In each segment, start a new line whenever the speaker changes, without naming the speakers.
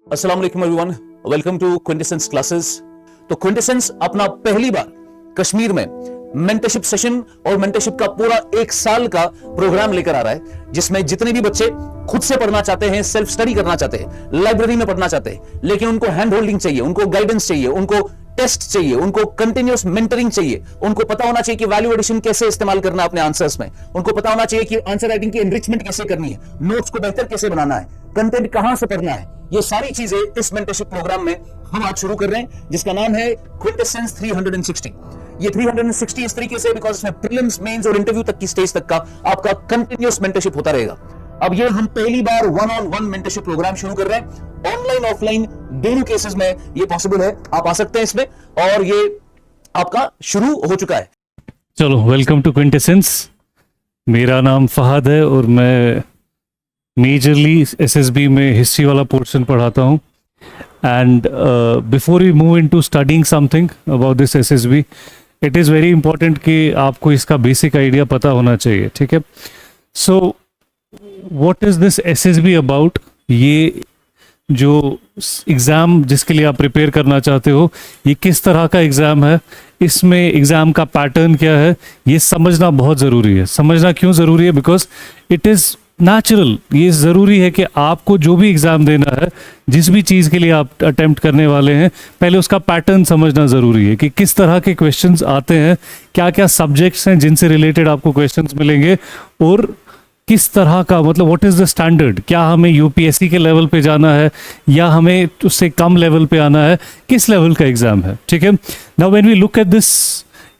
अस्सलाम वालेकुम everyone, welcome to क्विंटेसेंस classes. तो क्विंटेसेंस अपना पहली बार कश्मीर में मेंटरशिप सेशन और मेंटरशिप का पूरा 1 साल का प्रोग्राम लेकर आ रहा है, जिसमें जितने भी बच्चे खुद से पढ़ना चाहते हैं, सेल्फ स्टडी करना चाहते हैं, लाइब्रेरी में पढ़ना चाहते हैं, लेकिन उनको हैंड होल्डिंग चाहिए, उनको गाइडेंस चाहिए, उनको टेस्ट चाहिए, उनको कंटिन्यूअस मेंटरिंग चाहिए, उनको पता होना चाहिए कि वैल्यू एडिशन कैसे इस्तेमाल करना है अपने आंसर्स में, उनको पता होना चाहिए कि आंसर राइटिंग की एनरिचमेंट कैसे करनी है, नोट्स को बेहतर कैसे बनाना है, कंटेंट कहां से पढ़ना है। ये सारी चीजें इस मेंटरशिप प्रोग्राम में हम आज शुरू कर रहे हैं, जिसका नाम है क्विंटेसेंस 360। ये 360 इस तरीके से बिकॉज इसमें प्रीलिम्स, मेंस और इंटरव्यू तक की स्टेज तक का आपका कंटिन्यूअस मेंटरशिप होता रहेगा। अब ये हम पहली बार 1-on-1 मेंटरशिप प्रोग्राम शुरू कर रहे हैं। ऑनलाइन ऑफलाइन दोनों केसेस में ये पॉसिबल है, आप आ सकते हैं इसमें, और ये आपका शुरू हो चुका है।
चलो, वेलकम टू क्विंटेसेंस। मेरा नाम फहद है और मैं मेजरली एसएसबी में हिस्ट्री वाला पोर्शन पढ़ाता हूँ। And before we move into studying something about this SSB, it is very important कि आपको इसका बेसिक आइडिया पता होना चाहिए, ठीक है। So what is this SSB about? ये जो एग्ज़ाम जिसके लिए आप प्रिपेयर करना चाहते हो, ये किस तरह का एग्ज़ाम है, इसमें एग्ज़ाम का पैटर्न क्या है, ये समझना बहुत ज़रूरी है। समझना क्यों ज़रूरी है? Because it is natural. ये ज़रूरी है कि आपको जो भी एग्ज़ाम देना है, जिस भी चीज़ के लिए आप अटेम्प्ट करने वाले हैं, पहले उसका पैटर्न समझना ज़रूरी है कि किस तरह के क्वेश्चंस आते हैं, क्या क्या सब्जेक्ट्स हैं जिनसे रिलेटेड आपको क्वेश्चंस मिलेंगे, और किस तरह का, मतलब व्हाट इज़ द स्टैंडर्ड। क्या हमें यूपीएससी के लेवल पे जाना है या हमें उससे कम लेवल पे आना है, किस लेवल का एग्ज़ाम है, ठीक है। Now when we look at this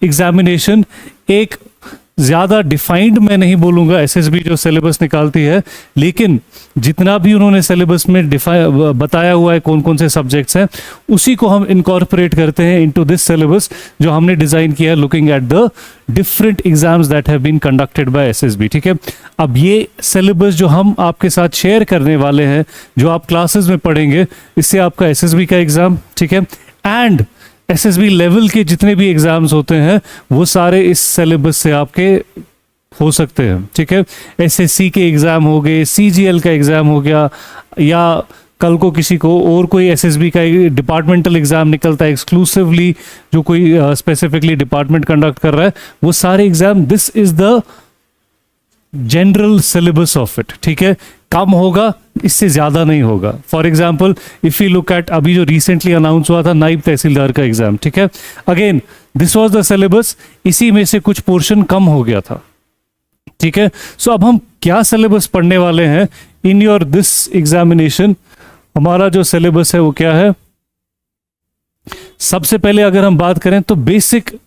examination, एक ज़्यादा डिफाइंड मैं नहीं बोलूँगा एसएसबी जो सिलेबस निकालती है, लेकिन जितना भी उन्होंने सिलेबस में बताया हुआ है कौन कौन से सब्जेक्ट्स हैं, उसी को हम इनकॉर्पोरेट करते हैं इनटू दिस सिलेबस जो हमने डिज़ाइन किया है, looking at the different exams that have been conducted by SSB, ठीक है। अब ये सिलेबस जो हम आपके साथ शेयर करने वाले हैं, जो आप क्लासेस में पढ़ेंगे, इससे आपका एसएसबी का एग्ज़ाम, ठीक है, एंड एसएसबी लेवल के जितने भी एग्ज़ाम्स होते हैं वो सारे इस सिलेबस से आपके हो सकते हैं, ठीक है। एसएससी के एग्ज़ाम हो गए, सीजीएल का एग्ज़ाम हो गया, या कल को किसी को और कोई एसएसबी का डिपार्टमेंटल एग्ज़ाम निकलता है एक्सक्लूसिवली, जो कोई स्पेसिफिकली डिपार्टमेंट कंडक्ट कर रहा है, वो सारे exam, this is the general syllabus of it, ठीक है। कम होगा, इससे ज़्यादा नहीं होगा। For example if you look at अभी जो रिसेंटली अनाउंस हुआ था नायब तहसीलदार का एग्ज़ाम, ठीक है, again this was the syllabus, इसी में से कुछ पोर्शन कम हो गया था, ठीक है। सो अब हम क्या सिलेबस पढ़ने वाले हैं इन योर दिस एग्जामिनेशन? हमारा जो सिलेबस है वो क्या है? सबसे पहले अगर हम बात करें तो basic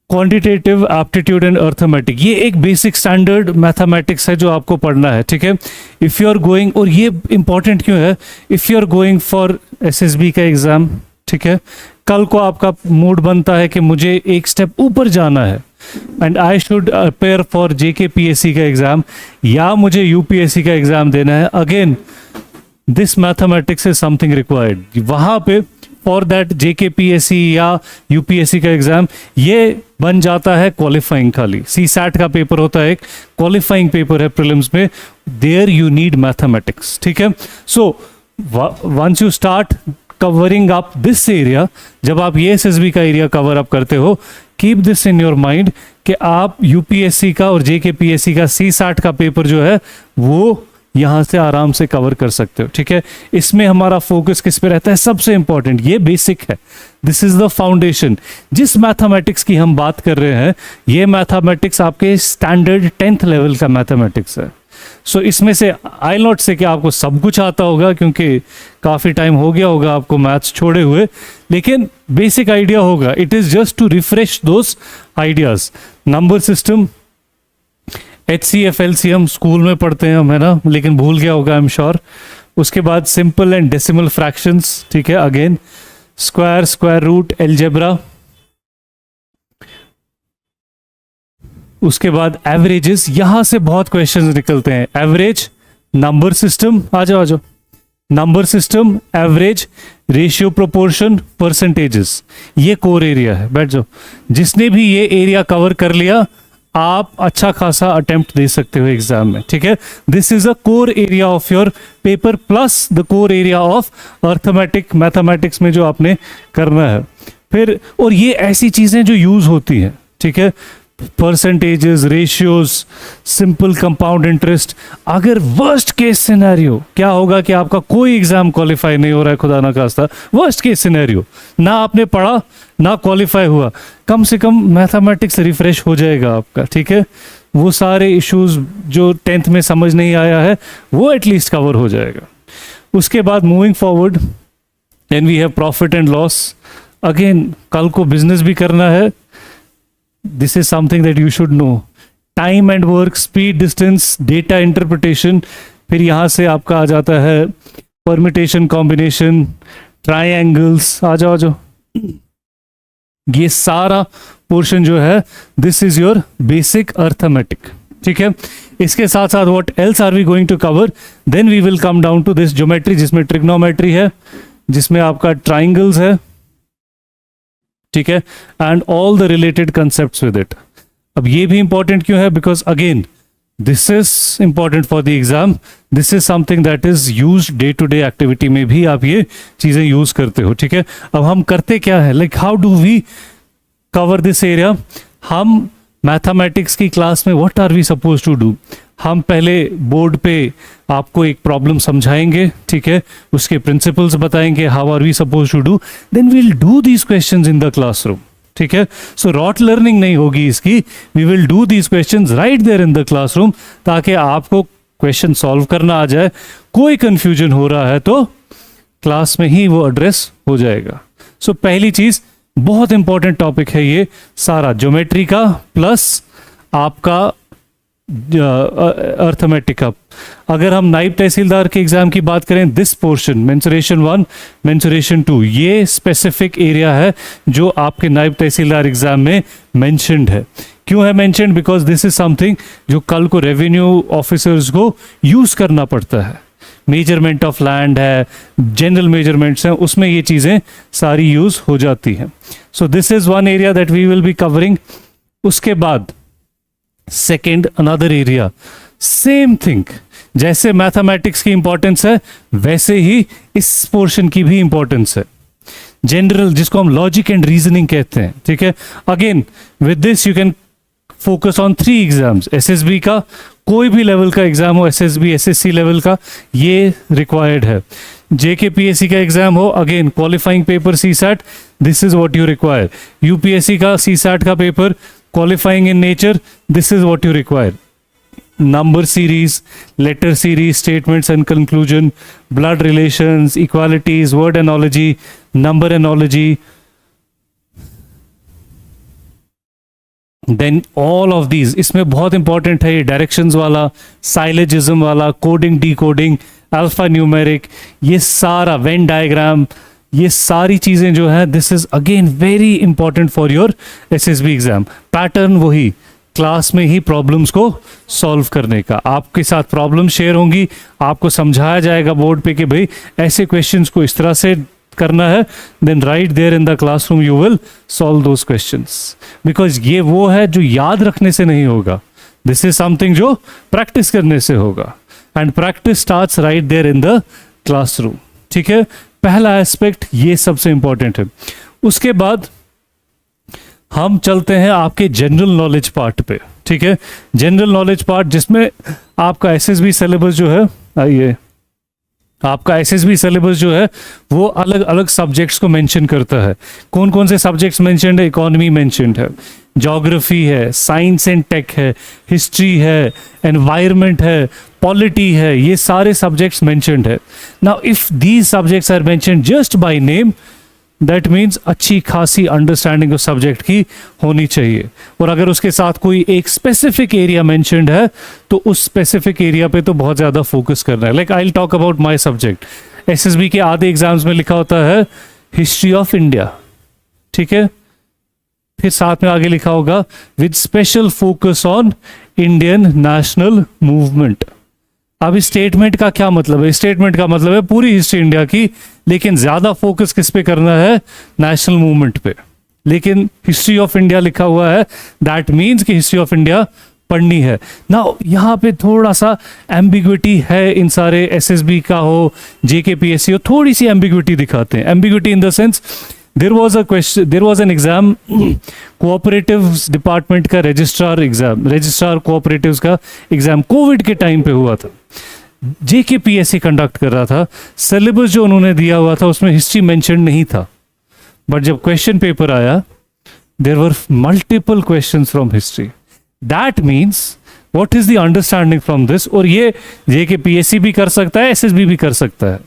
quantitative aptitude and arithmetic, ये एक बेसिक स्टैंडर्ड मैथमेटिक्स है जो आपको पढ़ना है, ठीक है। इफ़ यू आर गोइंग, और ये इंपॉर्टेंट क्यों है, if you are going for SSB का एग्ज़ाम, ठीक है, कल को आपका मूड बनता है कि मुझे एक स्टेप ऊपर जाना है and I should appear for JKPSC का एग्ज़ाम, या मुझे यूपीएससी का एग्ज़ाम देना है, again this mathematics is something required. वहाँ पे फॉर दैट जेकेपीएससी या यूपीएससी का एग्ज़ाम ये बन जाता है क्वालिफाइंग। खाली सीसैट का पेपर होता है, एक क्वालिफाइंग पेपर है प्रीलिम्स में, देयर यू नीड मैथमेटिक्स, ठीक है। So once you start covering up this area, जब आप ये एसएसबी का एरिया कवर अप करते हो, keep this in your mind कि आप यूपीएससी का और जेकेपीएससी का सीसैट का पेपर जो है वो यहाँ से आराम से कवर कर सकते हो, ठीक है। इसमें हमारा फोकस किस पे रहता है? सबसे इंपॉर्टेंट, ये बेसिक है, दिस इज द फाउंडेशन। जिस मैथमेटिक्स की हम बात कर रहे हैं, ये मैथमेटिक्स आपके स्टैंडर्ड 10th लेवल का मैथमेटिक्स है। सो इसमें से आई नॉट से कि आपको सब कुछ आता होगा, क्योंकि काफ़ी टाइम हो गया होगा आपको मैथ्स छोड़े हुए, लेकिन बेसिक आइडिया होगा। It is just to refresh those ideas. Number system, HCF LCM school में पढ़ते हैं हम, है ना, लेकिन भूल गया होगा आई एम श्योर। उसके बाद सिंपल एंड डेसिमल फ्रैक्शंस, ठीक है, again square, square root, algebra. उसके बाद एवरेजेस, यहां से बहुत क्वेश्चंस निकलते हैं। एवरेज, नंबर सिस्टम, आ जाओ, number system, average, ratio, proportion, percentages, ये कोर एरिया है। बैठ जाओ, जिसने भी ये एरिया कवर कर लिया, आप अच्छा खासा अटेम्प्ट दे सकते हो एग्जाम में, ठीक है। This is a core area of your paper plus the core area of arithmetic mathematics में जो आपने करना है। फिर और ये ऐसी चीजें जो यूज होती हैं, ठीक है, percentages, ratios, simple compound interest. अगर वर्स्ट केस सिनेरियो क्या होगा कि आपका कोई एग्जाम क्वालिफाई नहीं हो रहा है, खुदा ना खास्ता, वर्स्ट केस सिनेरियो, ना आपने पढ़ा ना क्वालिफाई हुआ, कम से कम मैथमेटिक्स रिफ्रेश हो जाएगा आपका, ठीक है। वो सारे इश्यूज जो 10th में समझ नहीं आया है वो एटलीस्ट कवर हो जाएगा। उसके बाद moving forward then we have profit and loss. Again कल को बिजनेस भी करना है, this is something that you should know. Time and work, speed, distance, data interpretation. फिर यहाँ से आपका आ जाता है permutation, combination, triangles। आ जाओ ये सारा पोर्शन जो है this is your basic arithmetic, ठीक है। इसके साथ साथ what else are we going to cover, then we will come down to this geometry, जिसमें ट्रिग्नोमेट्री है, जिसमें आपका ट्राइंगल्स है, ठीक है, and all the related concepts with it. अब ये भी इंपॉर्टेंट क्यों है, because again this is important for the exam, this is something that is use day to day activity में भी आप ये चीजें यूज करते हो, ठीक है। अब हम करते क्या है, like how do we cover this area. हम मैथमेटिक्स की क्लास में what are we suppose to do, हम पहले बोर्ड पे आपको एक प्रॉब्लम समझाएंगे, ठीक है, उसके प्रिंसिपल्स बताएंगे, how are we suppose to do, then we will do these questions in the classroom, ठीक है। सो रॉट लर्निंग नहीं होगी इसकी, we will do these questions right there in the classroom, ताकि आपको क्वेश्चन सॉल्व करना आ जाए। कोई कंफ्यूजन हो रहा है तो क्लास में ही वो एड्रेस हो जाएगा। सो पहली चीज, बहुत इंपॉर्टेंट टॉपिक है ये सारा, ज्योमेट्री का प्लस आपका अर्थमेटिक। अगर हम नायब तहसीलदार के एग्जाम की बात करें, दिस पोर्शन मेंसुरेशन 1, मेंसुरेशन 2, ये स्पेसिफिक एरिया है जो आपके नायब तहसीलदार एग्जाम में मेंशन्ड है। क्यों है mentioned, because this is something जो कल को रेवेन्यू ऑफिसर्स को यूज करना पड़ता है। मेजरमेंट ऑफ लैंड है, जनरल मेजरमेंट्स हैं, उसमें ये चीजें सारी यूज हो जाती हैं। So this is one area that we will be covering. उसके बाद second another area, same thing, जैसे मैथमेटिक्स की इंपॉर्टेंस है वैसे ही इस पोर्शन की भी इंपॉर्टेंस है। जनरल, जिसको हम लॉजिक एंड रीजनिंग कहते हैं, ठीक है। Again with this you can focus on 3 exams. SSB का कोई भी लेवल का एग्जाम हो, एसएसबी एसएससी लेवल का, ये रिक्वायर्ड है। जेकेपीएससी का एग्जाम हो, again qualifying paper CSAT, this is what you require. UPSC का सीसैट का paper qualifying in nature, this is what you require. Number series, letter series, statements and conclusion, blood relations, equalities, word analogy, number analogy, then all of these, इसमें बहुत important है ये directions वाला, साइलेजिज्म वाला, coding decoding, alpha numeric, ये सारा Venn diagram, ये सारी चीजें जो है this is again very important for your SSB exam. Pattern वही, क्लास में ही प्रॉब्लम्स को सॉल्व करने का, आपके साथ प्रॉब्लम शेयर होंगी, आपको समझाया जाएगा बोर्ड पे कि भाई ऐसे क्वेश्चंस को इस तरह से करना है, then right there in the classroom you will solve those questions. Because ये वो है जो याद रखने से नहीं होगा, दिस इज समथिंग जो प्रैक्टिस करने से होगा, and practice starts right there in the classroom, ठीक है। पहला एस्पेक्ट ये सबसे इंपॉर्टेंट है। उसके बाद हम चलते हैं आपके जनरल नॉलेज पार्ट पे, ठीक है। जनरल नॉलेज पार्ट जिसमें आपका एसएसबी सिलेबस जो है, आइए, आपका एसएसबी सिलेबस जो है वो अलग अलग सब्जेक्ट्स को मेंशन करता है। कौन कौन से सब्जेक्ट्स मेंशन्ड है, इकोनॉमी मेंशन्ड है, ज्योग्राफी है, साइंस एंड टेक है, हिस्ट्री है, एनवायरनमेंट है, पॉलिटी है, ये सारे सब्जेक्ट्स मेंशन्ड है। Now if these subjects are mentioned just by name, that means अच्छी खासी अंडरस्टैंडिंग उस सब्जेक्ट की होनी चाहिए। और अगर उसके साथ कोई एक स्पेसिफिक एरिया मेंशन्ड है तो उस स्पेसिफिक एरिया पे तो बहुत ज़्यादा फोकस करना है। Like I will talk about my subject. SSB के आधे एग्जाम्स में लिखा होता है हिस्ट्री ऑफ इंडिया, ठीक है, फिर साथ में आगे लिखा होगा with special focus on Indian national movement. अब इस स्टेटमेंट का क्या मतलब है, स्टेटमेंट का मतलब है पूरी हिस्ट्री इंडिया की, लेकिन ज्यादा फोकस किस पे करना है, नेशनल मूवमेंट पे, लेकिन हिस्ट्री ऑफ इंडिया लिखा हुआ है, दैट मीन्स कि हिस्ट्री ऑफ इंडिया पढ़नी है ना। यहाँ पे थोड़ा सा एम्बिग्विटी है, इन सारे एसएसबी का हो, जेकेपीएससी हो, थोड़ी सी एम्बिग्विटी दिखाते हैं। Ambiguity in the sense there was an exam, cooperatives department का रजिस्ट्रार कोऑपरेटिव्स का एग्जाम कोविड के टाइम पे हुआ था, जेकेपीएससी कंडक्ट कर रहा था। सिलेबस जो उन्होंने दिया हुआ था उसमें हिस्ट्री मेंशन नहीं था, बट जब क्वेश्चन पेपर आया there were multiple questions from history. That means what is the understanding from this, और ये जेकेपीएससी भी कर सकता है, एसएसबी भी कर सकता है।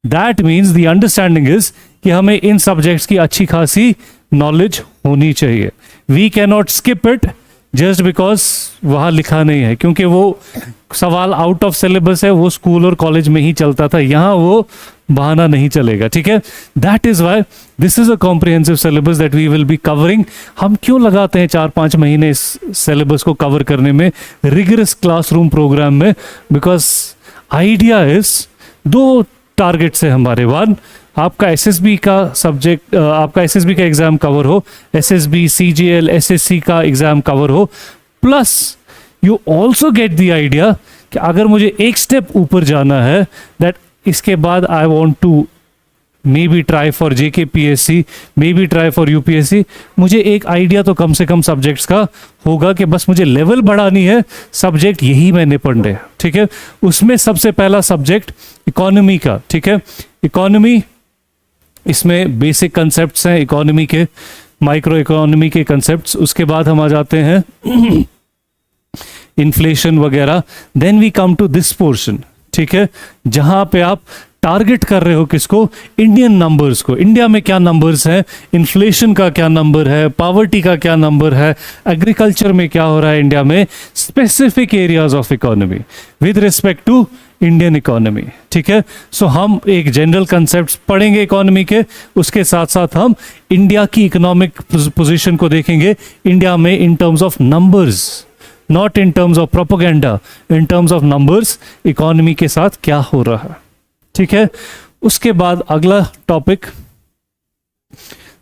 That means the understanding is कि हमें इन सब्जेक्ट्स की अच्छी खासी नॉलेज होनी चाहिए। We can not skip it just because वहाँ लिखा नहीं है, क्योंकि वो सवाल आउट ऑफ सिलेबस है, वो स्कूल और कॉलेज में ही चलता था, यहाँ वो बहाना नहीं चलेगा, ठीक है। That is why this is a comprehensive syllabus that we will be covering. हम क्यों लगाते हैं 4-5 महीने इस सिलेबस को कवर करने में, रिगरस क्लासरूम प्रोग्राम में? बिकॉज आइडिया इज 2 टारगेट्स है हमारे। 1, आपका एसएसबी का सब्जेक्ट, आपका एसएसबी का एग्जाम कवर हो, एसएसबी, सीजीएल, एसएससी का एग्जाम कवर हो, plus you also get the idea कि अगर मुझे एक स्टेप ऊपर जाना है, दैट इसके बाद I want to maybe try for JKPSC, maybe try for UPSC, मुझे एक आइडिया तो कम से कम सब्जेक्ट्स का होगा कि बस मुझे लेवल बढ़ानी है, सब्जेक्ट यही मैंने पढ़ने हैं, ठीक है। उसमें सबसे पहला सब्जेक्ट इकोनॉमी का, ठीक है। इकोनॉमी, इसमें बेसिक कंसेप्ट्स हैं इकोनॉमी के, माइक्रो इकोनॉमी के कंसेप्ट्स। उसके बाद हम आ जाते हैं इन्फ्लेशन वगैरह। Then we come to this portion, ठीक है, जहां पे आप टारगेट कर रहे हो किसको? इंडियन नंबर्स को। इंडिया में क्या नंबर्स हैं, इन्फ्लेशन का क्या नंबर है, पॉवर्टी का क्या नंबर है, एग्रीकल्चर में क्या हो रहा है इंडिया में, specific areas of economy with respect to Indian economy, ठीक है। सो हम एक जनरल कंसेप्ट पढ़ेंगे इकोनॉमी के, उसके साथ साथ हम इंडिया की इकोनॉमिक पोजीशन को देखेंगे, इंडिया में इन terms of numbers, not in terms of propaganda, in terms of numbers economy के साथ क्या हो रहा है, ठीक है। उसके बाद अगला टॉपिक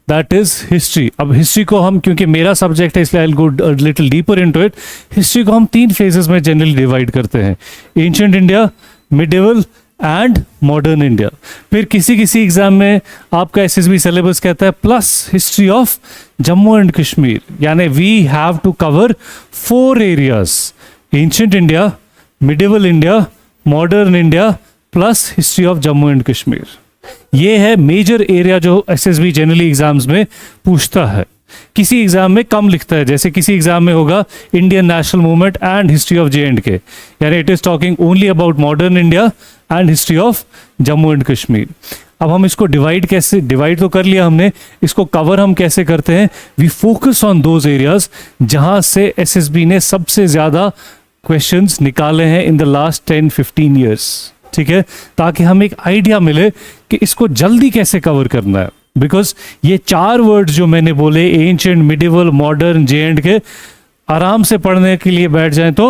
दैट इज हिस्ट्री। अब हिस्ट्री को हम, क्योंकि मेरा सब्जेक्ट है इसलिए I will go little deeper into it. History को हम 3 फेजेस में जनरली डिवाइड करते हैं, ancient India, medieval and modern India. फिर किसी किसी एग्जाम में आपका एसएसबी सिलेबस कहता है plus history of Jammu and Kashmir, यानी we have to cover 4 areas, ancient India, medieval India, modern India plus history of Jammu and Kashmir. ये है मेजर एरिया जो एसएसबी जनरली एग्जाम्स में पूछता है। किसी एग्जाम में कम लिखता है, जैसे किसी एग्जाम में होगा Indian national movement and history of J&K, यानी it is talking only about modern India and history of Jammu and Kashmir. अब हम इसको डिवाइड तो कर लिया हमने, इसको कवर हम कैसे करते हैं? We focus on those areas जहां से एसएसबी ने सबसे ज्यादा क्वेश्चंस निकाले हैं इन द लास्ट 10-15 ईयर्स, ठीक है, ताकि हमें एक आइडिया मिले कि इसको जल्दी कैसे कवर करना है। बिकॉज ये 4 वर्ड्स जो मैंने बोले, एंशिएंट, मिडिवल, मॉडर्न, J&K, आराम से पढ़ने के लिए बैठ जाएं तो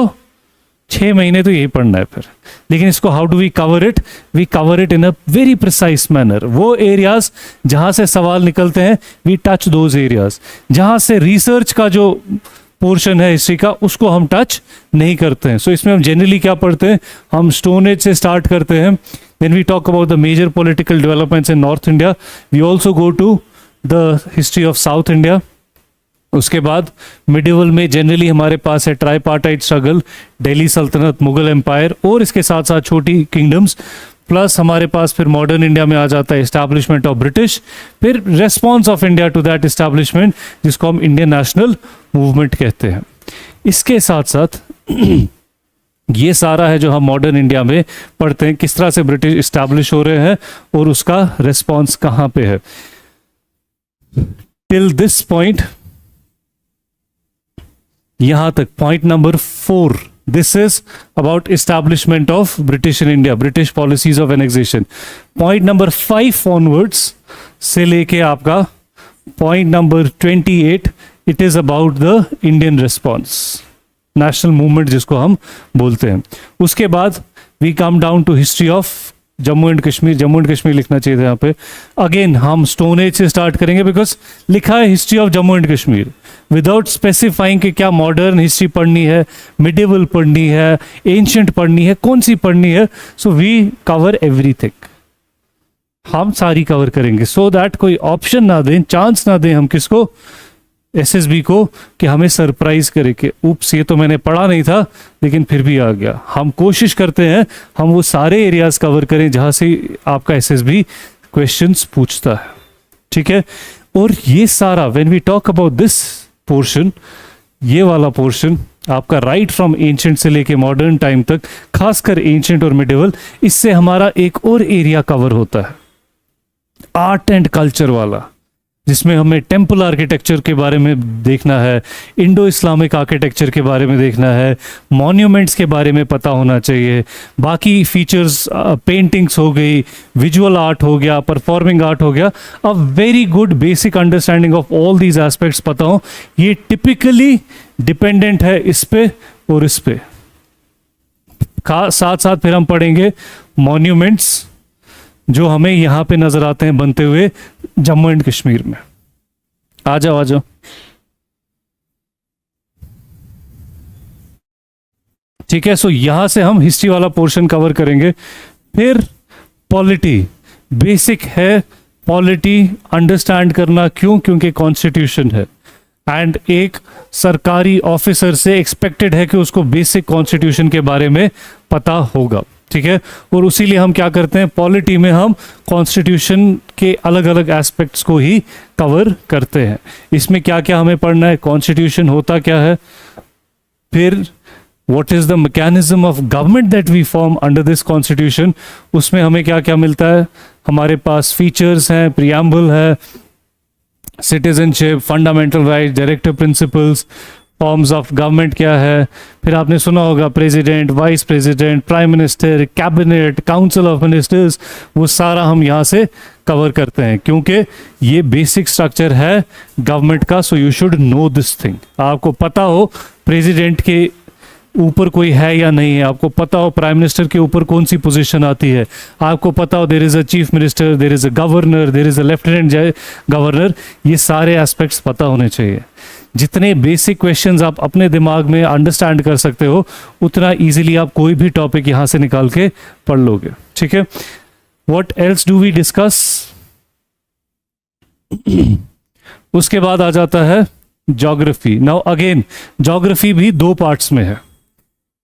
6 महीने तो यही पढ़ना है फिर। लेकिन इसको how do we cover it? We cover it in a very precise manner. वो एरियाज जहां से सवाल निकलते हैं, वी टच दोज एरियाज। जहां से रिसर्च का जो पोर्शन है हिस्ट्री का, उसको हम टच नहीं करते हैं। सो इसमें हम जनरली क्या पढ़ते हैं? हम स्टोन एज से स्टार्ट करते हैं, then we talk about the major political developments in North India, we also go to the history of South India. उसके बाद मिडिवल में जनरली हमारे पास है ट्राईपार्टाइट स्ट्रगल, दिल्ली सल्तनत, मुगल एम्पायर और इसके साथ साथ छोटी किंगडम्स, प्लस हमारे पास फिर मॉडर्न इंडिया में आ जाता है एस्टैब्लिशमेंट ऑफ ब्रिटिश, फिर response of India to that establishment, जिसको हम इंडियन नेशनल मूवमेंट कहते हैं। इसके साथ साथ ये सारा है जो हम मॉडर्न इंडिया में पढ़ते हैं, किस तरह से ब्रिटिश इस्टेब्लिश हो रहे हैं और उसका रेस्पॉन्स कहाँ पे है। टिल दिस पॉइंट, यहां तक point number 4, this is about establishment of British in India, British policies of annexation. Point number 5 onwards से लेके आपका point number 28, it is about the Indian response, national movement जिसको हम बोलते हैं। उसके बाद we come down to history of Jammu and Kashmir लिखना चाहिए था यहाँ पे। अगेन हम स्टोन एज से स्टार्ट करेंगे बिकॉज लिखा है history of Jammu and Kashmir without specifying कि क्या मॉडर्न हिस्ट्री पढ़नी है, मिडिवल पढ़नी है, एंशियंट पढ़नी है, कौन सी पढ़नी है। सो वी कवर एवरीथिंग, हम सारी कवर करेंगे सो दैट कोई ऑप्शन ना दें, चांस ना दें हम किसको, एसएसबी को, कि हमें सरप्राइज करे कि उप्स ये तो मैंने पढ़ा नहीं था लेकिन फिर भी आ गया। हम कोशिश करते हैं हम वो सारे एरियाज कवर करें जहां से आपका एसएसबी क्वेश्चंस पूछता है, ठीक है। और ये सारा when we talk about this portion, ये वाला पोर्शन आपका राइट फ्रॉम एंशिएंट से लेके मॉडर्न टाइम तक, खासकर एंशिएंट और मिडिवल, इससे हमारा एक और एरिया कवर होता है आर्ट एंड कल्चर वाला, जिसमें हमें टेम्पल आर्किटेक्चर के बारे में देखना है, इंडो इस्लामिक आर्किटेक्चर के बारे में देखना है, मॉन्यूमेंट्स के बारे में पता होना चाहिए, बाकी फीचर्स, पेंटिंग्स हो गई, विजुअल आर्ट हो गया, परफॉर्मिंग आर्ट हो गया, a very good basic understanding of all these aspects पता हो। ये टिपिकली डिपेंडेंट है इस पे और इस पे। साथ साथ फिर हम पढ़ेंगे मॉन्यूमेंट्स जो हमें यहाँ पे नजर आते हैं बनते हुए जम्मू एंड कश्मीर में। आ जाओ आ जाओ। ठीक है, सो यहां से हम हिस्ट्री वाला पोर्शन कवर करेंगे। फिर पॉलिटी, बेसिक है पॉलिटी अंडरस्टैंड करना। क्यों? क्योंकि कॉन्स्टिट्यूशन है एंड एक सरकारी ऑफिसर से एक्सपेक्टेड है कि उसको बेसिक कॉन्स्टिट्यूशन के बारे में पता होगा, ठीक है। और उसीलिए हम क्या करते हैं, पॉलिटी में हम कॉन्स्टिट्यूशन के अलग अलग एस्पेक्ट्स को ही कवर करते हैं। इसमें क्या क्या हमें पढ़ना है, कॉन्स्टिट्यूशन होता क्या है, फिर what is the mechanism of government that we form under this constitution, उसमें हमें क्या क्या मिलता है, हमारे पास फीचर्स हैं, प्रियम्बल है, citizenship, fundamental right, directive principles, forms of government क्या है, फिर आपने सुना होगा president, vice president, prime minister, cabinet, council of ministers, वो सारा हम यहाँ से कवर करते हैं क्योंकि ये बेसिक स्ट्रक्चर है गवर्नमेंट का। So you should know this thing. आपको पता हो प्रेसिडेंट के ऊपर कोई है या नहीं है, आपको पता हो प्राइम मिनिस्टर के ऊपर कौन सी पोजीशन आती है, आपको पता हो there is a chief minister, there is a governor, there is a lieutenant governor, ये सारे एस्पेक्ट्स पता होने चाहिए। जितने बेसिक क्वेश्चंस आप अपने दिमाग में अंडरस्टैंड कर सकते हो उतना इजीली आप कोई भी टॉपिक यहाँ से निकाल के पढ़ लोगे, ठीक है। What else do we discuss, उसके बाद आ जाता है ज्योग्राफी। नाउ अगेन ज्योग्राफी भी दो पार्ट्स में है।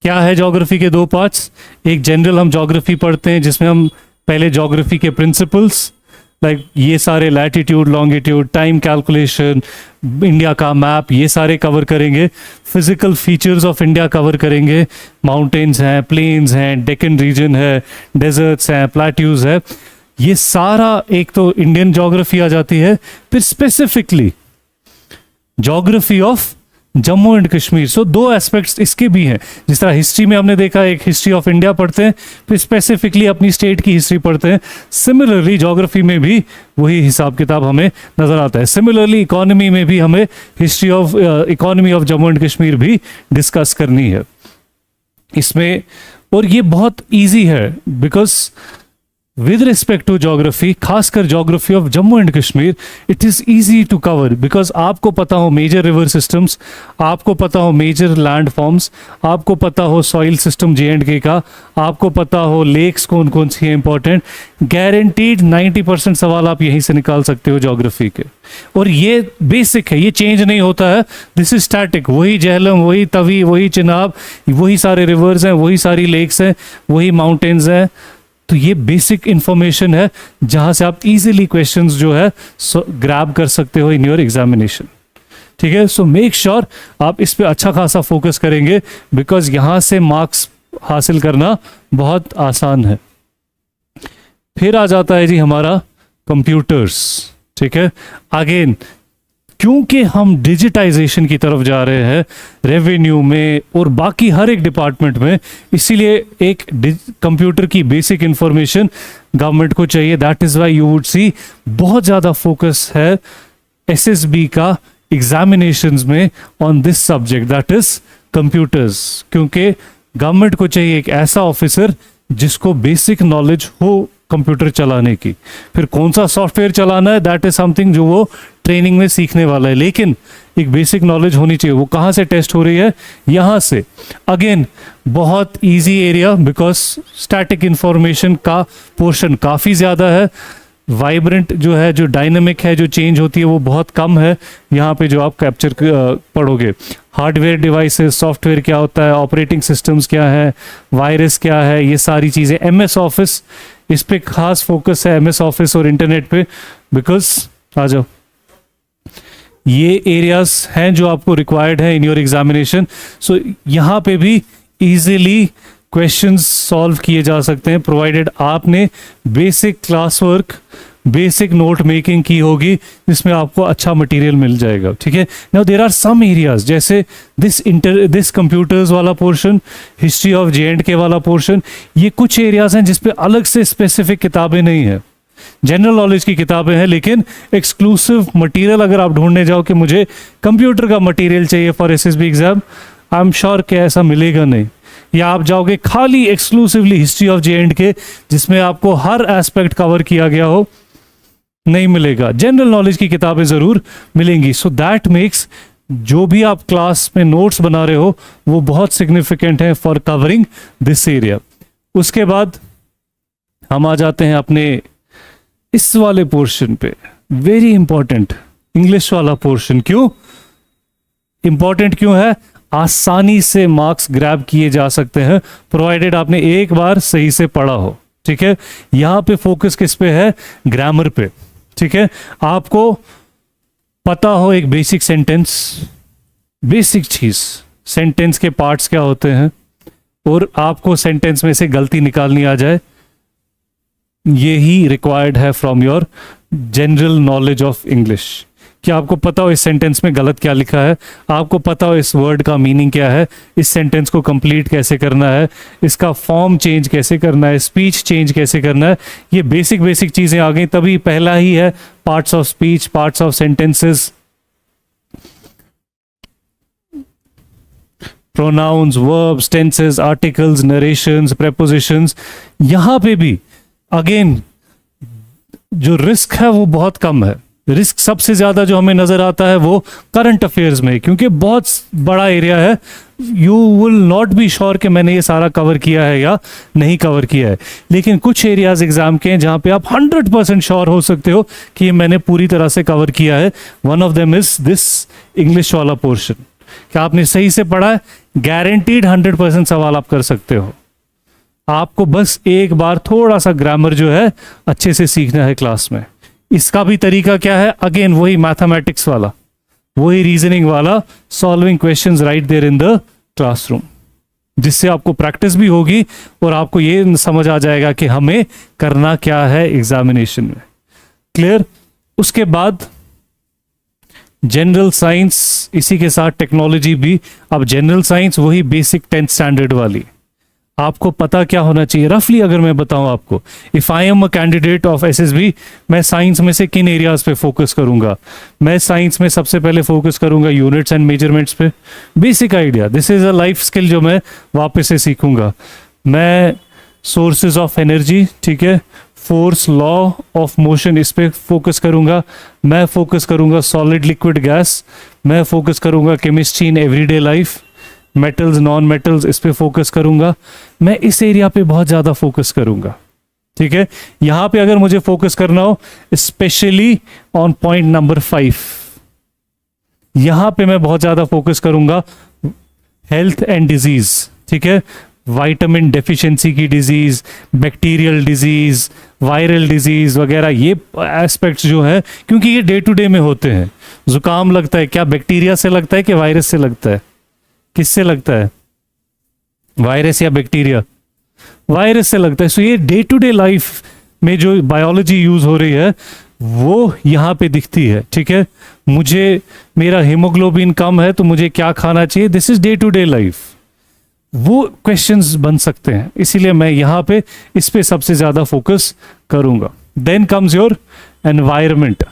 क्या है ज्योग्राफी के दो पार्ट्स, एक जनरल हम ज्योग्राफी पढ़ते हैं जिसमें हम पहले ज्योग्राफी के प्रिंसिपल्स लाइक ये सारे latitude, longitude, time calculation, India का मैप, ये सारे कवर करेंगे। Physical features of India cover करेंगे, माउंटेन्स हैं, प्लेन्स हैं, डेक्कन रीजन है, डेजर्ट्स हैं, प्लेट्यूज है, ये सारा एक तो इंडियन ज्योग्राफी आ जाती है। फिर specifically geography of Jammu and Kashmir. So दो एस्पेक्ट्स इसके भी हैं। जिस तरह हिस्ट्री में हमने देखा एक हिस्ट्री ऑफ इंडिया पढ़ते हैं, फिर स्पेसिफिकली अपनी स्टेट की हिस्ट्री पढ़ते हैं। सिमिलरली ज्योग्राफी में भी वही हिसाब किताब हमें नजर आता है। सिमिलरली इकोनॉमी में भी हमें history of economy of Jammu and Kashmir भी डिस्कस करनी है इसमें। और ये बहुत ईजी है because with respect to geography, खासकर geography of Jammu and Kashmir, it is easy to cover because आपको पता हो मेजर रिवर सिस्टम्स, आपको पता हो मेजर लैंड फॉर्म्स, आपको पता हो सॉइल सिस्टम J&K का, आपको पता हो लेक्स कौन कौन सी है इंपॉर्टेंट। गारंटीड 90% सवाल आप यहीं से निकाल सकते हो ज्योग्राफी के। और ये बेसिक है, ये चेंज नहीं होता है, दिस इज स्टैटिक। वही झेलम, वही तवी, वही चिनाब, वही सारे रिवर्स हैं, वही सारी लेक्स हैं, वही माउंटेन्स हैं। तो ये बेसिक इंफॉर्मेशन है जहां से आप इजीली क्वेश्चंस जो है ग्रैब कर सकते हो इन योर एग्जामिनेशन, ठीक है। सो मेक श्योर आप इस पे अच्छा खासा फोकस करेंगे बिकॉज यहां से मार्क्स हासिल करना बहुत आसान है। फिर आ जाता है जी हमारा कंप्यूटर्स, ठीक है। अगेन क्योंकि हम डिजिटाइजेशन की तरफ जा रहे हैं रेवेन्यू में और बाकी हर एक डिपार्टमेंट में, इसीलिए एक कंप्यूटर की बेसिक इंफॉर्मेशन गवर्नमेंट को चाहिए। That is why you would see बहुत ज़्यादा फोकस है एसएसबी का एग्जामिनेशंस में on this subject that is computers, क्योंकि गवर्नमेंट को चाहिए एक ऐसा ऑफिसर जिसको बेसिक नॉलेज हो कंप्यूटर चलाने की। फिर कौन सा सॉफ्टवेयर चलाना है दैट इज समथिंग जो वो ट्रेनिंग में सीखने वाला है, लेकिन एक बेसिक नॉलेज होनी चाहिए। वो कहाँ से टेस्ट हो रही है? यहाँ से। अगेन बहुत easy area, because static information का पोर्शन काफ़ी ज़्यादा है। वाइब्रेंट जो है, जो डायनेमिक है, जो चेंज होती है वो बहुत कम है यहाँ पे जो आप कैप्चर पढ़ोगे। हार्डवेयर डिवाइसेस, सॉफ्टवेयर क्या होता है, ऑपरेटिंग सिस्टम्स क्या है, वायरस क्या है, ये सारी चीज़ें। एमएस ऑफिस, इस पे खास फोकस है, एमएस ऑफिस और इंटरनेट पे, बिकॉज आ जाओ, ये एरियाज हैं जो आपको रिक्वायर्ड है इन योर एग्जामिनेशन। सो यहाँ पे भी इजीली क्वेश्चंस सॉल्व किए जा सकते हैं, प्रोवाइडेड आपने basic class work, basic note making की होगी, जिसमें आपको अच्छा मटेरियल मिल जाएगा। ठीक है। Now there are some areas, जैसे दिस कंप्यूटर्स वाला पोर्शन, हिस्ट्री ऑफ J&K वाला पोर्शन, ये कुछ एरियाज हैं जिसपे अलग से स्पेसिफिक किताबें नहीं है। जनरल नॉलेज की किताबें हैं, लेकिन एक्सक्लूसिव मटेरियल अगर आप ढूंढने जाओ कि मुझे कंप्यूटर का मटेरियल चाहिए for SSB exam, I am sure कि ऐसा मिलेगा नहीं। या आप जाओगे खाली एक्सक्लूसिवली हिस्ट्री ऑफ J&K, जिसमें आपको हर एस्पेक्ट कवर किया गया हो, नहीं मिलेगा। जनरल नॉलेज की किताबें जरूर मिलेंगी। सो दैट मेक्स जो भी आप क्लास में नोट्स बना रहे हो वो बहुत सिग्निफिकेंट है फॉर कवरिंग दिस एरिया। उसके बाद हम आ जाते हैं अपने इस वाले पोर्शन पे, वेरी इंपॉर्टेंट, इंग्लिश वाला पोर्शन। क्यों इंपॉर्टेंट क्यों है? आसानी से मार्क्स ग्रैब किए जा सकते हैं, प्रोवाइडेड आपने एक बार सही से पढ़ा हो। ठीक है। यहां पे फोकस किस पे है? ग्रामर पे। ठीक है। आपको पता हो एक बेसिक सेंटेंस, बेसिक चीज, सेंटेंस के पार्ट्स क्या होते हैं, और आपको सेंटेंस में से गलती निकालनी आ जाए, यही रिक्वायर्ड है from your general knowledge of English. कि आपको पता हो इस सेंटेंस में गलत क्या लिखा है, आपको पता हो इस वर्ड का मीनिंग क्या है, इस सेंटेंस को कंप्लीट कैसे करना है, इसका फॉर्म चेंज कैसे करना है, स्पीच चेंज कैसे करना है। ये बेसिक चीजें आ गई। तभी पहला ही है parts of speech, parts of sentences, pronouns, verbs, tenses, articles, narrations, prepositions. यहां पे भी अगेन जो रिस्क है वो बहुत कम है। रिस्क सबसे ज्यादा जो हमें नजर आता है वो करंट अफेयर्स में, क्योंकि बहुत बड़ा एरिया है। You will not be sure कि मैंने ये सारा कवर किया है या नहीं कवर किया है, लेकिन कुछ एरियाज एग्जाम के हैं जहां पे आप 100% श्योर हो सकते हो कि ये मैंने पूरी तरह से कवर किया है। One of them is this English वाला पोर्शन। क्या आपने सही से पढ़ा है? गारंटीड 100% सवाल आप कर सकते हो। आपको बस एक बार थोड़ा सा ग्रामर जो है अच्छे से सीखना है क्लास में। इसका भी तरीका क्या है? अगेन वही मैथमेटिक्स वाला, वही रीजनिंग वाला, solving questions right there in the classroom, जिससे आपको प्रैक्टिस भी होगी और आपको ये समझ आ जाएगा कि हमें करना क्या है एग्जामिनेशन में। क्लियर? उसके बाद जनरल साइंस, इसी के साथ टेक्नोलॉजी भी। अब जनरल साइंस वही बेसिक 10th स्टैंडर्ड वाली, आपको पता क्या होना चाहिए रफली। अगर मैं बताऊं आपको, if I am a candidate of SSB, मैं साइंस में से किन एरियाज पे फोकस करूंगा? मैं साइंस में सबसे पहले फोकस करूंगा यूनिट्स एंड मेजरमेंट्स पे। Basic idea, this is a life skill जो मैं वापस से सीखूंगा। मैं सोर्सेज ऑफ एनर्जी, ठीक है, फोर्स, लॉ ऑफ मोशन, इस पे फोकस करूंगा। मैं फोकस करूंगा सॉलिड, लिक्विड, गैस। मैं फोकस करूंगा chemistry in everyday life, metals, non metals, इस पे फोकस करूंगा। मैं इस एरिया पे बहुत ज्यादा फोकस करूंगा। ठीक है। यहां पे अगर मुझे फोकस करना हो, स्पेशली ऑन पॉइंट नंबर 5, यहां पे मैं बहुत ज्यादा फोकस करूंगा हेल्थ एंड डिजीज। ठीक है। विटामिन डेफिशिएंसी की disease, bacterial disease, viral disease वगैरह, ये एस्पेक्ट्स जो है, क्योंकि ये डे टू डे में होते हैं। जुकाम लगता है, क्या बैक्टीरिया से लगता है कि वायरस से लगता है? किससे लगता है? वायरस या बैक्टीरिया? वायरस से लगता है। सो ये डे टू डे लाइफ में जो बायोलॉजी यूज हो रही है वो यहाँ पे दिखती है। ठीक है। मुझे, मेरा हीमोग्लोबिन कम है तो मुझे क्या खाना चाहिए? This is day to day life. वो क्वेश्चंस बन सकते हैं, इसीलिए मैं यहाँ पे इस पे सबसे ज्यादा फोकस करूंगा। Then comes your environment.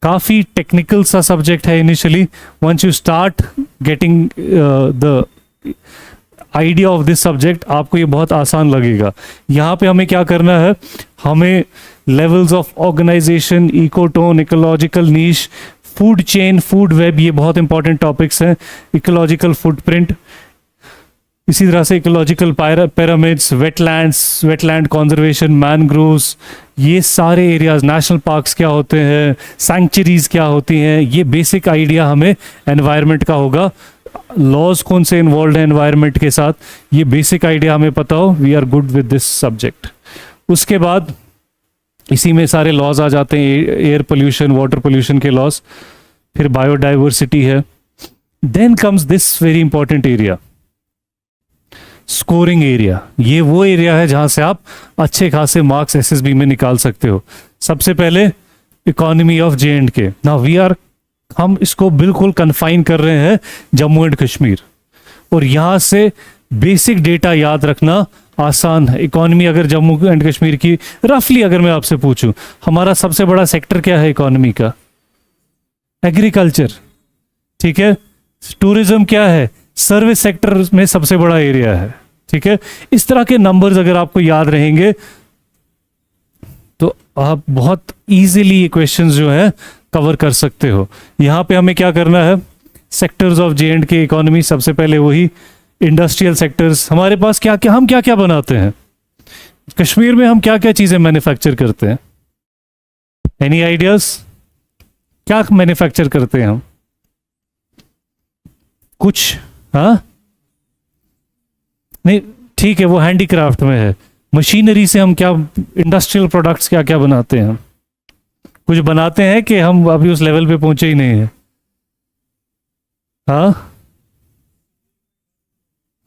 काफी टेक्निकल सा सब्जेक्ट है initially. Once you start getting the idea of this subject आपको ये बहुत आसान लगेगा। यहाँ पे हमें क्या करना है, हमें levels of organisation, ecotone, ecological niche, food chain, food web, ये बहुत इंपॉर्टेंट टॉपिक्स हैं। इकोलॉजिकल फुटप्रिंट, इसी तरह से ecological pyramids, wetlands, wetland conservation, mangroves, ये सारे एरियाज, नेशनल पार्क्स क्या होते हैं, सैंक्चुरीज क्या होती हैं, ये बेसिक आइडिया हमें एनवायरनमेंट का होगा। लॉज कौन से इन्वॉल्व है एनवायरनमेंट के साथ, ये बेसिक आइडिया हमें पता हो, we are good with this subject. उसके बाद इसी में सारे लॉज आ जाते हैं, एयर पोल्यूशन, वाटर पोल्यूशन के लॉज, फिर बायोडाइवर्सिटी है। Then comes this very important area, scoring area. ये वो एरिया है जहां से आप अच्छे खासे मार्क्स एसएसबी में निकाल सकते हो। सबसे पहले इकोनॉमी ऑफ जे.एंड.के। नाउ हम इसको बिल्कुल कन्फाइन कर रहे हैं जम्मू एंड कश्मीर, और यहां से बेसिक डेटा याद रखना आसान है। इकोनॉमी अगर जम्मू एंड कश्मीर की रफली अगर मैं आपसे पूछूं, हमारा सबसे बड़ा सेक्टर क्या है इकोनॉमी का? एग्रीकल्चर, ठीक है। टूरिज्म क्या है? सर्विस सेक्टर में सबसे बड़ा एरिया है, ठीक है। इस तरह के नंबर्स अगर आपको याद रहेंगे तो आप बहुत इजीली ये क्वेश्चंस जो है कवर कर सकते हो। यहां पे हमें क्या करना है, सेक्टर्स ऑफ जे.एंड.के इकोनॉमी, सबसे पहले वही इंडस्ट्रियल सेक्टर्स। हमारे पास क्या क्या, हम क्या क्या बनाते हैं कश्मीर में, हम क्या क्या चीजें मैन्युफैक्चर करते हैं? Any ideas? क्या मैन्युफैक्चर करते हैं हम? कुछ? हाँ, नहीं, ठीक है, वो हैंडीक्राफ्ट में है। मशीनरी से हम क्या, इंडस्ट्रियल प्रोडक्ट्स क्या क्या बनाते हैं? कुछ बनाते हैं कि हम अभी उस लेवल पे पहुंचे ही नहीं है? हाँ,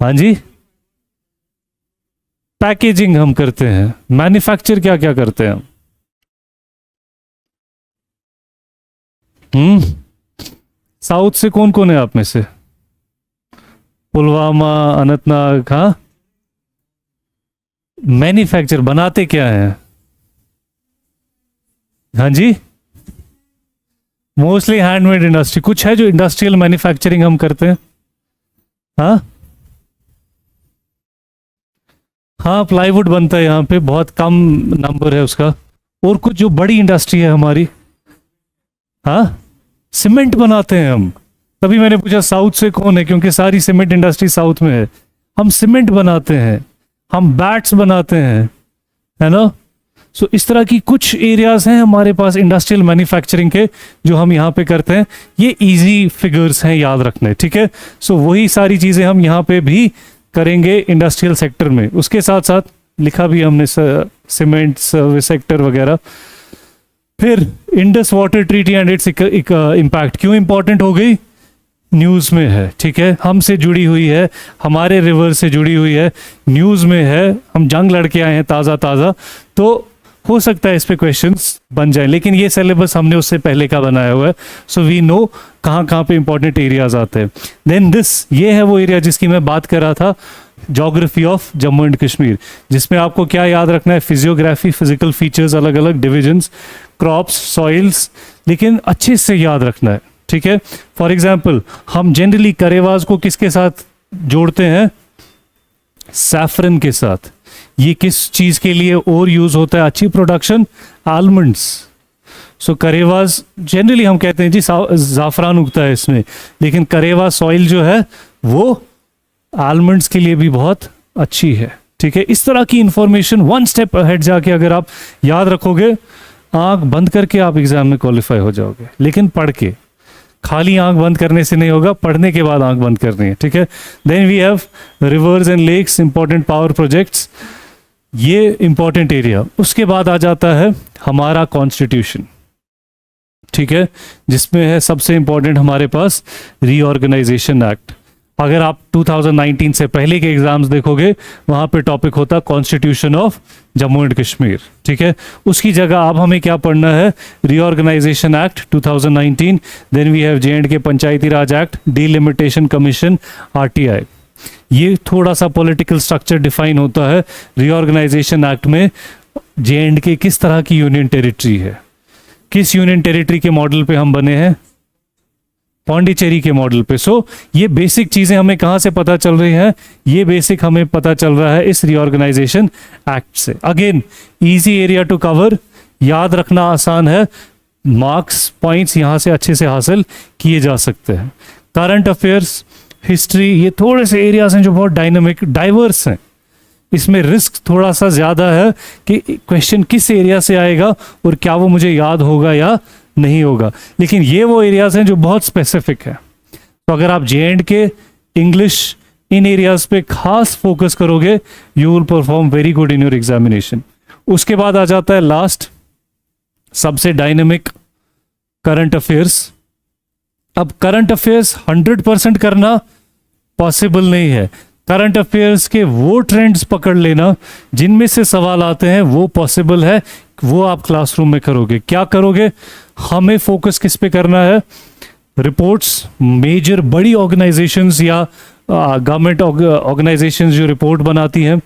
हाँ जी, पैकेजिंग हम करते हैं। मैन्युफैक्चर क्या क्या करते हैं हम? साउथ से कौन कौन है आप में से? पुलवामा, अनंतनाग, हाँ। मैन्युफैक्चर बनाते क्या है? हाँ जी, मोस्टली हैंडमेड इंडस्ट्री। कुछ है जो इंडस्ट्रियल मैन्युफैक्चरिंग हम करते हैं? हाँ, हाँ, प्लाईवुड बनता है यहाँ पे, बहुत कम नंबर है उसका। और कुछ जो बड़ी इंडस्ट्री है हमारी, हाँ, सीमेंट बनाते हैं हम। तभी मैंने पूछा साउथ से कौन है, क्योंकि सारी सीमेंट इंडस्ट्री साउथ में है। हम सीमेंट बनाते हैं, हम बैट्स बनाते हैं, है ना। सो इस तरह की कुछ एरियाज हैं हमारे पास इंडस्ट्रियल मैन्युफैक्चरिंग के, जो हम यहाँ पे करते हैं। ये इजी फिगर्स हैं याद रखने, ठीक है। सो वही सारी चीजें हम यहाँ पे भी करेंगे इंडस्ट्रियल सेक्टर में। उसके साथ साथ लिखा भी हमने सीमेंट, सर्विस सेक्टर वगैरह। फिर Indus water treaty and its impact क्यों इंपॉर्टेंट हो गई? न्यूज़ में है, ठीक है, हमसे जुड़ी हुई है, हमारे रिवर से जुड़ी हुई है, न्यूज़ में है, हम जंग लड़के आए हैं ताज़ा ताज़ा, तो हो सकता है इस पे क्वेश्चंस बन जाए। लेकिन ये सिलेबस हमने उससे पहले का बनाया हुआ है, सो वी नो कहाँ कहाँ पे इंपॉर्टेंट एरियाज आते हैं। देन ये है वो एरिया जिसकी मैं बात कर रहा था, geography of Jammu and Kashmir, जिसमें आपको क्या याद रखना है? फिजियोग्राफी, फिजिकल फीचर्स, अलग अलग डिविजन्स, क्रॉप्स, सॉइल्स, लेकिन अच्छे से याद रखना है, ठीक है। फॉर एग्जाम्पल, हम जनरली करेवाज को किसके साथ जोड़ते हैं? सैफरन के साथ। ये किस चीज के लिए और यूज होता है? अच्छी प्रोडक्शन, आलमंड्स। सो करेवाज जनरली हम कहते हैं जी जाफरान उगता है इसमें, लेकिन करेवा सॉइल जो है वो आलमंड्स के लिए भी बहुत अच्छी है, ठीक है। इस तरह की इंफॉर्मेशन वन स्टेप अहेड जाके अगर आप याद रखोगे, आंख बंद करके आप एग्जाम में क्वालिफाई हो जाओगे। लेकिन पढ़ के, खाली आंख बंद करने से नहीं होगा, पढ़ने के बाद आंख बंद करनी है, ठीक है। Then we have rivers and lakes, important power projects, ये इंपॉर्टेंट एरिया। उसके बाद आ जाता है हमारा कॉन्स्टिट्यूशन, ठीक है, जिसमें है सबसे इंपॉर्टेंट हमारे पास रीऑर्गेनाइजेशन एक्ट। अगर आप 2019 से पहले के एग्जाम्स देखोगे, वहां पे टॉपिक होता constitution of Jammu and Kashmir, ठीक है। उसकी जगह अब हमें क्या पढ़ना है? Reorganisation act 2019। Then we have J and K Panchayati Raj act, delimitation commission, RTI. ये थोड़ा सा पॉलिटिकल स्ट्रक्चर डिफाइन होता है रीऑर्गेनाइजेशन एक्ट में। जे.एंड.के किस तरह की यूनियन टेरिटरी है, किस यूनियन टेरिटरी के मॉडल पे हम बने हैं? पौंडीचेरी के मॉडल पे। सो ये बेसिक चीज़ें हमें कहाँ से पता चल रही हैं? ये बेसिक हमें पता चल रहा है इस रीऑर्गेनाइजेशन एक्ट से। Again easy area to cover, याद रखना आसान है, मार्क्स पॉइंट्स यहाँ से अच्छे से हासिल किए जा सकते हैं। करंट अफेयर्स, हिस्ट्री, ये थोड़े से एरियाज हैं जो बहुत डायनामिक डाइवर्स हैं। इसमें रिस्क थोड़ा सा ज़्यादा है कि क्वेश्चन किस एरिया से आएगा और क्या वो मुझे याद होगा या नहीं होगा, लेकिन ये वो एरियाज हैं जो बहुत स्पेसिफिक है। तो अगर आप J&K, इंग्लिश, इन एरियाज पे खास फोकस करोगे, you will perform very good in your examination. उसके बाद आ जाता है लास्ट, सबसे डायनेमिक, करंट अफेयर्स। अब करंट अफेयर्स 100% करना पॉसिबल नहीं है। करंट अफेयर्स के वो ट्रेंड्स पकड़ लेना जिनमें से सवाल आते हैं, वो पॉसिबल है, वो आप क्लासरूम में करोगे। क्या करोगे? हमें फोकस किस पे करना है? रिपोर्ट्स, मेजर बड़ी ऑर्गेनाइजेशंस या गवर्नमेंट ऑर्गेनाइजेशंस जो रिपोर्ट बनाती हैं,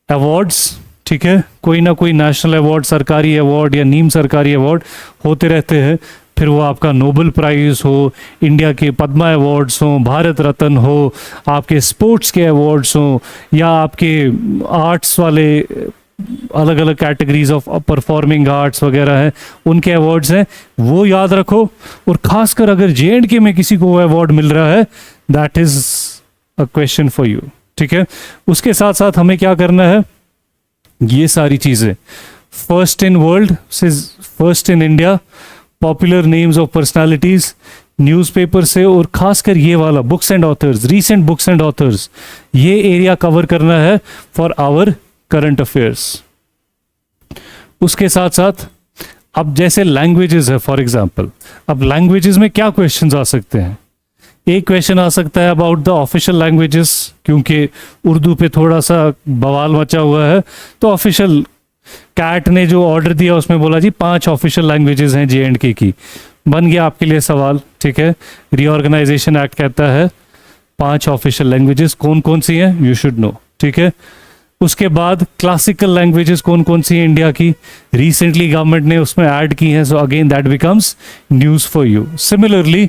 अवार्ड्स, ठीक है, कोई ना कोई नेशनल अवार्ड, सरकारी अवार्ड या नीम सरकारी अवार्ड होते रहते हैं। फिर वो आपका नोबेल प्राइज़ हो, इंडिया के पद्मा अवार्ड्स हों, भारत रत्न हो, आपके स्पोर्ट्स के अवार्ड्स हों, या आपके आर्ट्स वाले अलग अलग कैटेगरीज ऑफ परफॉर्मिंग आर्ट्स वगैरह हैं, उनके अवार्ड्स हैं, वो याद रखो। और ख़ासकर अगर J&K में किसी को वो अवार्ड मिल रहा है, that is a question for you, ठीक है। उसके साथ साथ हमें क्या करना है? ये सारी चीज़ें, फर्स्ट इन वर्ल्ड से first in India, popular names of personalities, newspaper से, और खासकर ये वाला books and authors, recent books and authors, ये एरिया कवर करना है फॉर आवर करंट अफेयर्स। उसके साथ साथ अब जैसे लैंग्वेजेस है, फॉर एग्जांपल, अब लैंग्वेजेस में क्या क्वेश्चंस आ सकते हैं? एक क्वेश्चन आ सकता है अबाउट द ऑफिशियल लैंग्वेजेस, क्योंकि उर्दू पे थोड़ा सा बवाल मचा हुआ है, तो ऑफिशियल कैट ने जो ऑर्डर दिया उसमें बोला जी 5 ऑफिशियल लैंग्वेजेस हैं J&K की। बन गया आपके लिए सवाल, ठीक है। रीऑर्गेनाइजेशन एक्ट कहता है 5 ऑफिशियल लैंग्वेजेस कौन कौन सी हैं, यू शुड नो, ठीक है। उसके बाद क्लासिकल लैंग्वेजेस कौन कौन सी हैं इंडिया की, रिसेंटली गवर्नमेंट ने उसमें ऐड की हैं, so again that becomes news for you. Similarly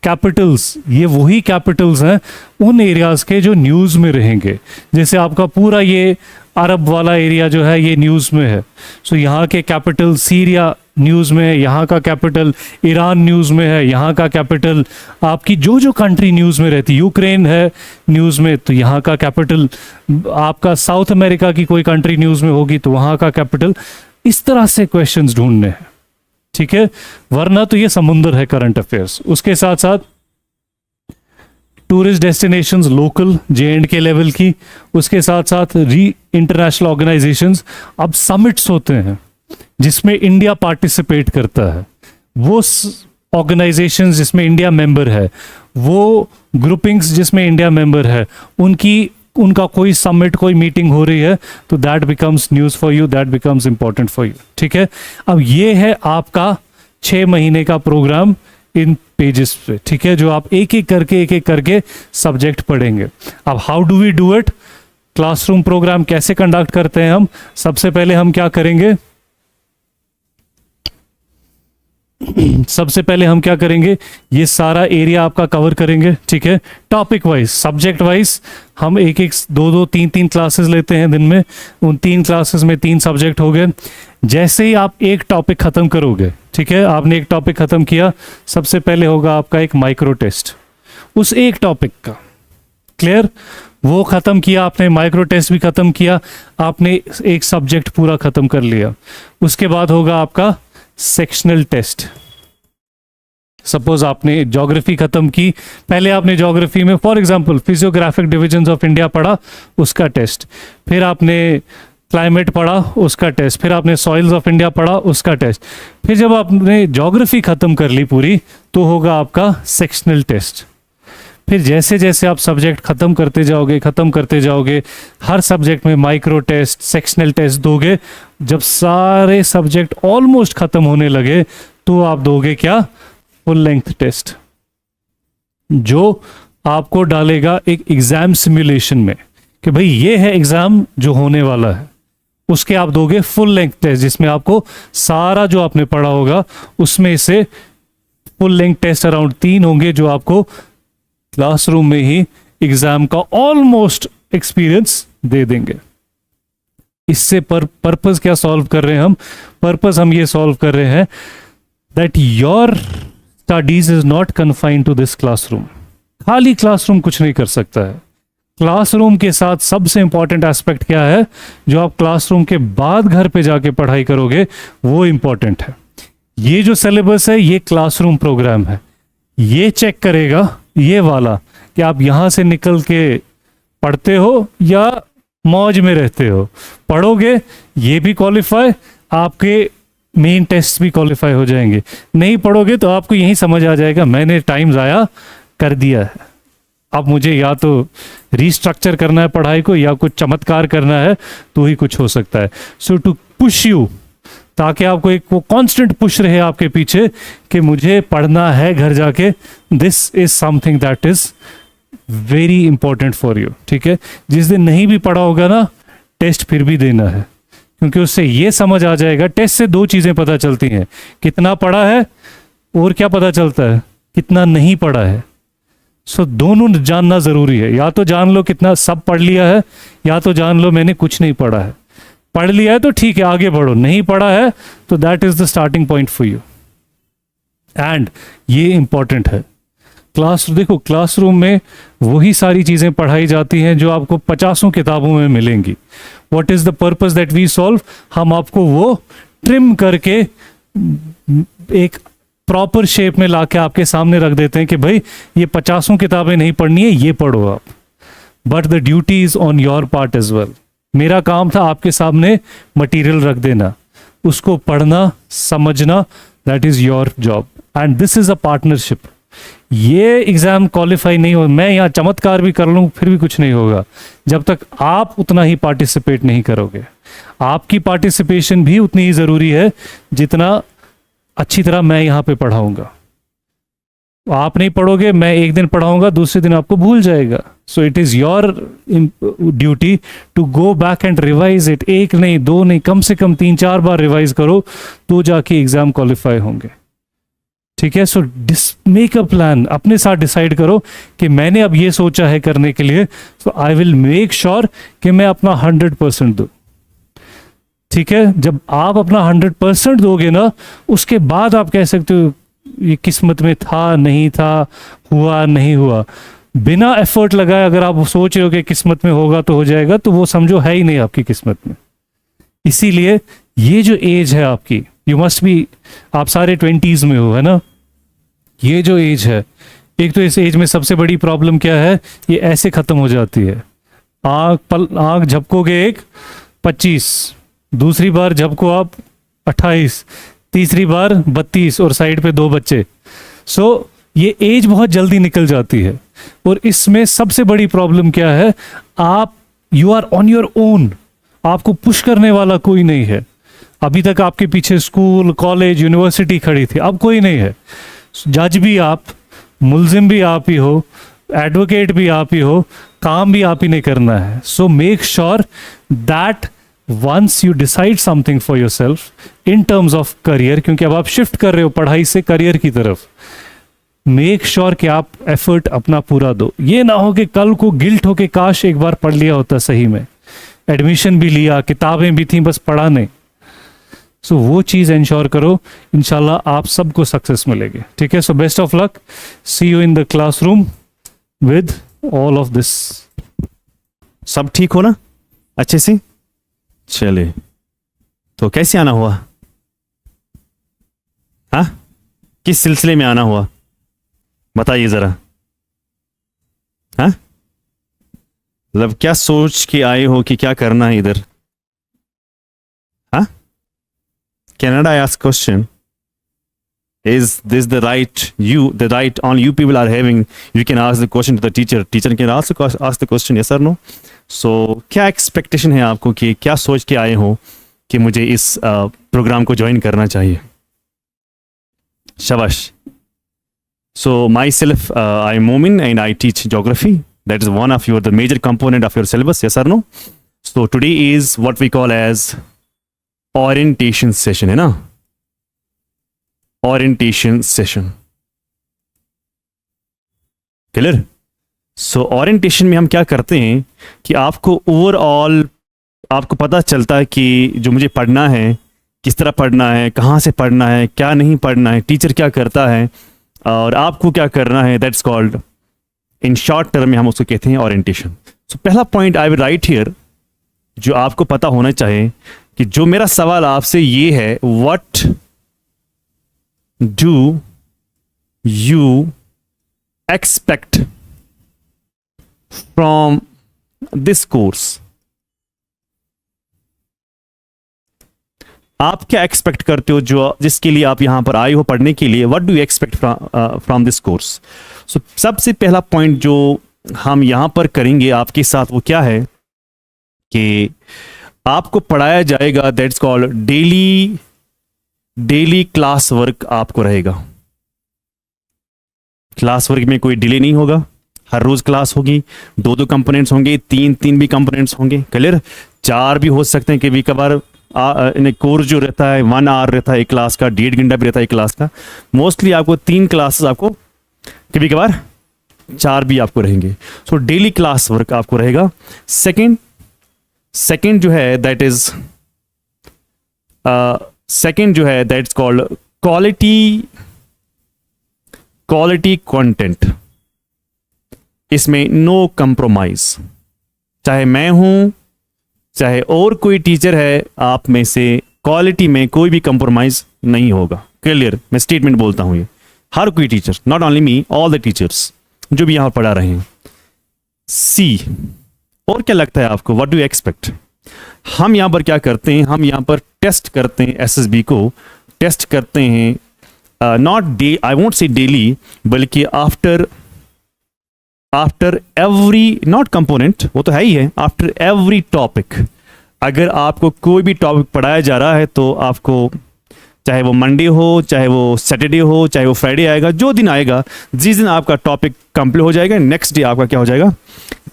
Capitals, ये वही कैपिटल्स हैं उन एरियाज़ के जो न्यूज़ में रहेंगे। जैसे आपका पूरा ये अरब वाला एरिया जो है ये न्यूज़ में है, सो यहाँ के कैपिटल सीरिया न्यूज़ में है, यहाँ का कैपिटल ईरान न्यूज़ में है, यहाँ का कैपिटल आपकी जो जो कंट्री न्यूज़ में रहती, यूक्रेन है न्यूज़ में, तो यहाँ का कैपिटल, आपका साउथ अमेरिका की कोई कंट्री न्यूज़ में होगी तो वहाँ का कैपिटल। इस तरह से क्वेश्चंस ढूंढने हैं, ठीक है, वरना तो ये समुंदर है करंट अफेयर्स। उसके साथ साथ tourist destinations local J&K level की, उसके साथ साथ इंटरनेशनल ऑर्गेनाइजेशंस, अब समिट्स होते हैं जिसमें इंडिया पार्टिसिपेट करता है, वो ऑर्गेनाइजेशंस जिसमें इंडिया मेंबर है, वो ग्रुपिंग्स जिसमें इंडिया मेंबर है, उनका कोई समिट, कोई मीटिंग हो रही है, तो that becomes news for you, that becomes important for you, ठीक है। अब ये है आपका 6 महीने का प्रोग्राम इन पेजेस पे, ठीक है, जो आप एक एक करके सब्जेक्ट पढ़ेंगे। अब how do we do it? Classroom programme कैसे कंडक्ट करते हैं हम? सबसे पहले हम क्या करेंगे? सबसे पहले हम क्या करेंगे, ये सारा एरिया आपका कवर करेंगे, ठीक है, टॉपिक वाइज, सब्जेक्ट वाइज। हम एक एक 2-2 3-3 क्लासेस लेते हैं दिन में, उन 3 क्लासेस में 3 सब्जेक्ट हो गए। जैसे ही आप एक टॉपिक खत्म करोगे, ठीक है, आपने एक टॉपिक खत्म किया, सबसे पहले होगा आपका एक माइक्रो टेस्ट उस एक टॉपिक का, क्लियर? वो खत्म किया आपने, माइक्रो टेस्ट भी खत्म किया आपने, एक सब्जेक्ट पूरा खत्म कर लिया। उसके बाद होगा आपका सेक्शनल टेस्ट। सपोज आपने ज्योग्राफी खत्म की, पहले आपने ज्योग्राफी में for example physiographic divisions of India पढ़ा, उसका टेस्ट, फिर आपने क्लाइमेट पढ़ा, उसका टेस्ट, फिर आपने सॉइल्स ऑफ इंडिया पढ़ा, उसका टेस्ट। फिर जब आपने ज्योग्राफी खत्म कर ली पूरी, तो होगा आपका सेक्शनल टेस्ट। फिर जैसे जैसे आप सब्जेक्ट खत्म करते जाओगे, हर सब्जेक्ट में माइक्रो टेस्ट, सेक्शनल टेस्ट दोगे। जब सारे सब्जेक्ट ऑलमोस्ट खत्म होने लगे, तो आप दोगे क्या? फुल लेंथ टेस्ट, जो आपको डालेगा एक एग्जाम सिमुलेशन में कि भाई ये है एग्जाम जो होने वाला है। उसके आप दोगे फुल लेंथ टेस्ट, जिसमें आपको सारा जो आपने पढ़ा होगा उसमें से फुल लेंथ टेस्ट अराउंड 3 होंगे जो आपको क्लासरूम में ही एग्जाम का ऑलमोस्ट एक्सपीरियंस दे देंगे। इससे पर्पस क्या सॉल्व कर रहे हैं हम? पर्पस हम ये सॉल्व कर रहे हैं that your studies is not confined to this classroom. खाली क्लासरूम कुछ नहीं कर सकता है। क्लासरूम के साथ सबसे इंपॉर्टेंट एस्पेक्ट क्या है? जो आप क्लासरूम के बाद घर पे जाके पढ़ाई करोगे वो इंपॉर्टेंट है। ये जो सिलेबस है ये क्लासरूम प्रोग्राम है, ये चेक करेगा ये वाला कि आप यहां से निकल के पढ़ते हो या मौज में रहते हो। पढ़ोगे ये भी क्वालिफाई, आपके मेन टेस्ट भी क्वालिफाई हो जाएंगे। नहीं पढ़ोगे तो आपको यही समझ आ जाएगा मैंने टाइम ज़ाया कर दिया है, अब मुझे या तो रीस्ट्रक्चर करना है पढ़ाई को या कुछ चमत्कार करना है तो ही कुछ हो सकता है। सो टू पुश यू, ताकि आपको एक वो कांस्टेंट पुश रहे आपके पीछे कि मुझे पढ़ना है घर जाके, this is something that is very important for you. ठीक है, जिस दिन नहीं भी पढ़ा होगा ना, टेस्ट फिर भी देना है, क्योंकि उससे ये समझ आ जाएगा। टेस्ट से 2 चीज़ें पता चलती हैं, कितना पढ़ा है और क्या पता चलता है, कितना नहीं पढ़ा है। सो दोनों जानना ज़रूरी है। या तो जान लो कितना सब पढ़ लिया है, या तो जान लो मैंने कुछ नहीं पढ़ा है। पढ़ लिया है तो ठीक है आगे बढ़ो, नहीं पढ़ा है तो that is the starting point for you. And ये इंपॉर्टेंट है। देखो क्लासरूम में वही सारी चीज़ें पढ़ाई जाती हैं जो आपको 50 किताबों में मिलेंगी। What is the purpose that we solve? हम आपको वो ट्रिम करके एक प्रॉपर शेप में लाके आपके सामने रख देते हैं कि भाई ये 50 किताबें नहीं पढ़नी है, ये पढ़ो आप। But the duty is on your part as well. मेरा काम था आपके सामने मटेरियल रख देना, उसको पढ़ना समझना, that is your job. And this is a partnership. ये एग्जाम क्वालिफाई नहीं हो, मैं यहाँ चमत्कार भी कर लूँ फिर भी कुछ नहीं होगा जब तक आप उतना ही पार्टिसिपेट नहीं करोगे। आपकी पार्टिसिपेशन भी उतनी ही ज़रूरी है जितना अच्छी तरह मैं यहाँ पे पढ़ाऊँगा। आप नहीं पढ़ोगे, मैं एक दिन पढ़ाऊँगा, दूसरे दिन आपको भूल जाएगा। So it is your duty to go back and revise it. 1 नहीं 2 नहीं, कम से कम 3-4 बार रिवाइज करो तो जाके एग्ज़ाम क्वालिफाई होंगे। ठीक है, सो मेक अ प्लान, अपने साथ डिसाइड करो कि मैंने अब ये सोचा है करने के लिए, सो आई विल मेक श्योर कि मैं अपना 100% दूँ। ठीक है, जब आप अपना 100% दोगे ना, उसके बाद आप कह सकते हो ये किस्मत में था नहीं था, हुआ नहीं हुआ। बिना एफर्ट लगाए अगर आप सोच रहे हो कि किस्मत में होगा तो हो जाएगा, तो वो समझो है ही नहीं आपकी किस्मत में। इसीलिए ये जो एज है आपकी, यू मस्ट बी, आप सारे 20s में हो, है ना। ये जो एज है, एक तो इस एज में सबसे बड़ी प्रॉब्लम क्या है, ये ऐसे ख़त्म हो जाती है। आँख झपकोगे 25, दूसरी बार झपको आप 28, तीसरी बार 32 और साइड पे 2 बच्चे। सो ये एज बहुत जल्दी निकल जाती है। और इसमें सबसे बड़ी प्रॉब्लम क्या है, आप you are on your own, आपको पुश करने वाला कोई नहीं है। अभी तक आपके पीछे स्कूल, कॉलेज, यूनिवर्सिटी खड़ी थी, अब कोई नहीं है। जज भी आप, मुलजिम भी आप ही हो, एडवोकेट भी आप ही हो, काम भी आप ही ने करना है। So make sure that once you decide something for your self in terms of career, क्योंकि अब आप शिफ्ट कर रहे हो पढ़ाई से करियर की तरफ, मेक श्योर कि आप एफर्ट अपना पूरा दो। ये ना हो कि कल को गिल्ट हो के काश एक बार पढ़ लिया होता, सही में एडमिशन भी लिया, किताबें भी थी, बस पढ़ा नहीं। सो वो चीज़ इंश्योर करो, इंशाल्लाह आप सबको सक्सेस मिलेगी। ठीक है, so best of luck, see you in the classroom with all of this.
सब ठीक हो ना अच्छे से? चलिए, तो कैसे आना हुआ? हाँ, किस सिलसिले में आना हुआ बताइए जरा। हाँ, मतलब क्या सोच के आए हो कि क्या करना है इधर? हाँ, Canada ask question, is this the right on you people are having, you can ask the question to the teacher can also ask the question, yes or no. So क्या expectation है आपको कि क्या सोच के आए हो कि मुझे इस प्रोग्राम को ज्वाइन करना चाहिए? शाबाश। So myself, I'm Momin and I teach geography. That is one of the major component of your syllabus, yes or no. So today is what we call as orientation session, है ना, orientation session. Clear? सो orientation में हम क्या करते हैं कि आपको overall आपको पता चलता है कि जो मुझे पढ़ना है, किस तरह पढ़ना है, कहाँ से पढ़ना है, क्या नहीं पढ़ना है, टीचर क्या करता है और आपको क्या करना है. That's called, in short term में हम उसको कहते हैं ओरिएंटेशन. सो पहला point I will write here जो आपको पता होना चाहिए कि जो मेरा सवाल आपसे ये है, what do you expect from this course. आप क्या एक्सपेक्ट करते हो जो जिसके लिए आप यहां पर आए हो पढ़ने के लिए. What do you expect from this course. So सबसे पहला पॉइंट जो हम यहां पर करेंगे आपके साथ वो क्या है कि आपको पढ़ाया जाएगा, that's called daily class work आपको रहेगा. क्लास वर्क में कोई डिले नहीं होगा, हर रोज क्लास होगी. 2 कंपोनेंट्स होंगे, 3 भी कंपोनेंट्स होंगे. क्लियर? 4 भी हो सकते हैं कि कभी कभार कोर्स जो रहता है 1 आवर रहता है एक क्लास का, 1.5 घंटा भी रहता है एक क्लास का. मोस्टली आपको 3 क्लासेस, आपको कभी कभार 4 भी आपको रहेंगे. सो डेली क्लास वर्क आपको रहेगा. सेकंड जो है दैट इज सेकंड जो है दैट्स कॉल्ड क्वालिटी कंटेंट. इसमें नो कंप्रोमाइज. चाहे मैं हूं चाहे और कोई टीचर है, आप में से क्वालिटी में कोई भी कंप्रोमाइज नहीं होगा. क्लियर? मैं स्टेटमेंट बोलता हूं ये. हर कोई teacher, not only me, all the teachers जो भी यहां पढ़ा रहे हैं. सी, और क्या लगता है आपको, व्हाट डू यू एक्सपेक्ट. हम यहां पर क्या करते हैं, हम यहां पर टेस्ट करते हैं, एसएसबी को टेस्ट करते हैं. Not day, I won't say daily, बल्कि आफ्टर एवरी, नॉट कंपोनेंट, वो तो है ही है, आफ्टर एवरी टॉपिक. अगर आपको कोई भी टॉपिक पढ़ाया जा रहा है तो आपको, चाहे वो मंडे हो, चाहे वो सैटरडे हो, चाहे वो फ्राइडे आएगा, जो दिन आएगा, जिस दिन आपका टॉपिक कंप्लीट हो जाएगा, नेक्स्ट डे आपका क्या हो जाएगा.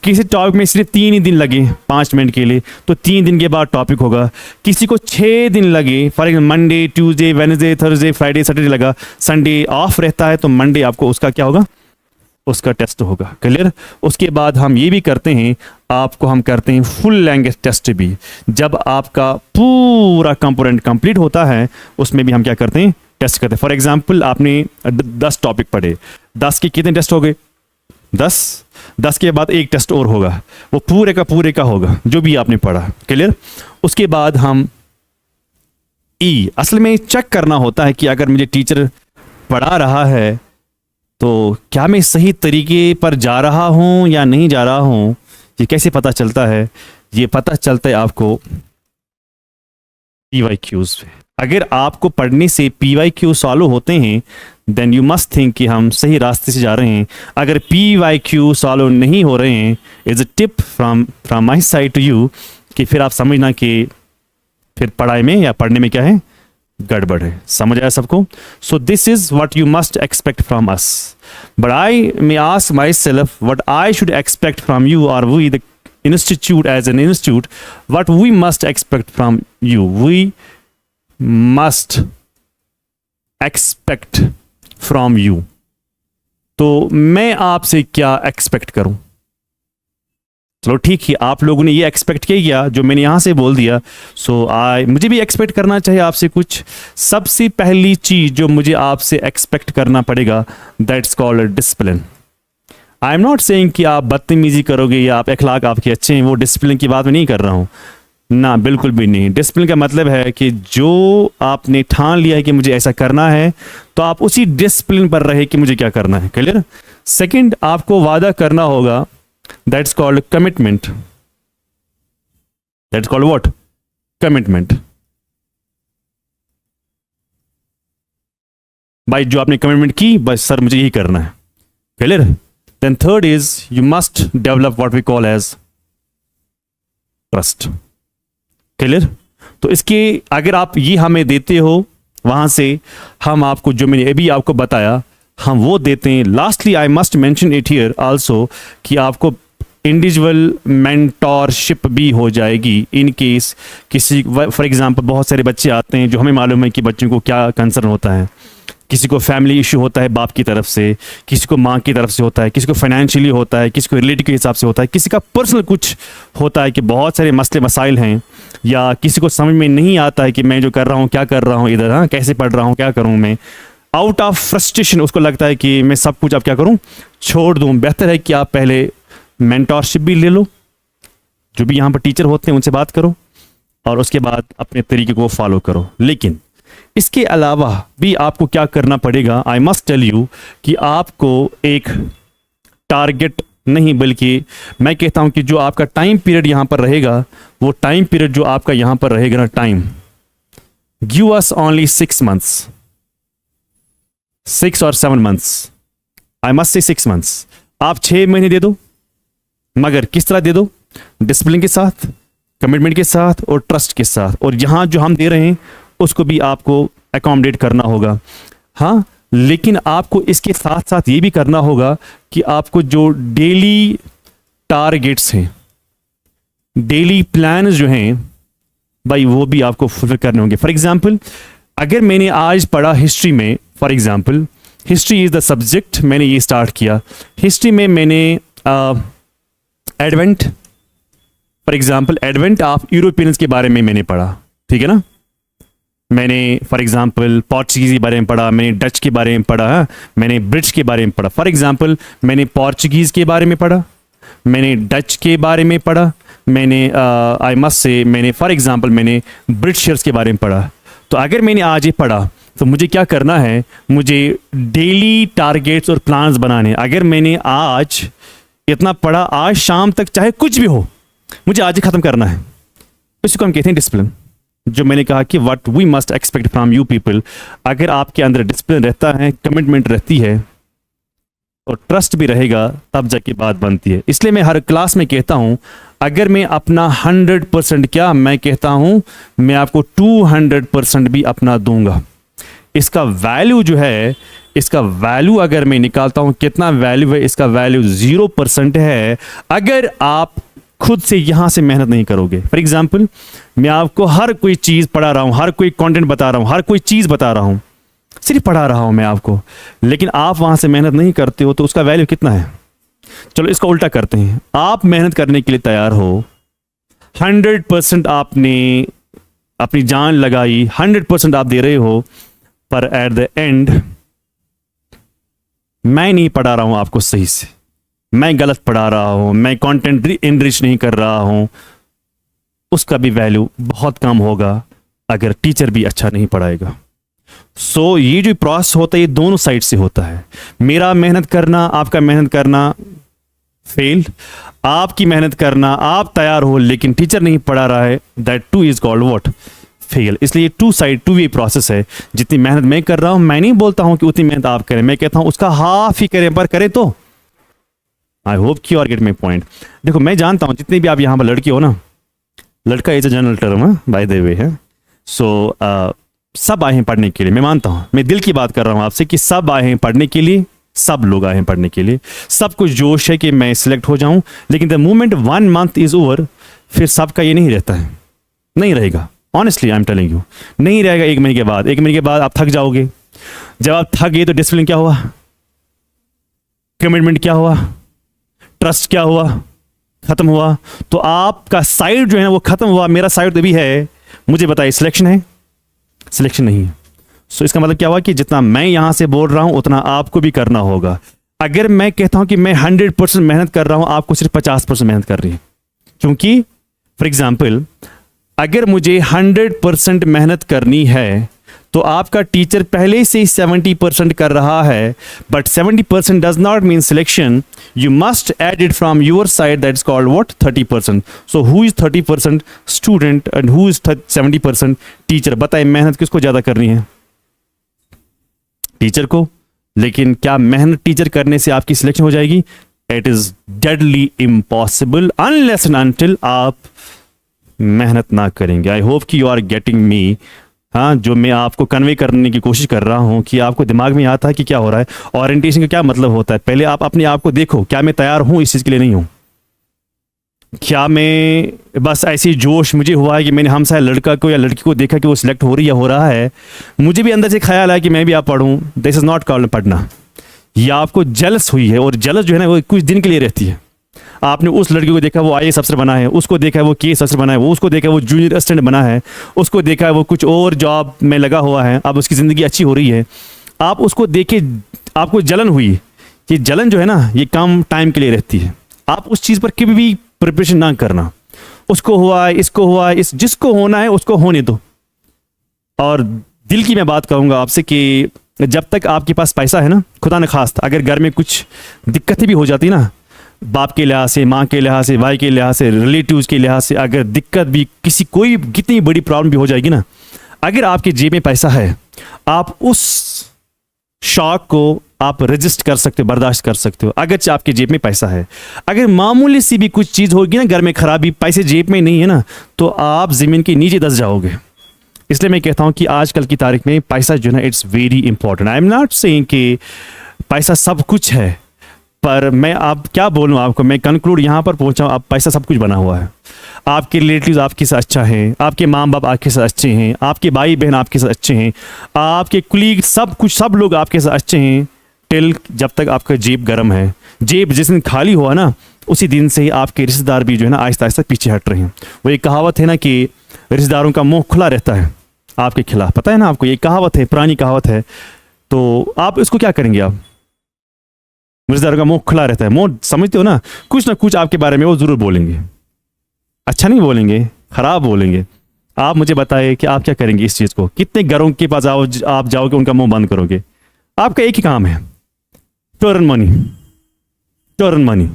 किसी टॉपिक में सिर्फ 3 ही दिन लगे 5 मिनट के लिए, तो 3 दिन के बाद टॉपिक होगा. किसी को 6 दिन लगे, for example Monday, Tuesday, Wednesday, Thursday, Friday, Saturday लगा, संडे ऑफ रहता है, तो मंडे आपको उसका क्या होगा, उसका टेस्ट होगा. क्लियर? उसके बाद हम ये भी करते हैं, आपको हम करते हैं फुल लैंग्वेज टेस्ट भी. जब आपका पूरा कंपोनेंट कंप्लीट होता है उसमें भी हम क्या करते हैं, टेस्ट करते हैं. फॉर एग्जांपल आपने 10 टॉपिक पढ़े, 10 के कितने टेस्ट हो गए, 10 के बाद एक टेस्ट और होगा, वो पूरे का होगा जो भी आपने पढ़ा. क्लियर? उसके बाद हम असल में चेक करना होता है कि अगर मुझे टीचर पढ़ा रहा है तो क्या मैं सही तरीके पर जा रहा हूं या नहीं जा रहा हूं. ये कैसे पता चलता है, ये पता चलता है आपको PYQs पे. अगर आपको पढ़ने से PYQ सॉल्व होते हैं देन यू मस्ट थिंक कि हम सही रास्ते से जा रहे हैं. अगर PYQ सॉल्व नहीं हो रहे हैं, is a tip from my side to you कि फिर आप समझना कि फिर पढ़ाई में या पढ़ने में क्या है, गड़बड़ है. समझ आया सबको? So this is what you must expect from us. But I may ask myself what I should expect from you, और we the institute as an institute, what we must expect from you. We must expect from you. तो मैं आपसे क्या expect करूं. चलो ठीक है, आप लोगों ने ये एक्सपेक्ट किया जो मैंने यहां से बोल दिया. सो मुझे भी एक्सपेक्ट करना चाहिए आपसे कुछ. सबसे पहली चीज जो मुझे आपसे एक्सपेक्ट करना पड़ेगा, that's called discipline. I am not saying कि आप बदतमीजी करोगे या आप अखलाक आपके अच्छे हैं, वो डिसिप्लिन की बात मैं नहीं कर रहा हूँ ना, बिल्कुल भी नहीं. डिसिप्लिन का मतलब है कि जो आपने ठान लिया है कि मुझे ऐसा करना है तो आप उसी डिसिप्लिन पर रहे कि मुझे क्या करना है. क्लियर? सेकंड, आपको वादा करना होगा, that's called commitment. That's called what? Commitment. भाई जो आपने कमिटमेंट की, बस सर मुझे यही करना है. Clear? Then third is you must develop what we call as trust. Clear? तो इसके अगर आप ये हमें देते हो, वहां से हम आपको जो मैंने अभी आपको बताया हम वो देते हैं. Lastly I must mention it here also कि आपको इंडिविजुअल मेंटोरशिप भी हो जाएगी इन केस किसी, फॉर एग्जांपल बहुत सारे बच्चे आते हैं जो हमें मालूम है कि बच्चों को क्या कंसर्न होता है. किसी को फैमिली इशू होता है बाप की तरफ से, किसी को माँ की तरफ से होता है, किसी को फाइनेंशियली होता है, किसी को रिलेटिव के हिसाब से होता है, किसी का पर्सनल कुछ होता है कि बहुत सारे मसले मसाइल हैं, या किसी को समझ में नहीं आता है कि मैं जो कर रहा हूँ क्या कर रहा हूँ इधर, हाँ कैसे पढ़ रहा हूँ, क्या करूँ मैं। आउट ऑफ फ्रस्ट्रेशन उसको लगता है कि मैं सब कुछ अब क्या करूँ, छोड़ दूँ। बेहतर है कि आप पहले मेंटोरशिप भी ले लो, जो भी यहाँ पर टीचर होते हैं उनसे बात करो, और उसके बाद अपने तरीके को फॉलो करो। लेकिन इसके अलावा भी आपको क्या करना पड़ेगा, आई मस्ट टेल यू, कि आपको एक टारगेट नहीं, बल्कि मैं कहता हूं कि जो आपका टाइम पीरियड यहां पर रहेगा, वो टाइम पीरियड जो आपका यहां पर रहेगा ना, time, give us only 6 months, 6 or 7 months, I must say 6 months। आप 6 महीने दे दो, मगर किस तरह दे दो, डिसिप्लिन के साथ, कमिटमेंट के साथ और ट्रस्ट के साथ। और यहाँ जो हम दे रहे हैं उसको भी आपको अकोमोडेट करना होगा। हाँ, लेकिन आपको इसके साथ साथ ये भी करना होगा कि आपको जो डेली टारगेट्स हैं, डेली प्लान जो हैं भाई, वो भी आपको फुलफिल करने होंगे। फॉर एग्जांपल, अगर मैंने आज पढ़ा हिस्ट्री में, for example history is the subject, मैंने ये स्टार्ट किया, हिस्ट्री में मैंने advent, for example advent of Europeans के बारे में मैंने पढ़ा, ठीक है ना। मैंने फॉर एग्जांपल पोर्चुगीज़ के बारे में पढ़ा, मैंने डच के बारे में पढ़ा, मैंने ब्रिटिश के बारे में पढ़ा। फॉर एग्जांपल मैंने पोर्चुगीज़ के बारे में पढ़ा, मैंने डच के बारे में पढ़ा, मैंने आई मस्ट से मैंने फॉर एग्जांपल मैंने ब्रिटिशर्स के बारे में पढ़ा। तो अगर मैंने आज ये पढ़ा तो मुझे क्या करना है, मुझे डेली टारगेट्स और प्लान्स बनाने। अगर मैंने आज इतना पढ़ा, आज शाम तक चाहे कुछ भी हो, मुझे आज ही ख़त्म करना है। इसको हम कहते हैं डिसिप्लिन। जो मैंने कहा कि what we must expect from you people, अगर आपके अंदर डिसिप्लिन रहता है, कमिटमेंट रहती है और ट्रस्ट भी रहेगा, तब जाके बात बनती है। इसलिए मैं हर क्लास में कहता हूं, अगर मैं अपना 100% क्या, मैं कहता हूं मैं आपको 200% भी अपना दूंगा। इसका वैल्यू जो है, इसका वैल्यू अगर मैं निकालता हूं कितना वैल्यू है, इसका वैल्यू 0% है अगर आप खुद से यहां से मेहनत नहीं करोगे। फॉर एग्जाम्पल, मैं आपको हर कोई चीज़ पढ़ा रहा हूं, हर कोई कंटेंट बता रहा हूं, हर कोई चीज़ बता रहा हूं, सिर्फ पढ़ा रहा हूं मैं आपको, लेकिन आप वहां से मेहनत नहीं करते हो, तो उसका वैल्यू कितना है। चलो इसका उल्टा करते हैं, आप मेहनत करने के लिए तैयार हो, 100% आपने अपनी जान लगाई, 100% आप दे रहे हो, पर एट द एंड मैं नहीं पढ़ा रहा हूं आपको सही से, मैं गलत पढ़ा रहा हूं, मैं कंटेंट इनरिच नहीं कर रहा हूं, उसका भी वैल्यू बहुत कम होगा अगर टीचर भी अच्छा नहीं पढ़ाएगा। सो ये जो प्रोसेस होता है, ये दोनों साइड से होता है। मेरा मेहनत करना, आपका मेहनत करना फेल, आपकी मेहनत करना, आप तैयार हो लेकिन टीचर नहीं पढ़ा रहा है, that two is called what, fail. इसलिए टू वे प्रोसेस है। जितनी मेहनत मैं कर रहा हूं, मैं नहीं बोलता हूं कि उतनी मेहनत आप करें, मैं कहता हूं उसका हाफ ही करें, पर करें तो। आई होप कि और गेट माई पॉइंट। देखो, मैं जानता हूं जितने भी आप यहां पर लड़की हो ना, लड़का is a general term by the way है। सो सब आए हैं पढ़ने के लिए, मैं मानता हूं, मैं दिल की बात कर रहा हूं आपसे कि सब आए हैं पढ़ने के लिए, सब लोग आए हैं पढ़ने के लिए, सब कुछ जोश है कि मैं सिलेक्ट हो जाऊं। लेकिन the moment 1 month is over, फिर सबका ये नहीं रहता है, नहीं रहेगा। Honestly I am telling you, नहीं रहेगा। 1 महीने के बाद, 1 महीने के बाद आप थक जाओगे। जब आप थक गए तो डिसिप्लिन क्या हुआ, कमिटमेंट क्या हुआ, ट्रस्ट क्या हुआ, खत्म हुआ। तो आपका साइड जो है वो खत्म हुआ। मेरा साइड तो भी है, मुझे बताइए सिलेक्शन है, सिलेक्शन नहीं है। सो इसका मतलब क्या हुआ कि जितना मैं यहां से बोल रहा हूं उतना आपको भी करना होगा। अगर मैं कहता हूं कि मैं 100% मेहनत कर रहा हूं, आपको सिर्फ 50% मेहनत कर रही है। क्योंकि फॉर एग्जाम्पल, अगर मुझे 100% मेहनत करनी है तो आपका टीचर पहले से ही 70% कर रहा है, but 70% does not mean selection. You must add it from your side, that is called what, 30%। So who is 30% student and who is 70% teacher. बताए मेहनत किसको ज्यादा करनी है, टीचर को। लेकिन क्या मेहनत टीचर करने से आपकी सिलेक्शन हो जाएगी? It is deadly impossible unless and until आप मेहनत ना करेंगे। आई होप कि यू आर गेटिंग मी। हाँ, जो मैं आपको कन्वे करने की कोशिश कर रहा हूँ कि आपको दिमाग में आता है कि क्या हो रहा है, ओरिएंटेशन का क्या मतलब होता है। पहले आप अपने आप को देखो, क्या मैं तैयार हूँ इस चीज़ के लिए, नहीं हूँ। क्या मैं बस ऐसी जोश मुझे हुआ है कि मैंने हमसाया लड़का को या लड़की को देखा कि वो सिलेक्ट हो रही या हो रहा है, मुझे भी अंदर से ख्याल आया कि मैं भी आप पढ़ूँ। दिस इज़ नॉट कॉल्ड पढ़ना। या आपको जलस हुई है, और जलस जो है ना वो कुछ दिन के लिए रहती है। आपने उस लड़की को देखा वो IAS अफसर बना है, उसको देखा है वो केस अफसर बना है, वो उसको देखा है वो जूनियर असिस्टेंट बना है, उसको देखा है वो कुछ और जॉब में लगा हुआ है, अब उसकी ज़िंदगी अच्छी हो रही है। आप उसको देखे आपको जलन हुई। ये जलन जो है ना ये कम टाइम के लिए रहती है। आप उस चीज़ पर कभी भी प्रिपरेशन ना करना। उसको हुआ है, इसको हुआ है, इस जिसको होना है उसको होने दो। और दिल की मैं बात कहूँगा आपसे कि जब तक आपके पास पैसा है ना, खुदा न खास्ता अगर घर में कुछ दिक्कतें भी हो जाती ना, बाप के लिहाज से, माँ के लिहाज से, भाई के लिहाज से, रिलेटिव्स के लिहाज से, अगर दिक्कत भी किसी कोई कितनी बड़ी प्रॉब्लम भी हो जाएगी ना, अगर आपके जेब में पैसा है आप उस शॉक को आप रजिस्ट कर सकते हो, बर्दाश्त कर सकते हो, अगर आपके जेब में पैसा है। अगर मामूली सी भी कुछ चीज़ होगी ना घर में खराबी, पैसे जेब में नहीं है ना, तो आप ज़मीन के नीचे दस जाओगे। इसलिए मैं कहता हूँ कि आजकल की तारीख में पैसा जो है ना it's very important. I am not saying कि पैसा सब कुछ है, पर मैं अब क्या बोलूँ आपको, मैं कंक्लूड यहाँ पर पहुँचा हूँ। अब पैसा सब कुछ बना हुआ है। आपके रिलेटिव्स आपके साथ अच्छा हैं, आपके माँ बाप आपके साथ अच्छे हैं, आपके भाई बहन आपके साथ अच्छे हैं, आपके कुलीग सब कुछ, सब लोग आपके साथ अच्छे हैं, टिल जब तक आपका जेब गर्म है। जेब जिस दिन खाली हुआ ना, उसी दिन से ही आपके रिश्तेदार भी जो है ना आहिस्ता आहिस्ता पीछे हट रहे हैं। वो एक कहावत है ना कि रिश्तेदारों का मुंह खुला रहता है आपके खिलाफ, पता है ना आपको, ये कहावत है, पुरानी कहावत है। तो आप इसको क्या करेंगे? आप रिश्तेदारों का मुंह खुला रहता है, मुंह समझते हो ना, कुछ ना कुछ आपके बारे में वो जरूर बोलेंगे। अच्छा नहीं बोलेंगे, खराब बोलेंगे। आप मुझे बताइए कि आप क्या करेंगे इस चीज़ को? कितने घरों के पास आप जाओगे, उनका मुंह बंद करोगे? आपका एक ही काम है, to earn money, to earn money.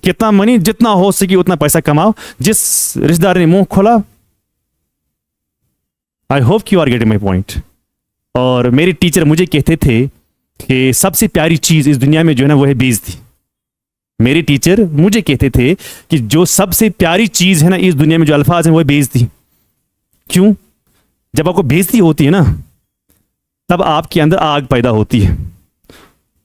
कितना मनी, जितना हो सके उतना पैसा कमाओ। जिस रिश्तेदार ने मुंह खोला, I hope you are getting my point. और मेरे टीचर मुझे कहते थे कि सबसे प्यारी चीज़ इस दुनिया में जो है ना वो है बेइज्जती। मेरे टीचर मुझे कहते थे कि जो सबसे प्यारी चीज़ है ना इस दुनिया में, जो अल्फाज हैं, वो है बेइज्जती। क्यों? जब आपको बेइज्जती होती है ना, तब आपके अंदर आग पैदा होती है,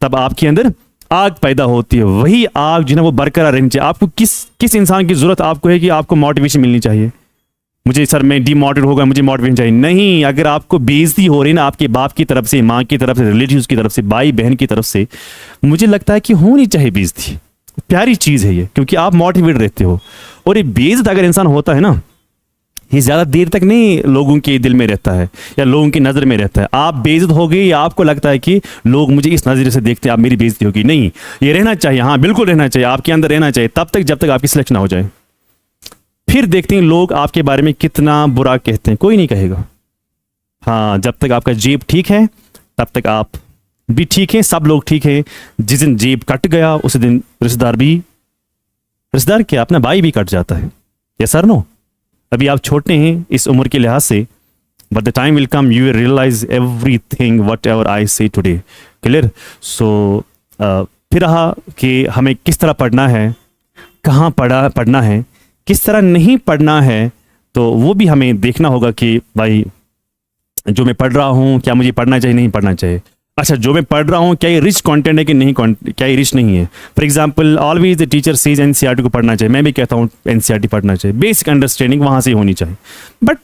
तब आपके अंदर आग पैदा होती है। वही आग जो है ना वो बरकरार रहनी चाहिए। आपको किस इंसान की ज़रूरत आपको है कि आपको मोटिवेशन मिलनी चाहिए? मुझे सर मैं डीमोटिवेट हो गया, मुझे मोटिवेशन चाहिए। नहीं, अगर आपको बेइज्जती हो रही है ना आपके बाप की तरफ से, माँ की तरफ से, रिलेटिव्स की तरफ से, भाई बहन की तरफ से, मुझे लगता है कि होनी चाहिए बेइज्जती। प्यारी चीज़ है ये, क्योंकि आप मोटिवेट रहते हो। और ये बेइज्जत अगर इंसान होता है ना, ये ज़्यादा देर तक नहीं लोगों के दिल में रहता है या लोगों की नज़र में रहता है। आप बेइज्जत हो गई या आपको लगता है कि लोग मुझे इस नज़रिए से देखते हैं, आप मेरी बेइज्जती होगी। नहीं, ये रहना चाहिए, हाँ बिल्कुल रहना चाहिए, आपके अंदर रहना चाहिए तब तक जब तक आपकी सिलेक्शन ना हो जाए। फिर देखते हैं लोग आपके बारे में कितना बुरा कहते हैं। कोई नहीं कहेगा। हाँ, जब तक आपका जेब ठीक है तब तक आप भी ठीक हैं, सब लोग ठीक हैं। जिस दिन जेब कट गया उस दिन रिश्तेदार क्या, अपना भाई भी कट जाता है। Yes sir no? अभी आप छोटे हैं इस उम्र के लिहाज से, but the time will come you will realise everything whatever I say today. Clear? सो फिर रहा कि हमें किस तरह पढ़ना है, कहाँ पढ़ना है, किस तरह नहीं पढ़ना है, तो वो भी हमें देखना होगा कि भाई जो मैं पढ़ रहा हूँ क्या मुझे पढ़ना चाहिए, नहीं पढ़ना चाहिए। अच्छा, जो मैं पढ़ रहा हूँ क्या ये रिच कंटेंट है कि नहीं, क्या ये रिच नहीं है? For example always the teacher says NCERT को पढ़ना चाहिए, मैं भी कहता हूँ एनसीईआरटी पढ़ना चाहिए, बेसिक अंडरस्टैंडिंग वहाँ से होनी चाहिए। बट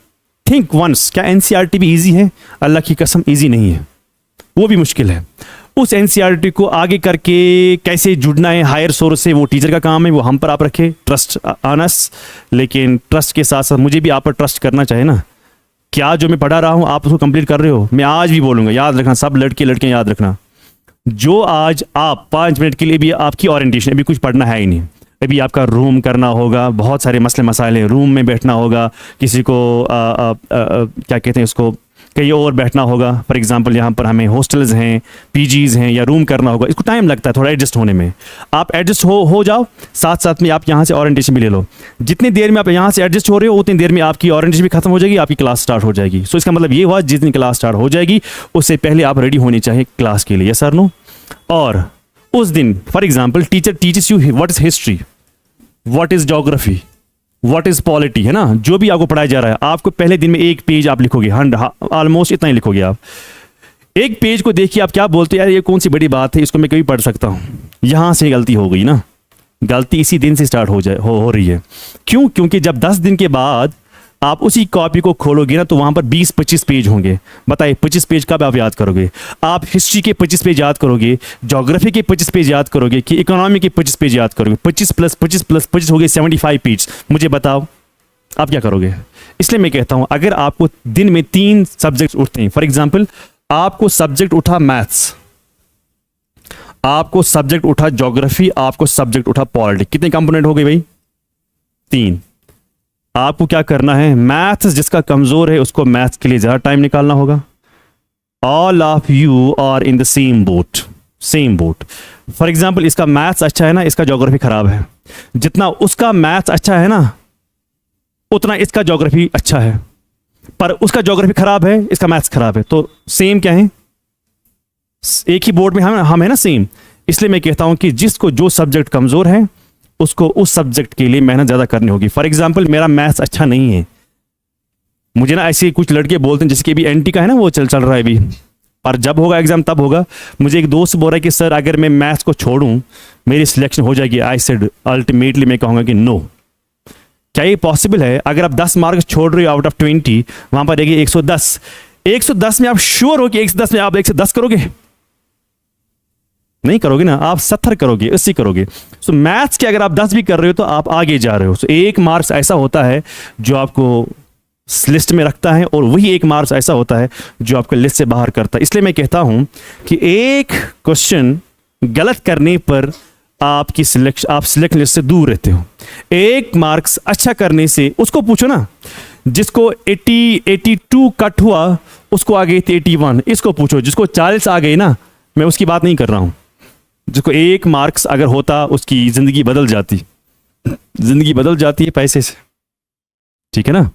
थिंक वंस, क्या एनसीईआरटी भी ईजी है? अल्लाह की कसम ईजी नहीं है, वो भी मुश्किल है। उस एनसीईआरटी को आगे करके कैसे जुड़ना है हायर सोर्स से, वो टीचर का काम है, वो हम पर आप रखे, ट्रस्ट ऑनस। लेकिन ट्रस्ट के साथ साथ मुझे भी आप पर ट्रस्ट करना चाहिए ना। क्या जो मैं पढ़ा रहा हूँ आप उसको कंप्लीट कर रहे हो? मैं आज भी बोलूँगा, याद रखना, सब लड़कियाँ याद रखना, जो आज आप 5 मिनट के लिए भी आपकी ओरिएंटेशन, अभी कुछ पढ़ना है ही नहीं, अभी आपका रूम करना होगा, बहुत सारे मसले मसाइल हैं, रूम में बैठना होगा, किसी को क्या कहते हैं उसको, कहीं और बैठना होगा। फॉर एग्जांपल यहाँ पर हमें हॉस्टल्स हैं, पीजीज़ हैं, या रूम करना होगा, इसको टाइम लगता है थोड़ा एडजस्ट होने में। आप एडजस्ट हो जाओ, साथ साथ में आप यहाँ से ओरिएंटेशन भी ले लो। जितनी देर में आप यहाँ से एडजस्ट हो रहे हो उतनी देर में आपकी ओरिएंटेशन भी खत्म हो जाएगी, आपकी क्लास स्टार्ट हो जाएगी। सो इसका मतलब ये हुआ जिस दिन क्लास स्टार्ट हो जाएगी उससे पहले आप रेडी होनी चाहिए क्लास के लिए। Yes sir no? और उस दिन for example teacher teaches you what is history, what is geography, what is polity, है ना, जो भी आपको पढ़ाया जा रहा है, आपको पहले दिन में एक पेज आप लिखोगे, ऑलमोस्ट इतना ही लिखोगे आप। एक पेज को देखिए आप क्या बोलते हो, यार ये कौन सी बड़ी बात है, इसको मैं कभी पढ़ सकता हूँ, यहाँ से गलती हो गई ना। गलती इसी दिन से स्टार्ट हो रही है। क्यों? क्योंकि जब 10 दिन के बाद आप उसी कॉपी को खोलोगे ना तो वहां पर 20-25 पेज होंगे। बताइए 25 पेज कब आप याद करोगे? आप हिस्ट्री के 25 पेज याद करोगे, ज्योग्राफी के 25 पेज याद करोगे, कि इकोनॉमी के 25 पेज याद करोगे? 25 + 25 + 25 हो गए 75 पेज। मुझे बताओ आप क्या करोगे? इसलिए मैं कहता हूं अगर आपको दिन में 3 सब्जेक्ट उठते हैं, फॉर एग्जाम्पल आपको सब्जेक्ट उठा मैथ्स, आपको सब्जेक्ट उठा ज्योग्राफी, आपको सब्जेक्ट उठा पॉलिटिक्स, कितने कंपोनेंट हो गए भाई? 3। आपको क्या करना है? मैथ्स जिसका कमजोर है उसको मैथ्स के लिए ज्यादा टाइम निकालना होगा। All of you are in the same boat. For example इसका मैथ्स अच्छा है ना, इसका ज्योग्राफी खराब है। जितना उसका मैथ्स अच्छा है ना उतना इसका ज्योग्राफी अच्छा है, पर उसका ज्योग्राफी खराब है, इसका मैथ्स खराब है। तो सेम क्या है? एक ही बोर्ड में हम है ना सेम। इसलिए मैं कहता हूं कि जिसको जो सब्जेक्ट कमजोर है उसको उस सब्जेक्ट के लिए मेहनत ज्यादा करनी होगी। फॉर एग्जाम्पल मेरा मैथ्स अच्छा नहीं है, मुझे ना ऐसे कुछ लड़के बोलते हैं जैसे कि अभी एनटी का है ना वो चल रहा है अभी, पर जब होगा एग्जाम तब होगा। मुझे एक दोस्त बोल रहा है कि सर अगर मैं मैथ्स को छोड़ूं मेरी सिलेक्शन हो जाएगी। आई सेड अल्टीमेटली मैं कहूंगा कि नो। क्या ये पॉसिबल है? अगर आप 10 मार्क्स छोड़ रहे हो आउट ऑफ 20, वहां पर रहेगी 110। 110 में आप श्योर हो कि 110 में आप 110 करोगे? नहीं करोगे ना, आप 70 करोगे, 80 करोगे। सो मैथ्स के अगर आप 10 भी कर रहे हो तो आप आगे जा रहे हो। सो 1 मार्क्स ऐसा होता है जो आपको लिस्ट में रखता है और वही 1 मार्क्स ऐसा होता है जो आपको लिस्ट से बाहर करता है। इसलिए मैं कहता हूं कि एक क्वेश्चन गलत करने पर आपकी आप सिलेक्शन लिस्ट से दूर रहते हो। 1 मार्क्स अच्छा करने से उसको पूछो ना जिसको 82 कट हुआ उसको आ गई थी 81। इसको पूछो जिसको 40 आ गई ना, मैं उसकी बात नहीं कर रहा हूं। जिसको 1 मार्क्स अगर होता उसकी जिंदगी बदल जाती। जिंदगी बदल जाती है पैसे से, ठीक है ना?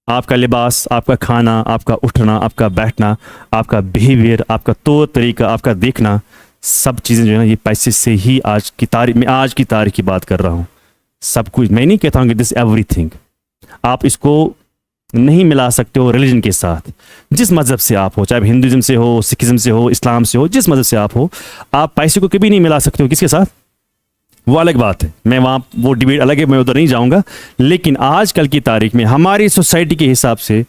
आपका लिबास, आपका खाना, आपका उठना, आपका बैठना, आपका बिहेवियर, आपका तौर तरीका, आपका देखना, सब चीज़ें जो है ना ये पैसे से ही आज की तारीख में, आज की तारीख की बात कर रहा हूँ। सब कुछ मैं नहीं कहता हूँ कि दिस एवरीथिंग। आप इसको नहीं मिला सकते हो रिलीजन के साथ। जिस मज़हब से आप हो, चाहे हिंदुज़म से हो, सिखिज़म से हो, इस्लाम से हो, जिस मज़हब से आप हो, आप पैसे को कभी नहीं मिला सकते हो किसके साथ, वो अलग बात है। मैं वहाँ वो डिबेट अलग है, मैं उधर नहीं जाऊँगा। लेकिन आजकल की तारीख में हमारी सोसाइटी के हिसाब से,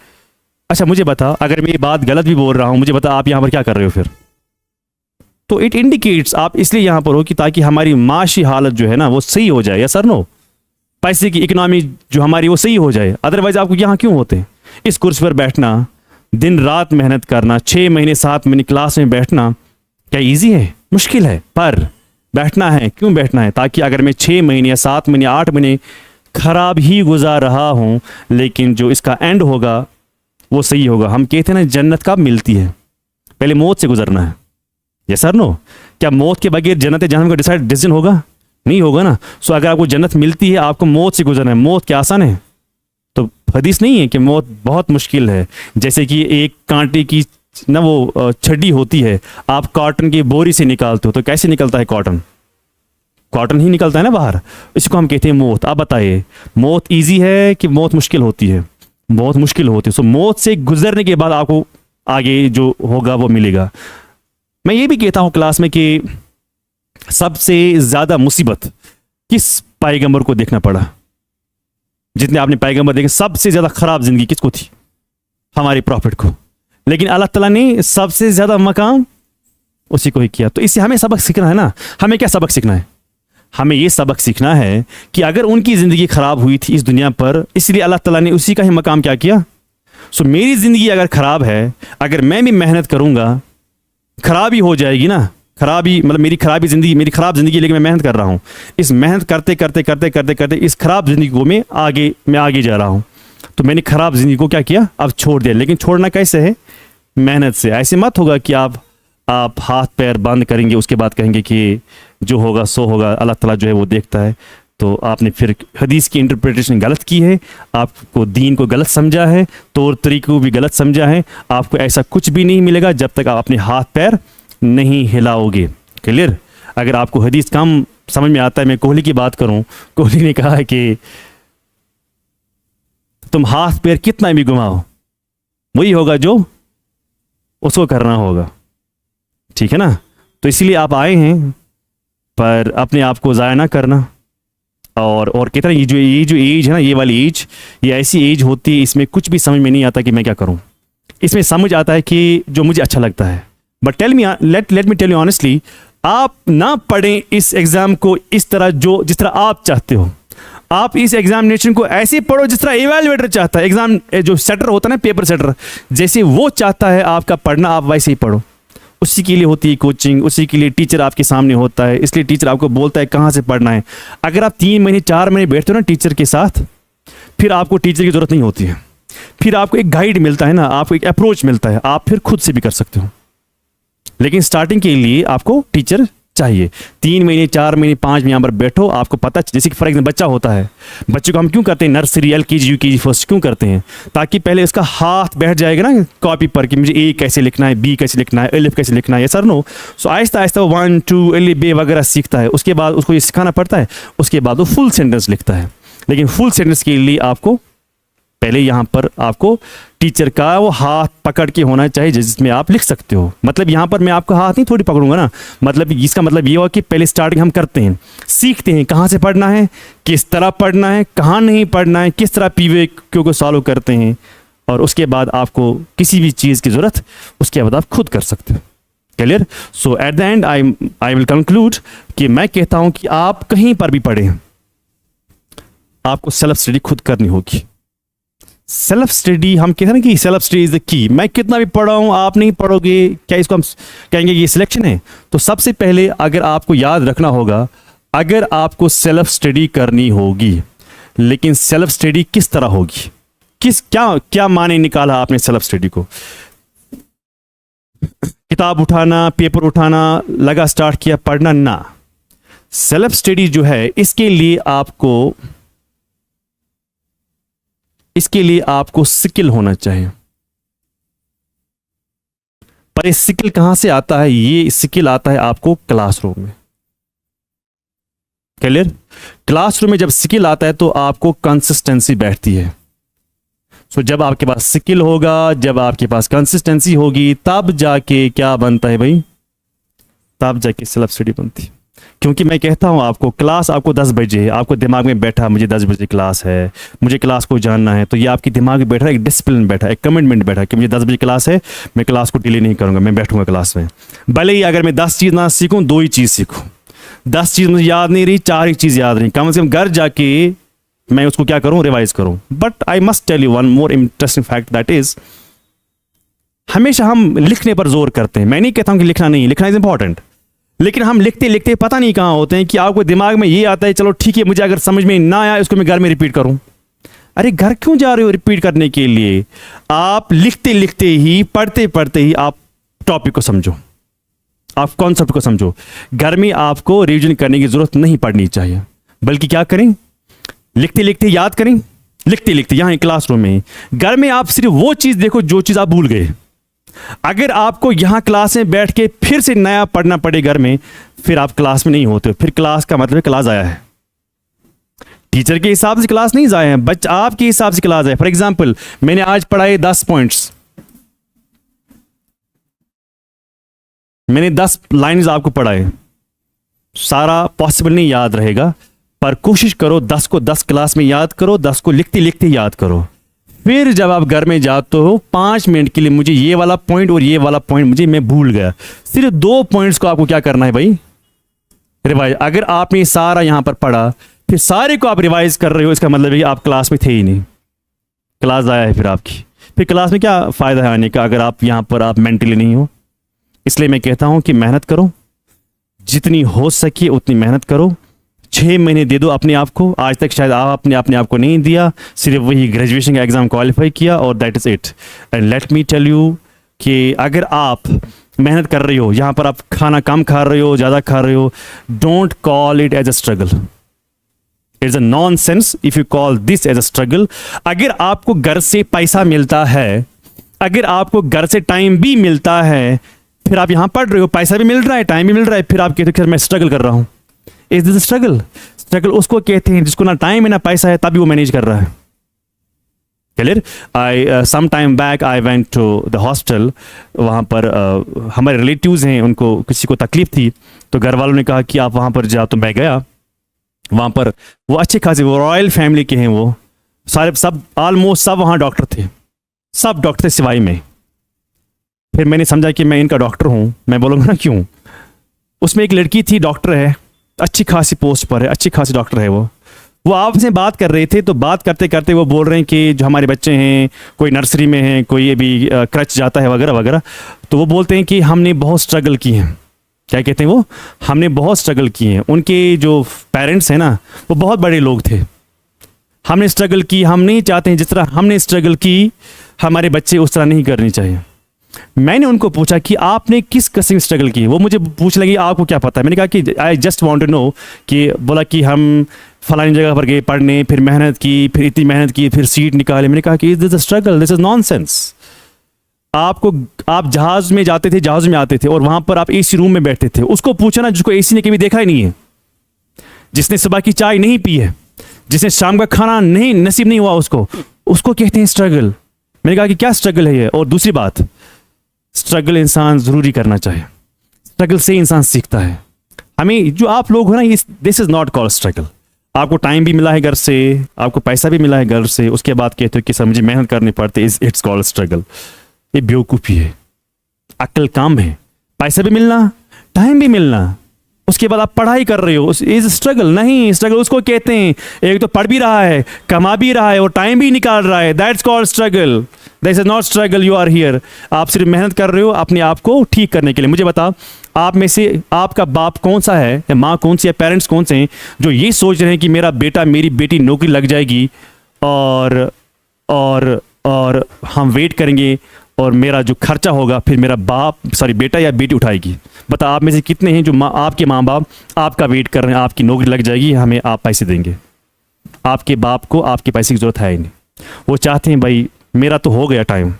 अच्छा मुझे बता, अगर मैं ये बात गलत भी बोल रहा हूँ, मुझे बता आप यहाँ पर क्या कर रहे हो फिर? तो इट इंडिकेट्स आप इसलिए यहाँ पर हो कि ताकि हमारी माशी हालत जो है ना वो सही हो जाए, या सर नो, पैसे की इकोनॉमी जो हमारी वो सही हो जाए। अदरवाइज आपको यहाँ क्यों होते हैं? इस कुर्सी पर बैठना, दिन रात मेहनत करना, 6 महीने 7 महीने क्लास में बैठना, क्या ईजी है? मुश्किल है, पर बैठना है। क्यों बैठना है? ताकि अगर मैं 6 महीने या 7 महीने 8 महीने खराब ही गुजार रहा हूँ, लेकिन जो इसका एंड होगा वो सही होगा। हम कहते हैं ना जन्नत कब मिलती है? पहले मौत से गुजरना है। Yes sir no? क्या मौत के बगैर जन्नत जहन्नम का डिसीजन होगा? नहीं होगा ना। सो अगर आपको जन्नत मिलती है आपको मौत से गुजरना है। मौत क्या आसान है? तो हदीस नहीं है कि मौत बहुत मुश्किल है। जैसे कि एक कांटे की ना वो छड़ी होती है, आप कॉटन की बोरी से निकालते हो तो कैसे निकलता है कॉटन? कॉटन ही निकलता है ना बाहर। इसको हम कहते हैं मौत। आप बताइए मौत ईजी है कि मौत मुश्किल होती है? बहुत मुश्किल होती है। सो मौत से गुजरने के बाद आपको आगे जो होगा वो मिलेगा। मैं ये भी कहता हूँ क्लास में कि सबसे ज्यादा मुसीबत किस पैगंबर को देखना पड़ा? जितने आपने पैगंबर देखे सबसे ज्यादा खराब जिंदगी किसको थी? हमारे प्रॉफिट को। लेकिन अल्लाह ताला ने सबसे ज्यादा मकाम उसी को ही किया। तो इससे हमें सबक सीखना है ना। हमें क्या सबक सीखना है? हमें ये सबक सीखना है कि अगर उनकी जिंदगी खराब हुई थी इस दुनिया पर, इसलिए अल्लाह ताला ने उसी का ही मकाम क्या किया। सो मेरी जिंदगी अगर खराब है, अगर मैं भी मेहनत करूंगा, खराबी हो जाएगी ना। खराबी मतलब मेरी खराब जिंदगी, लेकिन मैं मेहनत कर रहा हूँ। इस मेहनत करते करते करते करते करते इस खराब जिंदगी को मैं आगे जा रहा हूँ। तो मैंने खराब जिंदगी को क्या किया? अब छोड़ दिया। लेकिन छोड़ना कैसे है? मेहनत से। ऐसे मत होगा कि आप हाथ पैर बंद करेंगे उसके बाद कहेंगे कि जो होगा सो होगा, अल्लाह ताला जो है वो देखता है। तो आपने फिर हदीस की इंटरप्रिटेशन गलत की है, आपको दीन को गलत समझा है, तौर तरीके को भी गलत समझा है। आपको ऐसा कुछ भी नहीं मिलेगा जब तक आप अपने हाथ पैर नहीं हिलाओगे। क्लियर? अगर आपको हदीस कम समझ में आता है, मैं कोहली की बात करूं, कोहली ने कहा है कि तुम हाथ पैर कितना भी घुमाओ वही होगा जो उसको करना होगा। ठीक है ना? तो इसीलिए आप आए हैं पर अपने आप को ज़ाया ना करना। और कहते हैं ये जो एज है ना, ये वाली एज, ये ऐसी एज होती है, इसमें कुछ भी समझ में नहीं आता कि मैं क्या करूं। इसमें समझ आता है कि जो मुझे अच्छा लगता है। But let me tell you honestly, आप ना पढ़ें इस एग्ज़ाम को इस तरह जिस तरह आप चाहते हो। आप इस एग्जामिनेशन को ऐसे पढ़ो जिस तरह एवेलुएटर चाहता है। एग्जाम जो सेटर होता है ना, पेपर सेटर, जैसे वो चाहता है आपका पढ़ना, आप वैसे ही पढ़ो। उसी के लिए होती है कोचिंग, उसी के लिए टीचर आपके सामने होता है, इसलिए टीचर आपको बोलता है कहाँ से पढ़ना है। अगर आप 3 महीने 4 महीने बैठते हो ना टीचर के साथ, फिर आपको टीचर की ज़रूरत नहीं होती है। फिर आपको एक गाइड मिलता है ना, आपको एक अप्रोच मिलता है, आप फिर खुद से भी कर सकते हो। लेकिन स्टार्टिंग के लिए आपको टीचर चाहिए। 3 महीने 4 महीने 5 महीने यहाँ पर बैठो, आपको पता, जैसे कि फॉर एग्जाम्पल बच्चा होता है, बच्चे को हम क्यों करते हैं नर्सरी, LKG UKG फर्स्ट क्यों करते हैं? ताकि पहले उसका हाथ बैठ जाएगा ना कॉपी पर कि मुझे A कैसे लिखना है, B कैसे लिखना है, अलिफ कैसे लिखना है, ये सर नो। सो आहिस्ता आहिस्ता 1 2 अलिफ बे वगैरह सीखता है। उसके बाद उसको ये सिखाना पड़ता है, उसके बाद वो फुल सेंटेंस लिखता है। लेकिन फुल सेंटेंस के लिए आपको पहले यहाँ पर आपको टीचर का वो हाथ पकड़ के होना चाहिए जिसमें आप लिख सकते हो। मतलब यहाँ पर मैं आपका हाथ नहीं थोड़ी पकड़ूंगा ना, मतलब इसका मतलब ये हुआ कि पहले स्टार्टिंग हम करते हैं, सीखते हैं कहाँ से पढ़ना है, किस तरह पढ़ना है, कहाँ नहीं पढ़ना है, किस तरह PVQ को सॉल्व करते हैं, और उसके बाद आपको किसी भी चीज़ की ज़रूरत, उसके बाद आप खुद कर सकते हो। Clear? So at the and I will conclude कि मैं कहता हूँ कि आप कहीं पर भी पढ़ें, आपको सेल्फ स्टडी खुद करनी होगी। सेल्फ स्टडी, हम कहते हैं ना कि self study is the key. मैं कितना भी पढ़ा हूं, आप नहीं पढ़ोगे, क्या इसको हम कहेंगे ये सिलेक्शन है? तो सबसे पहले अगर आपको याद रखना होगा, अगर आपको सेल्फ स्टडी करनी होगी, लेकिन सेल्फ स्टडी किस तरह होगी, क्या माने निकाला आपने सेल्फ स्टडी को? किताब उठाना, पेपर उठाना, लगा स्टार्ट किया पढ़ना ना। सेल्फ स्टडी जो है, इसके लिए आपको स्किल होना चाहिए। पर ये स्किल कहां से आता है? ये स्किल आता है आपको क्लासरूम में। क्लियर? क्लासरूम में जब स्किल आता है तो आपको कंसिस्टेंसी बैठती है। सो जब आपके पास स्किल होगा, जब आपके पास कंसिस्टेंसी होगी, तब जाके क्या बनता है भाई? तब जाके सेल्फ स्टडी बनती है। क्योंकि मैं कहता हूं आपको, क्लास आपको 10 बजे है, आपको दिमाग में बैठा मुझे 10 बजे क्लास है, मुझे क्लास को जानना है, तो ये आपके दिमाग में बैठा, एक डिसिप्लिन बैठा, एक कमिटमेंट बैठा कि मुझे 10 बजे क्लास है, मैं क्लास को डिले नहीं करूंगा, मैं बैठूंगा क्लास में। भले ही अगर मैं 10 चीज़ ना सीखूं, 2 ही चीज़ सीखूं, 10 चीज़ मुझे याद नहीं रही, 4 ही चीज़ याद रही, कम से कम घर जाके मैं उसको क्या करूं, रिवाइज करूं। But I must tell you one more interesting fact, that is हमेशा हम लिखने पर जोर करते हैं। मैं नहीं कहता हूं कि लिखना नहीं, लिखना इज इंपॉर्टेंट, लेकिन हम लिखते लिखते पता नहीं कहाँ होते हैं कि आपको दिमाग में ये आता है, चलो ठीक है, मुझे अगर समझ में ना आया इसको मैं घर में रिपीट करूं। अरे घर क्यों जा रहे हो रिपीट करने के लिए? आप लिखते लिखते ही, पढ़ते पढ़ते ही आप टॉपिक को समझो, आप कॉन्सेप्ट को समझो। घर में आपको रिवीजन करने की जरूरत नहीं पड़नी चाहिए, बल्कि क्या करें, लिखते लिखते याद करें, लिखते लिखते यहाँ क्लासरूम में। घर में आप सिर्फ वो चीज़ देखो जो चीज़ आप भूल गए। अगर आपको यहाँ क्लास में बैठ के फिर से नया पढ़ना पड़े घर में, फिर आप क्लास में नहीं होते, फिर क्लास का मतलब क्लास आया है। टीचर के हिसाब से क्लास नहीं जाए हैं, बच्चा आपके हिसाब से क्लास है। फॉर एग्जांपल मैंने आज पढ़ाए 10 पॉइंट्स, मैंने 10 लाइन्स आपको पढ़ाए, सारा पॉसिबल नहीं याद रहेगा, पर कोशिश करो 10 को 10 क्लास में याद करो, 10 को लिखते लिखते याद करो। फिर जब आप घर में जाते हो 5 मिनट के लिए मुझे ये वाला पॉइंट और ये वाला पॉइंट मैं भूल गया, सिर्फ 2 पॉइंट्स को आपको क्या करना है भाई, रिवाइज। अगर आपने सारा यहां पर पढ़ा फिर सारे को आप रिवाइज कर रहे हो, इसका मतलब है कि आप क्लास में थे ही नहीं, क्लास आया है फिर आपकी, फिर क्लास में क्या फायदा है आने का अगर आप यहां पर आप मेंटली नहीं हो। इसलिए मैं कहता हूं कि मेहनत करो, जितनी हो सके उतनी मेहनत करो। 6 महीने दे दो अपने आप को। आज तक शायद आपने अपने आप को नहीं दिया, सिर्फ वही ग्रेजुएशन का एग्ज़ाम क्वालिफाई किया और that is it. And let me tell you कि अगर आप मेहनत कर रहे हो, यहाँ पर आप खाना कम खा रहे हो, ज़्यादा खा रहे हो, don't call it as a struggle, it's a nonsense if you call this as a struggle. अगर आपको घर से पैसा मिलता है, अगर आपको घर से टाइम भी मिलता है, फिर आप यहाँ पढ़ रहे हो, पैसा भी मिल रहा है, टाइम भी मिल रहा है, फिर आप कहते हो मैं स्ट्रगल कर रहा हूँ। Is this struggle? स्ट्रगल उसको कहते हैं जिसको ना टाइम है ना पैसा है, तभी वो मैनेज कर रहा है। Clear. I some time back I went to the hostel. वहाँ पर हमारे रिलेटिव्स हैं, उनको किसी को तकलीफ थी, तो घर वालों ने कहा कि आप वहाँ पर जाओ. तो मैं गया वहाँ पर. वो अच्छे खासे, वो रॉयल फैमिली के हैं, वो सारे सब ऑलमोस्ट सब वहाँ डॉक्टर थे, सब डॉक्टर थे सिवाय में. फिर मैंने समझा कि मैं इनका डॉक्टर हूँ. मैं बोलूँगा ना क्यों. उसमें एक लड़की थी, डॉक्टर है, अच्छी खासी पोस्ट पर है, अच्छी खासी डॉक्टर है. वो आपसे बात कर रहे थे, तो बात करते करते वो बोल रहे हैं कि जो हमारे बच्चे हैं, कोई नर्सरी में हैं, कोई अभी क्रच जाता है वगैरह वगैरह. तो वो बोलते हैं कि हमने बहुत स्ट्रगल की हैं. क्या कहते हैं वो, हमने बहुत स्ट्रगल की हैं. उनके जो पेरेंट्स हैं ना, वो बहुत बड़े लोग थे. हमने स्ट्रगल की, हम नहीं चाहते हैं जिस तरह हमने स्ट्रगल की हमारे बच्चे उस तरह नहीं करनी चाहिए. मैंने उनको पूछा कि आपने किस किस्म स्ट्रगल की. वो मुझे पूछ लगी आपको क्या पता है. मैंने कहा कि I just want to know. कि बोला कि हम फलानी जगह पर गए पढ़ने, फिर मेहनत की, फिर इतनी मेहनत की, फिर सीट निकाले. मैंने कहा कि is this a struggle, this is nonsense. आप जहाज में जाते थे, जहाज में आते थे, और वहां पर आप एसी रूम में बैठते थे. उसको पूछना जिसको एसी ने कभी देखा ही नहीं है, जिसने सुबह की चाय नहीं पी है, जिसने शाम का खाना नहीं नसीब नहीं हुआ, उसको कहते हैं स्ट्रगल. मैंने कहा कि क्या स्ट्रगल है ये. और दूसरी बात, स्ट्रगल इंसान जरूरी करना चाहिए. स्ट्रगल से इंसान सीखता है. हमें जो आप लोग हो ना, this is not called struggle. आपको टाइम भी मिला है घर से, आपको पैसा भी मिला है घर से, उसके बाद कहते हो कि सर मुझे मेहनत करनी पड़ती है, इट्स कॉल्ड स्ट्रगल. ये बेवकूफ़ी है. अक्ल काम है. पैसा भी मिलना, टाइम भी मिलना, उसके बाद आप पढ़ाई कर रहे हो, इज स्ट्रगल नहीं. स्ट्रगल उसको कहते हैं एक तो पढ़ भी रहा है, कमा भी रहा है, और टाइम भी निकाल रहा है. That's called struggle. This is not struggle. You are here. आप सिर्फ मेहनत कर रहे हो अपने आप को ठीक करने के लिए. मुझे बता, आप में से आपका बाप कौन सा है, या माँ कौन सी है, पेरेंट्स कौन से हैं जो ये सोच रहे हैं कि मेरा बेटा मेरी बेटी नौकरी लग जाएगी और हम वेट करेंगे और मेरा जो खर्चा होगा फिर मेरा बेटा या बेटी उठाएगी. बता, आप में से कितने हैं जो आपके माँ बाप आपका वेट कर रहे हैं, आपकी नौकरी लग जाएगी, हमें आप पैसे देंगे. आपके बाप को आपके पैसे की ज़रूरत है ही नहीं. वो चाहते हैं भाई मेरा तो हो गया टाइम,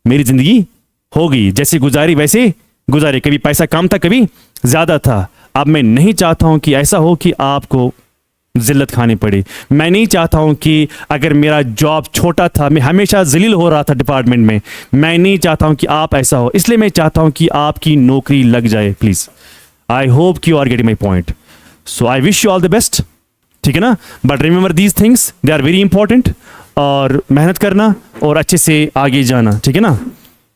मेरी ज़िंदगी हो गई, जैसे गुजारी वैसे गुजारे. कभी पैसा कम था, कभी ज़्यादा था. अब मैं नहीं चाहता हूँ कि ऐसा हो कि आपको जिल्लत खानी पड़ी. मैं नहीं चाहता हूं कि अगर मेरा जॉब छोटा था, मैं हमेशा जलील हो रहा था डिपार्टमेंट में, मैं नहीं चाहता हूं कि आप ऐसा हो. इसलिए मैं चाहता हूं कि आपकी नौकरी लग जाए. Please, I hope you are getting my point. So I wish you all the best. ठीक है ना. But remember these things, they are very important. और मेहनत करना और अच्छे से आगे जाना. ठीक है ना.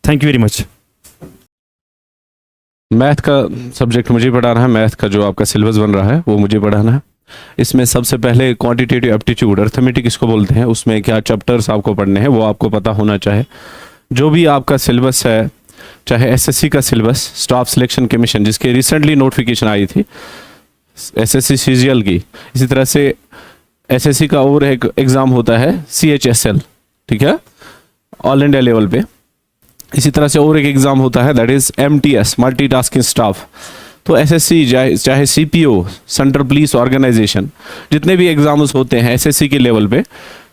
Thank you very much.
Math का सब्जेक्ट मुझे पढ़ाना है. मैथ का जो आपका सिलेबस बन रहा है वो मुझे पढ़ाना है. इसमें सबसे पहले क्वांटिटेटिव एप्टीट्यूड, अर्थमेटिक इसको बोलते हैं, उसमें क्या चैप्टर्स आपको पढ़ने हैं वो आपको पता होना चाहिए. जो भी आपका सिलेबस है, चाहे एसएससी का सिलेबस, स्टाफ सिलेक्शन कमीशन जिसके रिसेंटली नोटिफिकेशन आई थी एसएससी सीजीएल की, इसी तरह से एसएससी का और एक एग्ज़ाम होता है CHSL, ठीक है, ऑल इंडिया लेवल पे. इसी तरह से और एक एग्ज़ाम होता है that is MTS, multitasking staff. तो एसएससी चाहे CPO, सेंट्रल पुलिस ऑर्गेनाइजेशन, जितने भी एग्जाम्स होते हैं एसएससी के लेवल पे,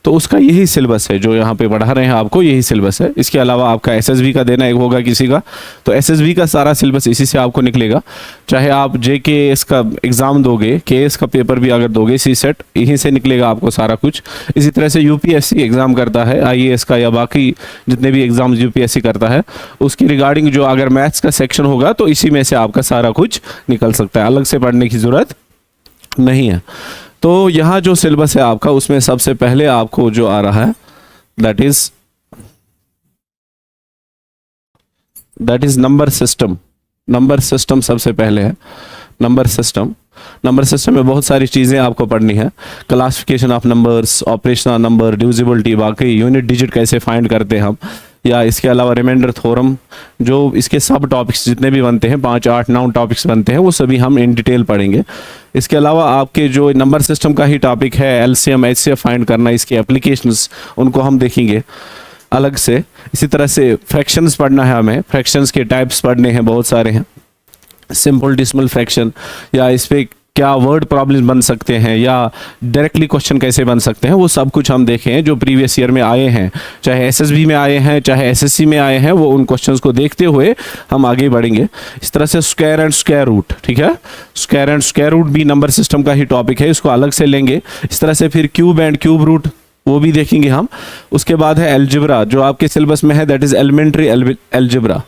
तो उसका यही सिलेबस है जो यहाँ पे पढ़ा रहे हैं आपको, यही सिलेबस है. इसके अलावा आपका एसएसबी का देना एक होगा किसी का, तो एसएसबी का सारा सिलेबस इसी से आपको निकलेगा. चाहे आप JKS का एग्ज़ाम दोगे, KS का पेपर भी अगर दोगे, CSET, यहीं से निकलेगा आपको सारा कुछ. इसी तरह से UPSC एग्ज़ाम करता है, IAS का या बाकी जितने भी एग्ज़ाम UPSC करता है, उसकी रिगार्डिंग जो अगर मैथ्स का सेक्शन होगा तो इसी में से आपका सारा कुछ निकल सकता है. अलग से पढ़ने की ज़रूरत नहीं है. तो यहाँ जो सिलेबस है आपका, उसमें सबसे पहले आपको जो आ रहा है that is number system. Number system सबसे पहले है. नंबर सिस्टम में बहुत सारी चीज़ें आपको पढ़नी है. Classification of numbers, operation of number, divisibility, बाकी यूनिट डिजिट कैसे फाइंड करते हैं हम, या इसके अलावा रिमाइंडर थ्योरम, जो इसके सब टॉपिक्स जितने भी बनते हैं, 5, 8, 9 टॉपिक्स बनते हैं, वो सभी हम इन डिटेल पढ़ेंगे. इसके अलावा आपके जो नंबर सिस्टम का ही टॉपिक है LCM HCF फाइंड करना, इसके एप्लीकेशंस उनको हम देखेंगे अलग से. इसी तरह से फ्रैक्शंस पढ़ना है हमें. फ्रैक्शंस के टाइप्स पढ़ने हैं, बहुत सारे हैं. सिंपल डेसिमल फ्रैक्शन, या इस पर क्या वर्ड प्रॉब्लम बन सकते हैं, या डायरेक्टली क्वेश्चन कैसे बन सकते हैं, वो सब कुछ हम देखें जो प्रीवियस ईयर में आए हैं, चाहे SSB में आए हैं, चाहे SSC में आए हैं. वो उन क्वेश्चंस को देखते हुए हम आगे बढ़ेंगे. इस तरह से स्क्वायर एंड स्क्वायर रूट, ठीक है, स्क्वायर एंड स्क्वायर रूट भी नंबर सिस्टम का ही टॉपिक है, इसको अलग से लेंगे. इस तरह से फिर क्यूब एंड क्यूब रूट, वो भी देखेंगे हम। उसके बाद है एल्जेब्रा, जो आपके सिलेबस में है, that is elementary algebra.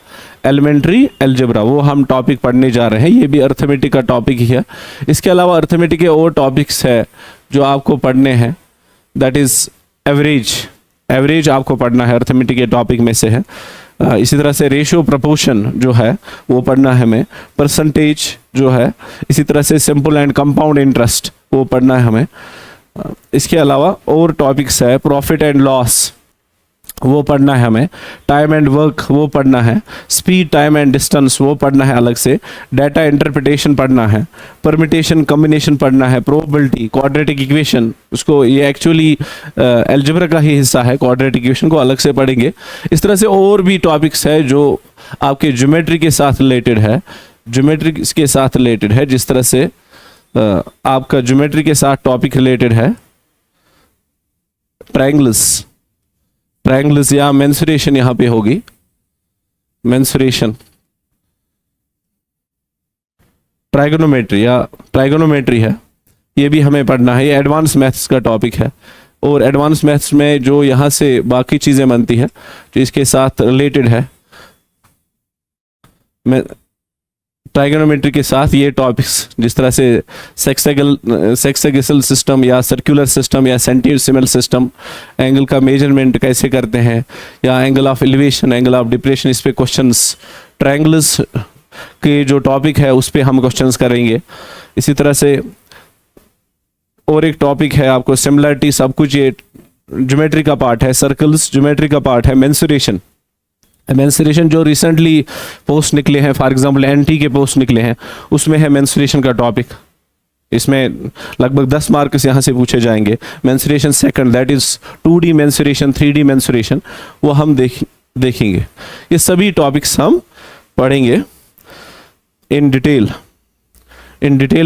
Elementary algebra वो हम टॉपिक पढ़ने जा रहे हैं, ये भी अर्थमेटिक का टॉपिक ही है। इसके अलावा अर्थमेटिक के और टॉपिक्स है जो आपको पढ़ने हैं, दैट इज एवरेज। एवरेज आपको पढ़ना है, अर्थमेटिक के टॉपिक में से है। इसी तरह से रेशियो प्रपोर्शन जो है वो पढ़ना है हमें। परसेंटेज जो है, इसी तरह से सिंपल एंड कंपाउंड इंटरेस्ट वो पढ़ना है हमें। इसके अलावा और टॉपिक्स है, प्रॉफिट एंड लॉस वो पढ़ना है हमें। टाइम एंड वर्क वो पढ़ना है। स्पीड, टाइम एंड डिस्टेंस वो पढ़ना है अलग से। डाटा इंटरप्रिटेशन पढ़ना है। परमिटेशन, कॉम्बिनेशन पढ़ना है। प्रोबेबिलिटी, क्वाड्रेटिक इक्वेशन, उसको ये एक्चुअली अलजेब्रा का ही हिस्सा है, क्वाड्रेटिक इक्वेशन को अलग से पढ़ेंगे। इस तरह से और भी टॉपिक्स है जो आपके ज्योमेट्री के साथ रिलेटेड है। ज्योमेट्री के साथ रिलेटेड है, जिस तरह से आपका ज्योमेट्री के साथ टॉपिक रिलेटेड है ट्रायंगल्स या मेंसुरेशन, यहां पे होगी मेंसुरेशन। ट्राइगोनोमेट्री है, ये भी हमें पढ़ना है। ये एडवांस मैथ्स का टॉपिक है, और एडवांस मैथ्स में जो यहाँ से बाकी चीज़ें बनती हैं जो इसके साथ रिलेटेड है, ट्राइगोनोमेट्री के साथ ये टॉपिक्स, जिस तरह से सेक्सेगेसल सिस्टम या सर्कुलर सिस्टम या सेंटीसिमल सिस्टम, एंगल का मेजरमेंट कैसे करते हैं, या angle of elevation, angle of depression, इस पे क्वेश्चंस। ट्रायंगल्स के जो टॉपिक है उस पे हम क्वेश्चंस करेंगे। इसी तरह से और एक टॉपिक है आपको सिमिलरिटी, सब कुछ ये ज्योमेट्री का पार्ट है। सर्कल्स ज्योमेट्री का पार्ट है। मेंसुरेशन जो रिसेंटली पोस्ट निकले हैं, फॉर एग्जांपल एनटी के पोस्ट निकले हैं, उसमें है मेंसुरेशन का टॉपिक। इसमें लगभग 10 मार्क्स यहाँ से पूछे जाएंगे। Mensuration second, that is 2D mensuration, 3D mensuration, वो हम देखेंगे। ये सभी टॉपिक्स हम पढ़ेंगे इन डिटेल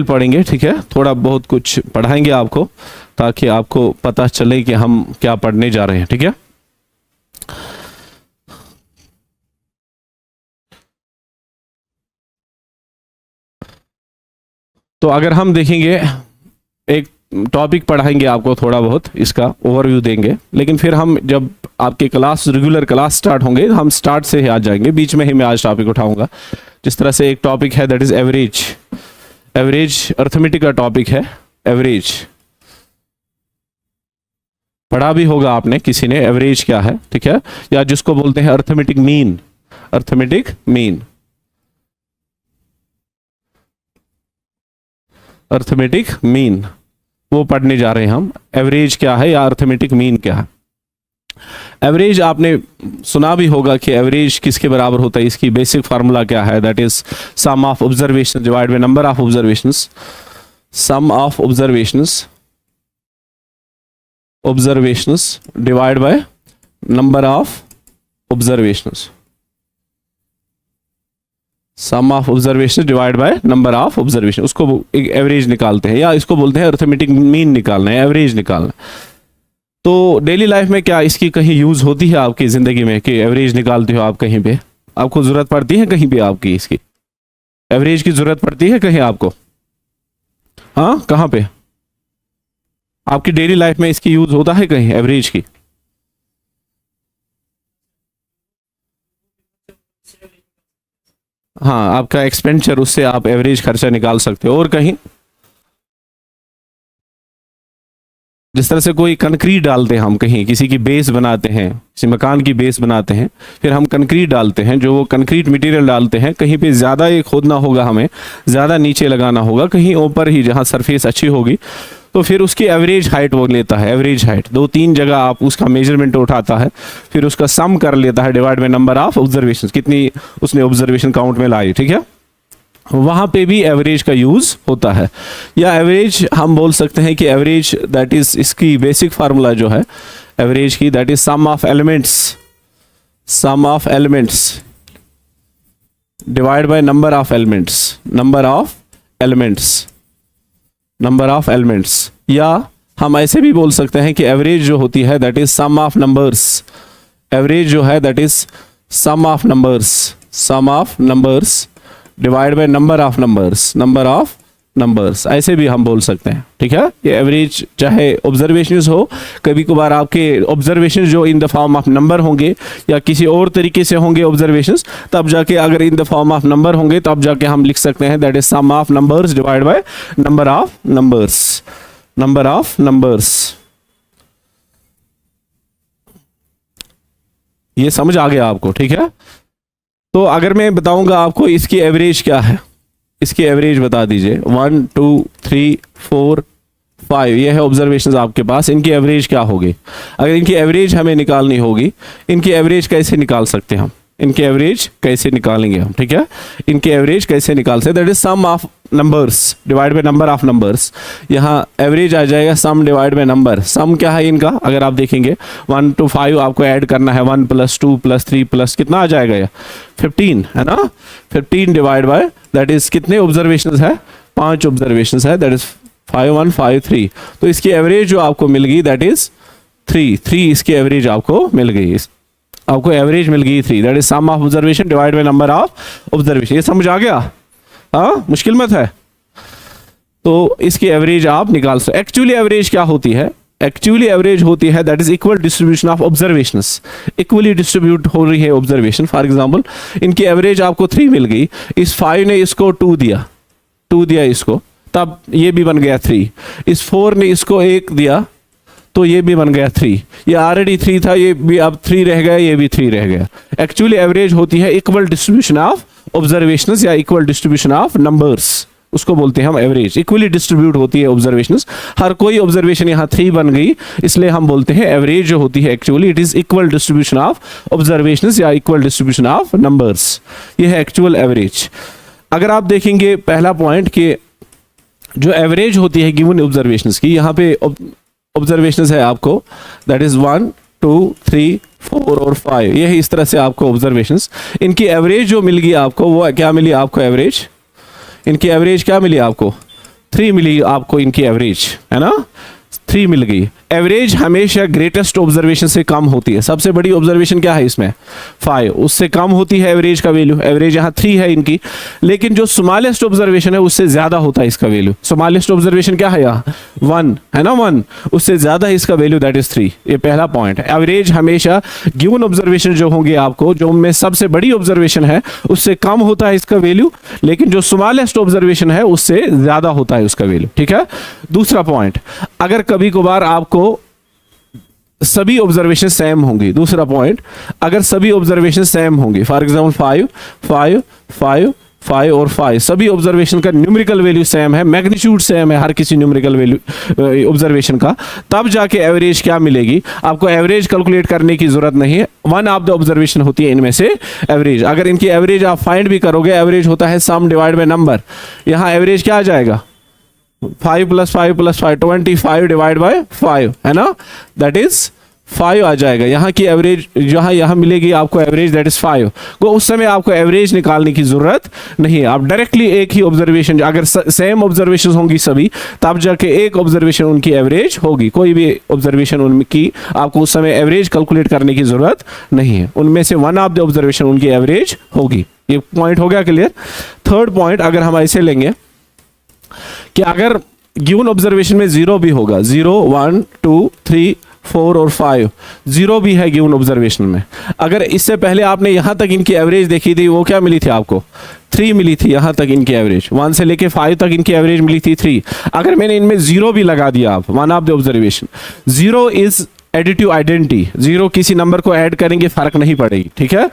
पढ़ेंगे, ठीक है। थोड़ा बहुत कुछ पढ़ाएंगे आपको, ताकि आपको पता चले कि हम क्या पढ़ने जा रहे हैं, ठीक है। तो अगर हम देखेंगे, एक टॉपिक पढ़ाएंगे आपको, थोड़ा बहुत इसका ओवरव्यू देंगे, लेकिन फिर हम जब आपके रेगुलर क्लास स्टार्ट होंगे, हम स्टार्ट से ही आ जाएंगे, बीच में ही मैं आज टॉपिक उठाऊंगा। जिस तरह से एक टॉपिक है, दैट इज एवरेज अर्थमेटिक का टॉपिक है। एवरेज पढ़ा भी होगा आपने किसी ने, एवरेज क्या है, ठीक है, या जिसको बोलते हैं अर्थमेटिक मीन, वो पढ़ने जा रहे हैं हम। एवरेज क्या है या अर्थमेटिक मीन क्या है। एवरेज आपने सुना भी होगा कि एवरेज किसके बराबर होता है, इसकी बेसिक फार्मूला क्या है, that is sum of observation divide by number of observations. Sum of observations divide by number of observations. Sum of observation divide by number of observation, उसको एक एवरेज निकालते हैं, या इसको बोलते हैं अर्थमेटिक मीन निकालना है, एवरेज निकालना। तो डेली लाइफ में क्या इसकी कहीं यूज होती है आपकी जिंदगी में कि एवरेज निकालते हो आप कहीं पे, आपको जरूरत पड़ती है कहीं पे, आपकी इसकी एवरेज की जरूरत पड़ती है कहीं आपको? हाँ, कहाँ पे आपकी डेली लाइफ में इसकी यूज होता है कहीं, एवरेज की? हाँ, आपका एक्सपेंडिचर, उससे आप एवरेज खर्चा निकाल सकते हो। और कहीं जिस तरह से कोई कंक्रीट डालते हैं हम, कहीं किसी की बेस बनाते हैं, किसी मकान की बेस बनाते हैं, फिर हम कंक्रीट डालते हैं, जो वो कंक्रीट मटेरियल डालते हैं, कहीं पे ज़्यादा ये खोदना होगा, हमें ज़्यादा नीचे लगाना होगा, कहीं ऊपर ही जहाँ सरफेस अच्छी होगी, तो फिर उसकी एवरेज हाइट वो लेता है। एवरेज हाइट 2-3 जगह आप उसका मेजरमेंट उठाता है, फिर उसका सम कर लेता है divide by number of observation, कितनी उसने ऑब्जर्वेशन काउंट में लाई, ठीक है। वहाँ पे भी एवरेज का यूज होता है। या एवरेज हम बोल सकते हैं कि एवरेज दैट इज, इसकी बेसिक फार्मूला जो है एवरेज की, that is sum of elements divide by number of elements. या हम ऐसे भी बोल सकते हैं कि एवरेज जो होती है that is sum of numbers. Average जो है that is sum of numbers divide by number of numbers, ऐसे भी हम बोल सकते हैं, ठीक है। ये एवरेज चाहे ऑब्जर्वेशंस हो, कभी कभार आपके ऑब्जर्वेशन जो इन द फॉर्म ऑफ नंबर होंगे या किसी और तरीके से होंगे ऑब्जर्वेशंस, तब जाके अगर in the form of number होंगे तब जाके हम लिख सकते हैं that is sum of numbers divide by number of numbers, number of numbers. ये समझ आ गया आपको, ठीक है। तो अगर मैं बताऊंगा आपको इसकी एवरेज क्या है, इसकी एवरेज बता दीजिए, 1 2 3 4 5, ये है ऑब्जर्वेशंस आपके पास, इनकी एवरेज क्या होगी। अगर इनकी एवरेज हमें निकालनी होगी, इनकी एवरेज कैसे निकाल सकते हैं हम, इनकी एवरेज कैसे निकालेंगे हम, ठीक है। इनकी एवरेज कैसे निकाल सकते, that is sum of numbers divide by number of numbers. यहाँ एवरेज आ जाएगा sum divide by number. Sum क्या है इनका, अगर आप देखेंगे 1 to 5 आपको ऐड करना है, 1 + 2 + 3 प्लस कितना आ जाएगा, ये 15 है ना। 15 डिवाइड बाय दैट इज कितने ऑब्जर्वेशंस है, 5 ऑब्जर्वेशंस है, दैट इज 5 1 5 3। तो इसकी एवरेज जो आपको मिल गई दैट इज 3 इसकी एवरेज आपको मिल गई, आपको एवरेज मिल गई 3, that is sum of observation divide by number of observation. ये समझ आ गया, हाँ मुश्किल मत है। तो इसकी एवरेज आप निकाल सकते। एक्चुअली एवरेज क्या होती है, एक्चुअली एवरेज होती है that is equal distribution of observations, equally distribute हो रही है ऑब्जर्वेशन। फॉर एग्जांपल इनकी एवरेज आपको 3 मिल गई, इस 5 ने इसको 2 दिया इसको, तब ये भी बन गया 3। इस 4 ने इसको 1 दिया तो ये भी बन गया 3। ये ऑलरेडी 3 था, ये भी अब 3 रह गया, ये भी 3 रह गया। एक्चुअली एवरेज होती है इक्वल डिस्ट्रीब्यूशन ऑफ ऑब्जर्वेशंस या इक्वल डिस्ट्रीब्यूशन ऑफ नंबर्स, उसको बोलते हैं हम एवरेज। इक्वली डिस्ट्रीब्यूट होती है ऑब्जर्वेशंस, हर कोई ऑब्जर्वेशन यहाँ 3 बन गई, इसलिए हम बोलते हैं एवरेज जो होती है actually it is equal distribution of observations या इक्वल डिस्ट्रीब्यूशन ऑफ नंबर्स। ये है एक्चुअल एवरेज। अगर आप देखेंगे पहला पॉइंट कि जो एवरेज होती है गिवन ऑब्जर्वेशंस की, यहाँ पे ऑब्जर्वेशंस है आपको दैट इज 1 2 3 4 और 5, ये है इस तरह से आपको ऑब्जर्वेशंस। इनकी एवरेज जो मिल गई आपको वो क्या मिली आपको एवरेज, इनकी एवरेज क्या मिली आपको, 3 मिली आपको इनकी एवरेज, है ना, 3 मिल गई। एवरेज हमेशा ग्रेटेस्ट ऑब्जर्वेशन से कम होती है। सबसे बड़ी ऑब्जर्वेशन क्या है इसमें 5, उससे कम होती है एवरेज का वैल्यू। एवरेज यहाँ 3 है इनकी, लेकिन जो स्मॉलेस्ट ऑब्जर्वेशन है उससे ज्यादा होता है इसका वैल्यू। स्मॉलेस्ट ऑब्जर्वेशन क्या है यहाँ 1 है ना, 1 उससे ज्यादा है इसका वैल्यू दैट इज 3। ये पहला पॉइंट है। एवरेज हमेशा गिवन ऑब्जर्वेशन जो होंगे आपको, जो उनमें सबसे बड़ी ऑब्जर्वेशन है उससे कम होता है इसका वैल्यू, लेकिन जो स्मॉलेस्ट ऑब्जर्वेशन है उससे ज्यादा होता है उसका वैल्यू, ठीक है। दूसरा पॉइंट, अगर कभी कभार आपको सभी ऑब्जर्वेशन सेम होंगी, दूसरा पॉइंट, अगर सभी ऑब्जर्वेशन सेम होंगी, फॉर एग्जांपल 5 5 5 5 और 5, सभी ऑब्जर्वेशन का न्यूमेरिकल वैल्यू सेम है, मैग्नीट्यूड सेम है हर किसी न्यूमेरिकल वैल्यू ऑब्जर्वेशन का, तब जाके एवरेज क्या मिलेगी आपको। एवरेज कैलकुलेट करने की जरूरत नहीं है, वन ऑफ द ऑब्जर्वेशन होती है इनमें से एवरेज। अगर इनकी एवरेज आप फाइंड भी करोगे, एवरेज होता है सम डिवाइड बाय नंबर। यहाँ एवरेज क्या आ जाएगा 5 + 5 + 5 25 डिवाइड बाय 5 है ना, दैट इज 5 आ जाएगा। यहाँ की एवरेज यहाँ मिलेगी आपको एवरेज दैट इज 5। वो उस समय आपको एवरेज निकालने की जरूरत नहीं है, आप डायरेक्टली एक ही ऑब्जर्वेशन, अगर सेम ऑब्जर्वेशन होंगी सभी तब जाके एक ऑब्जर्वेशन उनकी एवरेज होगी। कोई भी ऑब्जर्वेशन उनकी आपको उस समय एवरेज कैलकुलेट करने की जरूरत नहीं है, उनमें से वन ऑफ द ऑब्जर्वेशन उनकी एवरेज होगी। ये पॉइंट हो गया क्लियर। थर्ड पॉइंट, अगर हम ऐसे लेंगे कि अगर गिवन ऑब्जर्वेशन में 0 भी होगा, 0 1 2 3 4 और 5, 0 भी है गिवन ऑब्जर्वेशन में। अगर इससे पहले आपने यहां तक इनकी एवरेज देखी थी, वो क्या मिली थी आपको 3 मिली थी, यहां तक इनकी एवरेज 1 से लेके 5 तक इनकी एवरेज मिली थी 3। अगर मैंने इनमें 0 भी लगा दिया, आप one of the observation, 0 is additive identity, 0 किसी नंबर को ऐड करेंगे फर्क नहीं पड़ेगी, ठीक है।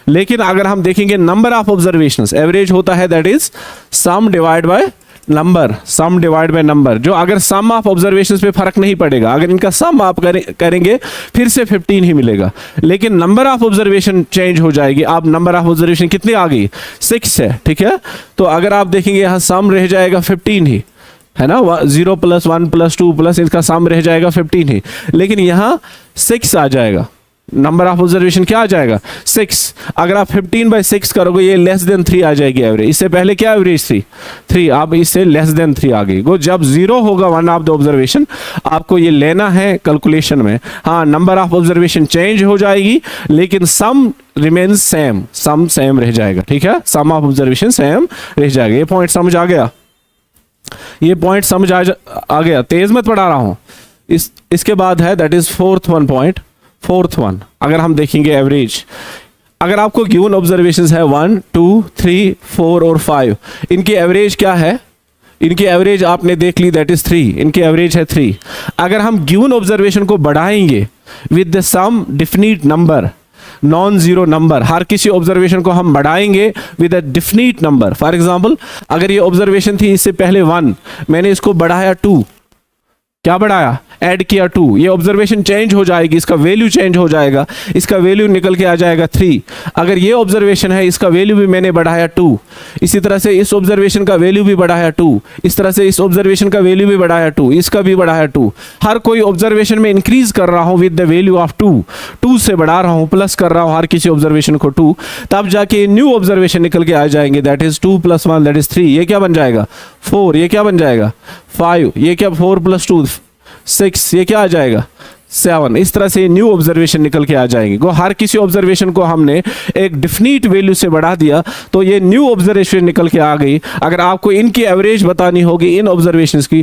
लेकिन अगर हम देखेंगे नंबर ऑफ ऑब्जर्वेशंस, एवरेज होता है that is sum divide by number, sum divide by number. जो अगर सम ऑफ ऑब्जर्वेशंस पे फर्क नहीं पड़ेगा, अगर इनका सम आप करेंगे फिर से 15 ही मिलेगा, लेकिन नंबर ऑफ ऑब्जर्वेशन चेंज हो जाएगी। आप नंबर ऑफ ऑब्जर्वेशन कितनी आ गई 6 है, ठीक है। तो अगर आप देखेंगे यहाँ सम रह जाएगा 15 ही, है ना, 0 + 1 + 2 प्लस इसका सम रह जाएगा 15 ही, लेकिन यहाँ 6 आ जाएगा। नंबर ऑफ ऑब्जर्वेशन क्या आ जाएगा 6। अगर आप 15/6 करोगे ये लेस देन 3 आ जाएगी एवरेज। इससे पहले क्या एवरेज थी 3, आप इससे लेस देन 3 आ गई। वो जब 0 होगा वन ऑफ द ऑब्जर्वेशन, आपको ये लेना है कैलकुलेशन में। हाँ, नंबर ऑफ ऑब्जर्वेशन चेंज हो जाएगी लेकिन सम रिमेन्स सेम, सम सेम रह जाएगा, ठीक है। सम ऑफ ऑब्जर्वेशन सेम रह जाएगा। ये पॉइंट समझ आ गया। ये पॉइंट समझ आ गया, तेज मत पढ़ा रहा हूं। इसके बाद है दैट इज फोर्थ वन। अगर हम देखेंगे एवरेज, अगर आपको गिवन ऑब्जर्वेशंस है 1 2 3 4 और 5, इनकी एवरेज क्या है? इनकी एवरेज आपने देख ली दैट इज 3, इनकी एवरेज है 3। अगर हम गिवन ऑब्जर्वेशन को बढ़ाएंगे with the some definite number, non zero number, हर किसी ऑब्जर्वेशन को हम बढ़ाएंगे with a definite number. For example अगर ये ऑब्जर्वेशन थी इससे पहले 1, मैंने इसको बढ़ाया 2, क्या बढ़ाया? ऐड किया 2, ये ऑब्जर्वेशन चेंज हो जाएगी, इसका वैल्यू चेंज हो जाएगा, इसका वैल्यू निकल के आ जाएगा 3। अगर ये ऑब्जर्वेशन है, इसका वैल्यू भी मैंने बढ़ाया 2, इसी तरह से इस ऑब्जर्वेशन का वैल्यू भी बढ़ाया 2, इस तरह से इस ऑब्जर्वेशन का वैल्यू भी बढ़ाया 2, इसका भी बढ़ाया 2। हर कोई ऑब्जर्वेशन में इंक्रीज कर रहा हूँ विद द वैल्यू ऑफ 2 से बढ़ा रहा हूँ, प्लस कर रहा हूँ हर किसी ऑब्जर्वेशन को 2, तब जाके न्यू ऑब्जर्वेशन निकल के आ जाएंगे दैट इज 2 + 1 दैट इज 3। ये क्या बन जाएगा? 4। ये क्या बन जाएगा? 5। ये क्या? 4 + 2 6। ये क्या आ जाएगा? 7। इस तरह से न्यू ऑब्जर्वेशन निकल के आ जाएंगे। गो हर किसी ऑब्जर्वेशन को हमने एक डिफिनिट वैल्यू से बढ़ा दिया तो ये न्यू ऑब्जर्वेशन निकल के आ गई। अगर आपको इनकी एवरेज बतानी होगी, इन ऑब्जर्वेशंस की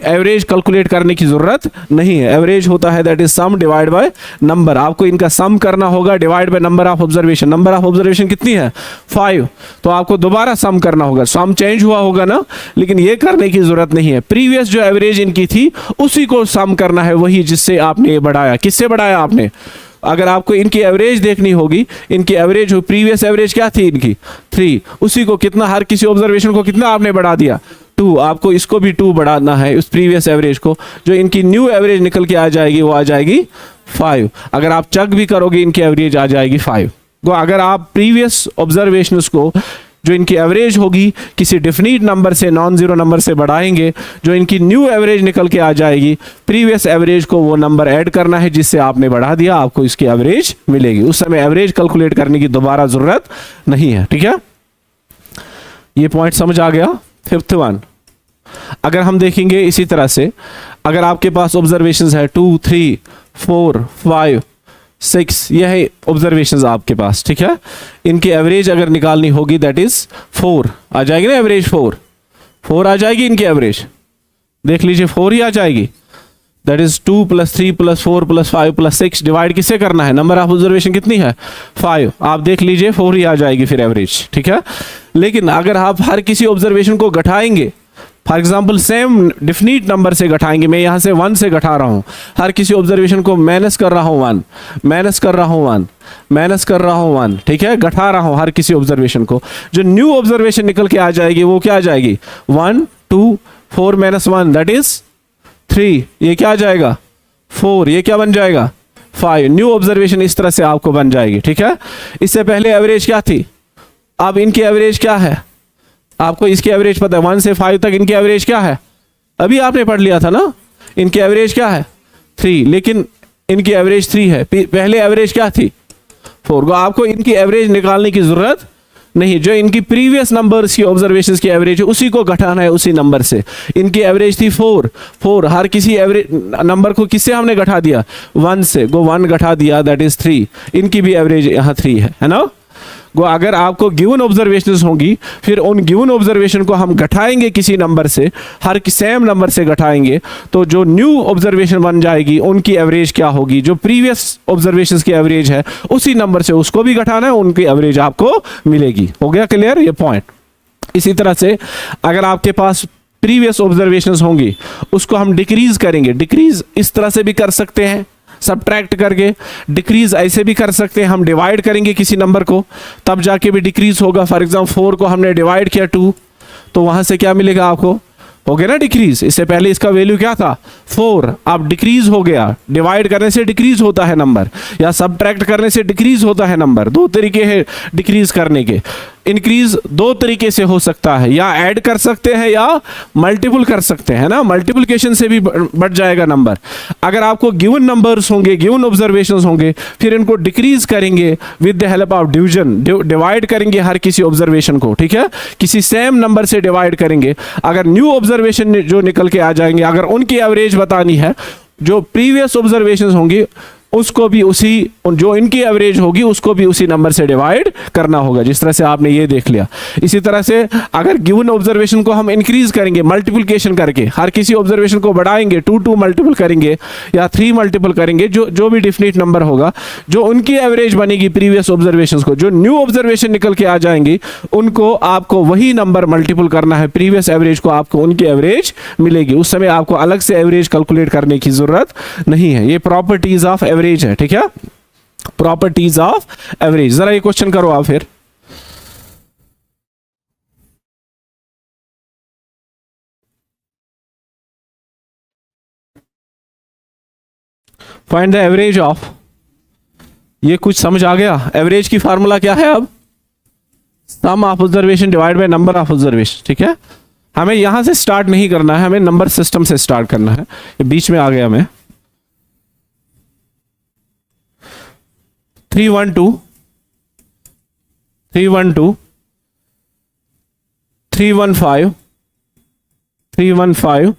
एवरेज कैलकुलेट करने की जरूरत नहीं है। एवरेज होता है that is sum divide by number. आपको इनका सम करना होगा divide by number of observation. Number of observation कितनी है? 5। तो आपको दोबारा सम करना होगा। सम चेंज हुआ होगा ना, लेकिन ये करने की जरूरत नहीं है। प्रीवियस जो एवरेज इनकी थी उसी को सम करना है, वही जिससे आपने बढ़ाया। किससे बढ़ाया आपने? अगर आपको इनकी एवरेज देखनी होगी, इनकी एवरेज हो, प्रीवियस एवरेज क्या थी इनकी? 3। उसी को कितना, हर किसी ऑब्जर्वेशन को कितना आपने बढ़ा दिया? 2। आपको इसको भी 2 बढ़ाना है उस प्रीवियस एवरेज को। जो इनकी न्यू एवरेज निकल के आ जाएगी वो आ जाएगी 5। अगर आप चेक भी करोगे इनकी एवरेज आ जाएगी 5। तो अगर आप प्रीवियस ऑब्जर्वेशंस को जो इनकी एवरेज होगी किसी डिफिनिट नंबर से, नॉन जीरो नंबर से बढ़ाएंगे, जो इनकी न्यू एवरेज निकल के आ जाएगी, प्रीवियस एवरेज को वो नंबर ऐड करना है जिससे आपने बढ़ा दिया, आपको इसकी एवरेज मिलेगी। उस समय एवरेज कैलकुलेट करने की दोबारा जरूरत नहीं है। ठीक है, ये पॉइंट समझ आ गया। 5th वन, अगर हम देखेंगे इसी तरह से, अगर आपके पास ऑब्जर्वेशंस है 2 3 4 5 6, यह है ऑब्जर्वेशंस आपके पास। ठीक है, इनकी एवरेज अगर निकालनी होगी दैट इज 4 आ जाएगी ना, एवरेज 4 आ जाएगी इनकी एवरेज। देख लीजिए 4 ही आ जाएगी। दैट इज 2 + 3 + 4 + 5 + 6 डिवाइड किससे करना है? नंबर ऑफ ऑब्जर्वेशन कितनी है? 5। आप देख लीजिए 4 ही आ जाएगी फिर एवरेज। ठीक है, लेकिन अगर आप हर किसी ऑब्जर्वेशन को घटाएंगे, for example same definite number से घटाएंगे, मैं यहाँ से 1 से घटा रहा हूँ, हर किसी ऑब्जर्वेशन को माइनस कर रहा हूँ 1, माइनस कर रहा हूँ 1, माइनस कर रहा हूँ 1। ठीक है, घटा रहा हूँ हर किसी ऑब्जर्वेशन को। जो न्यू ऑब्जर्वेशन निकल के आ जाएगी वो क्या आ जाएगी? 1 2 4 - 1 दैट इज 3। ये क्या आ जाएगा? 4। ये क्या बन जाएगा? 5। न्यू ऑब्जर्वेशन इस तरह से आपको बन जाएगी। ठीक है, इससे पहले एवरेज क्या थी? अब इनकी एवरेज क्या है? आपको इसकी एवरेज पता है, 1 से 5 तक इनकी एवरेज क्या है? अभी आपने पढ़ लिया था ना, इनकी एवरेज क्या है? 3। लेकिन इनकी एवरेज 3 है, पहले एवरेज क्या थी? 4। आपको इनकी एवरेज निकालने की जरूरत नहीं। जो इनकी प्रीवियस नंबर्स की ऑब्जर्वेशंस की एवरेज है उसी को घटाना है उसी नंबर से। इनकी एवरेज थी 4, हर किसी एवरेज नंबर को किससे हमने घटा दिया? 1 से। 1 घटा दिया दैट इज 3। इनकी भी एवरेज यहाँ 3 है ना। अगर आपको गिवन ऑब्जर्वेशंस होंगी, फिर उन गिवन ऑब्जर्वेशन को हम घटाएंगे किसी नंबर से, हर सेम नंबर से घटाएंगे, तो जो न्यू ऑब्जर्वेशन बन जाएगी उनकी एवरेज क्या होगी? जो प्रीवियस ऑब्जर्वेशंस की एवरेज है उसी नंबर से उसको भी घटाना है, उनकी एवरेज आपको मिलेगी। हो गया क्लियर ये पॉइंट? इसी तरह से अगर आपके पास प्रीवियस ऑब्जर्वेशंस होंगी उसको हम डिक्रीज करेंगे। डिक्रीज इस तरह से भी कर सकते हैं, सबट्रैक्ट करके। डिक्रीज ऐसे भी कर सकते हैं, हम डिवाइड करेंगे किसी नंबर को तब जाके भी डिक्रीज होगा। फॉर एग्जाम्पल 4 को हमने डिवाइड किया 2, तो वहां से क्या मिलेगा आपको? हो गया ना डिक्रीज। इससे पहले इसका वैल्यू क्या था? 4, अब डिक्रीज हो गया। डिवाइड करने से डिक्रीज होता है नंबर, या सबट्रैक्ट करने से डिक्रीज होता है नंबर। 2 तरीके हैं डिक्रीज करने के। इंक्रीज 2 तरीके से हो सकता है, या ऐड कर सकते हैं या मल्टीपल कर सकते हैं ना। मल्टीप्लिकेशन से भी बढ़ जाएगा नंबर। अगर आपको गिवन नंबर्स होंगे, गिवन ऑब्जर्वेशंस होंगे, फिर इनको डिक्रीज करेंगे with the help of division. Divide करेंगे हर किसी ऑब्जर्वेशन को। ठीक है, किसी सेम नंबर से डिवाइड करेंगे। अगर न्यू ऑब्जर्वेशन जो निकल के आ जाएंगे, अगर उनकी एवरेज बतानी है, जो प्रीवियस ऑब्जर्वेशंस होंगी उसको भी उसी, जो इनकी एवरेज होगी उसको भी उसी नंबर से डिवाइड करना होगा। जिस तरह से आपने ये देख लिया, इसी तरह से अगर गिवन ऑब्जर्वेशन को हम इंक्रीज करेंगे मल्टीप्लिकेशन करके, हर किसी ऑब्जर्वेशन को बढ़ाएंगे, 2 मल्टीपल करेंगे या 3 मल्टीपल करेंगे, जो भी डिफिनिट नंबर होगा, जो उनकी एवरेज बनेगी प्रीवियस ऑब्जर्वेशंस को, जो न्यू ऑब्जर्वेशन निकल के आ जाएंगी, उनको आपको वही नंबर मल्टीपल करना है, प्रीवियस एवरेज को आपको उनकी एवरेज मिलेगी। उस समय आपको अलग से एवरेज कैलकुलेट करने की जरूरत नहीं है। ये प्रॉपर्टीज ऑफ एवरेज है, ठीक है, प्रॉपर्टीज ऑफ एवरेज। जरा ये क्वेश्चन करो आप फिर। फाइंड द एवरेज ऑफ, ये कुछ समझ आ गया? एवरेज की फार्मूला क्या है? अब sum of observation divide by number of observation, ठीक है। हमें यहां से स्टार्ट नहीं करना है, हमें नंबर सिस्टम से स्टार्ट करना है। ये बीच में आ गया मैं 312 312 315 315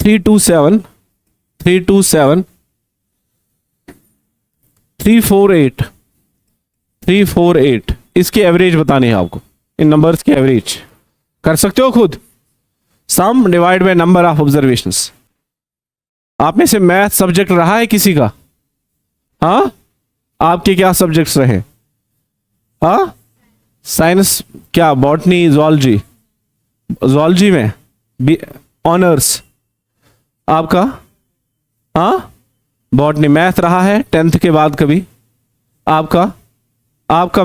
327 327 348 348। इसकी एवरेज बतानी है आपको, इन नंबर्स की एवरेज कर सकते हो खुद। Sum divide by number of observations. आप में से मैथ सब्जेक्ट रहा है किसी का? हाँ, आपके क्या सब्जेक्ट्स रहे? हाँ, साइंस क्या, बॉटनी, ज़ूलॉजी? ज़ूलॉजी में ऑनर्स आपका? हाँ, बॉटनी। मैथ रहा है 10th के बाद कभी आपका? आपका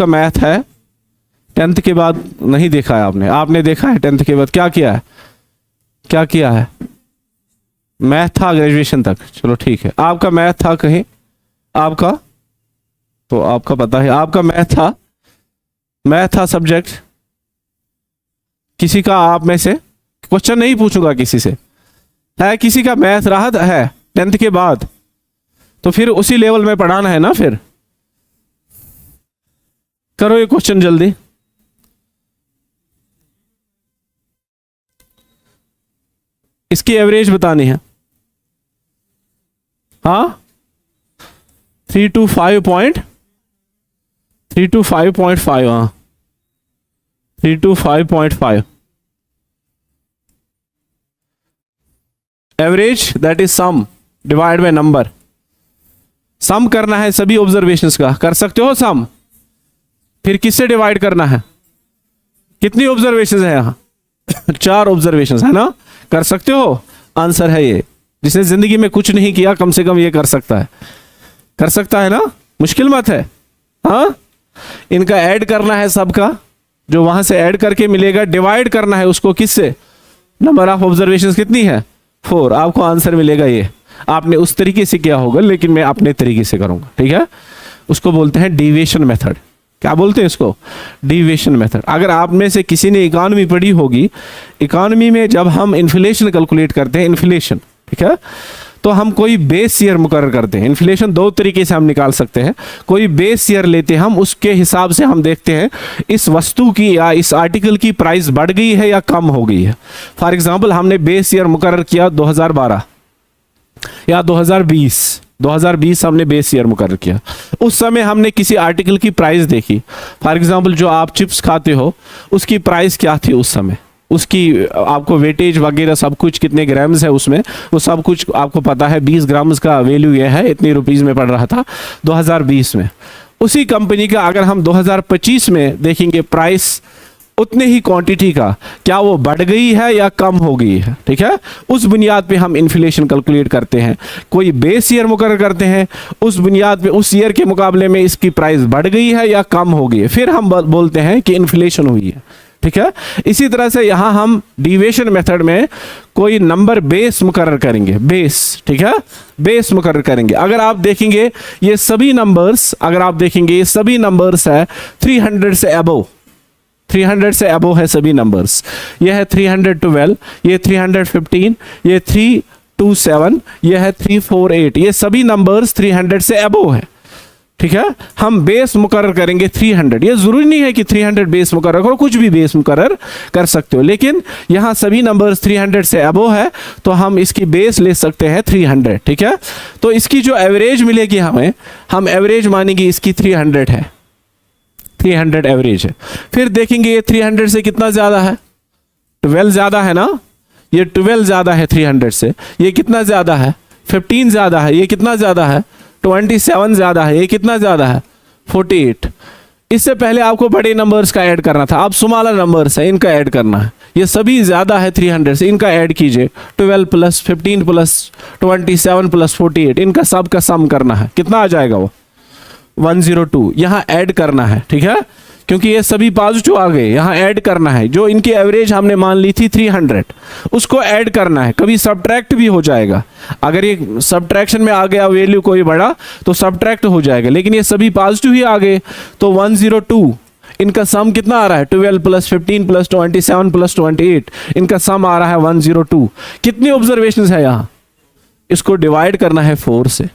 मैथ है 10th के बाद? नहीं देखा है आपने? आपने देखा है 10th के बाद क्या किया है? क्या किया है? मैथ था ग्रेजुएशन तक, चलो ठीक है। आपका मैथ था कहीं? आपका तो आपका पता है, आपका मैथ था सब्जेक्ट किसी का? आप में से, क्वेश्चन नहीं पूछूंगा किसी से, है किसी का मैथ रहा है 10th के बाद? तो फिर उसी लेवल में पढ़ाना है ना। फिर करो ये क्वेश्चन जल्दी। इसकी एवरेज बतानी है। हाँ, 325.5, हाँ 325.5 average, that is sum divide by number. Sum करना है सभी ऑब्जर्वेशंस का, कर सकते हो सम? फिर किससे डिवाइड करना है? कितनी ऑब्जर्वेशंस है यहाँ? 4 ऑब्जर्वेशंस है ना, कर सकते हो? आंसर है ये। जिसने जिंदगी में कुछ नहीं किया कम से कम ये कर सकता है ना, मुश्किल मत है। हाँ, इनका ऐड करना है सबका, जो वहां से ऐड करके मिलेगा, डिवाइड करना है उसको किससे? नंबर ऑफ ऑब्जर्वेशंस कितनी है? 4। आपको आंसर मिलेगा ये। आपने उस तरीके से किया होगा, लेकिन मैं अपने तरीके से करूंगा, ठीक है। उसको बोलते हैं डेविएशन मेथड। क्या बोलते हैं इसको? Deviation method. अगर आप में से किसी ने इकोनॉमी पढ़ी होगी, इकोनॉमी में जब हम इन्फ्लेशन कैलकुलेट करते हैं, इन्फ्लेशन, ठीक है, तो हम कोई बेस ईयर मुकर्रर करते हैं। इन्फ्लेशन 2 तरीके से हम निकाल सकते हैं। कोई बेस ईयर लेते हैं हम, उसके हिसाब से हम देखते हैं इस वस्तु की या इस आर्टिकल की प्राइस बढ़ गई है या कम हो गई है। फॉर एग्जांपल, हमने बेस ईयर मुकर्रर किया 2012 या 2020 हमने बेस ईयर मुकर्रर किया। उस समय हमने किसी आर्टिकल की प्राइस देखी। फॉर एग्जांपल, जो आप चिप्स खाते हो उसकी प्राइस क्या थी उस समय, उसकी आपको वेटेज वगैरह सब कुछ, कितने ग्राम्स है उसमें, वो सब कुछ आपको पता है। 20 ग्राम्स का वैल्यू ये है, इतनी रुपीस में पड़ रहा था 2020 में। उसी कंपनी का अगर हम 2025 में देखेंगे प्राइस उतने ही क्वांटिटी का, क्या वो बढ़ गई है या कम हो गई है, ठीक है। उस बुनियाद पे हम इन्फ्लेशन कैलकुलेट करते हैं। कोई बेस ईयर मुकर्रर करते हैं, उस बुनियाद पे उस ईयर के मुकाबले में इसकी प्राइस बढ़ गई है या कम हो गई है, फिर हम बोलते हैं कि इन्फ्लेशन हुई है, ठीक है। इसी तरह से यहां हम डेविएशन मेथड में कोई नंबर बेस मुकर्रर करेंगे, बेस, ठीक है, बेस मुकर्रर करेंगे। अगर आप देखेंगे ये सभी नंबर्स, अगर आप देखेंगे ये सभी नंबर्स है 300 से अबव, 300 से अबव है सभी नंबर्स। ये है 312, ये 315, ये 327, ये है 348, ये सभी नंबर्स 300 से अबव है। ठीक है, हम बेस मुकर्रर करेंगे 300। ये जरूरी नहीं है कि 300 बेस मुकर्रर करो, कुछ भी बेस मुकर्रर कर सकते हो, लेकिन यहाँ सभी नंबर्स 300 से अबव है तो हम इसकी बेस ले सकते हैं 300। ठीक है, तो इसकी जो एवरेज मिलेगी हमें, हम एवरेज मानेंगे इसकी 300 है, 300 एवरेज है। फिर देखेंगे ये 300 से कितना ज़्यादा है, 12 ज़्यादा है ना, ये 12 ज़्यादा है 300 से। ये कितना ज़्यादा है, 15 ज़्यादा है। ये कितना ज़्यादा है, 27 ज़्यादा है। ये कितना ज़्यादा है, 48। इससे पहले आपको बड़े नंबर्स का ऐड करना था, अब स्मॉलर नंबर्स है इनका ऐड करना है। ये सभी ज़्यादा है 300 से, इनका ऐड कीजिए। 12 प्लस 15 प्लस 27 प्लस 48, इनका सब का सम करना है। कितना आ जाएगा वो, 102। यहाँ ऐड करना है, ठीक है, क्योंकि ये सभी पॉजिटिव आ गए, यहाँ ऐड करना है। जो इनकी एवरेज हमने मान ली थी 300, उसको ऐड करना है। कभी सब्ट्रैक्ट भी हो जाएगा, अगर ये सब्ट्रैक्शन में आ गया वैल्यू कोई बड़ा तो सब्ट्रैक्ट हो जाएगा, लेकिन ये सभी पॉजिटिव ही आ गए तो 102। इनका सम कितना आ रहा है, 12 प्लस 15 प्लस 27 प्लस 28, इनका सम आ रहा है 102। कितनी ऑब्जर्वेशन है यहाँ, इसको डिवाइड करना है 4 से।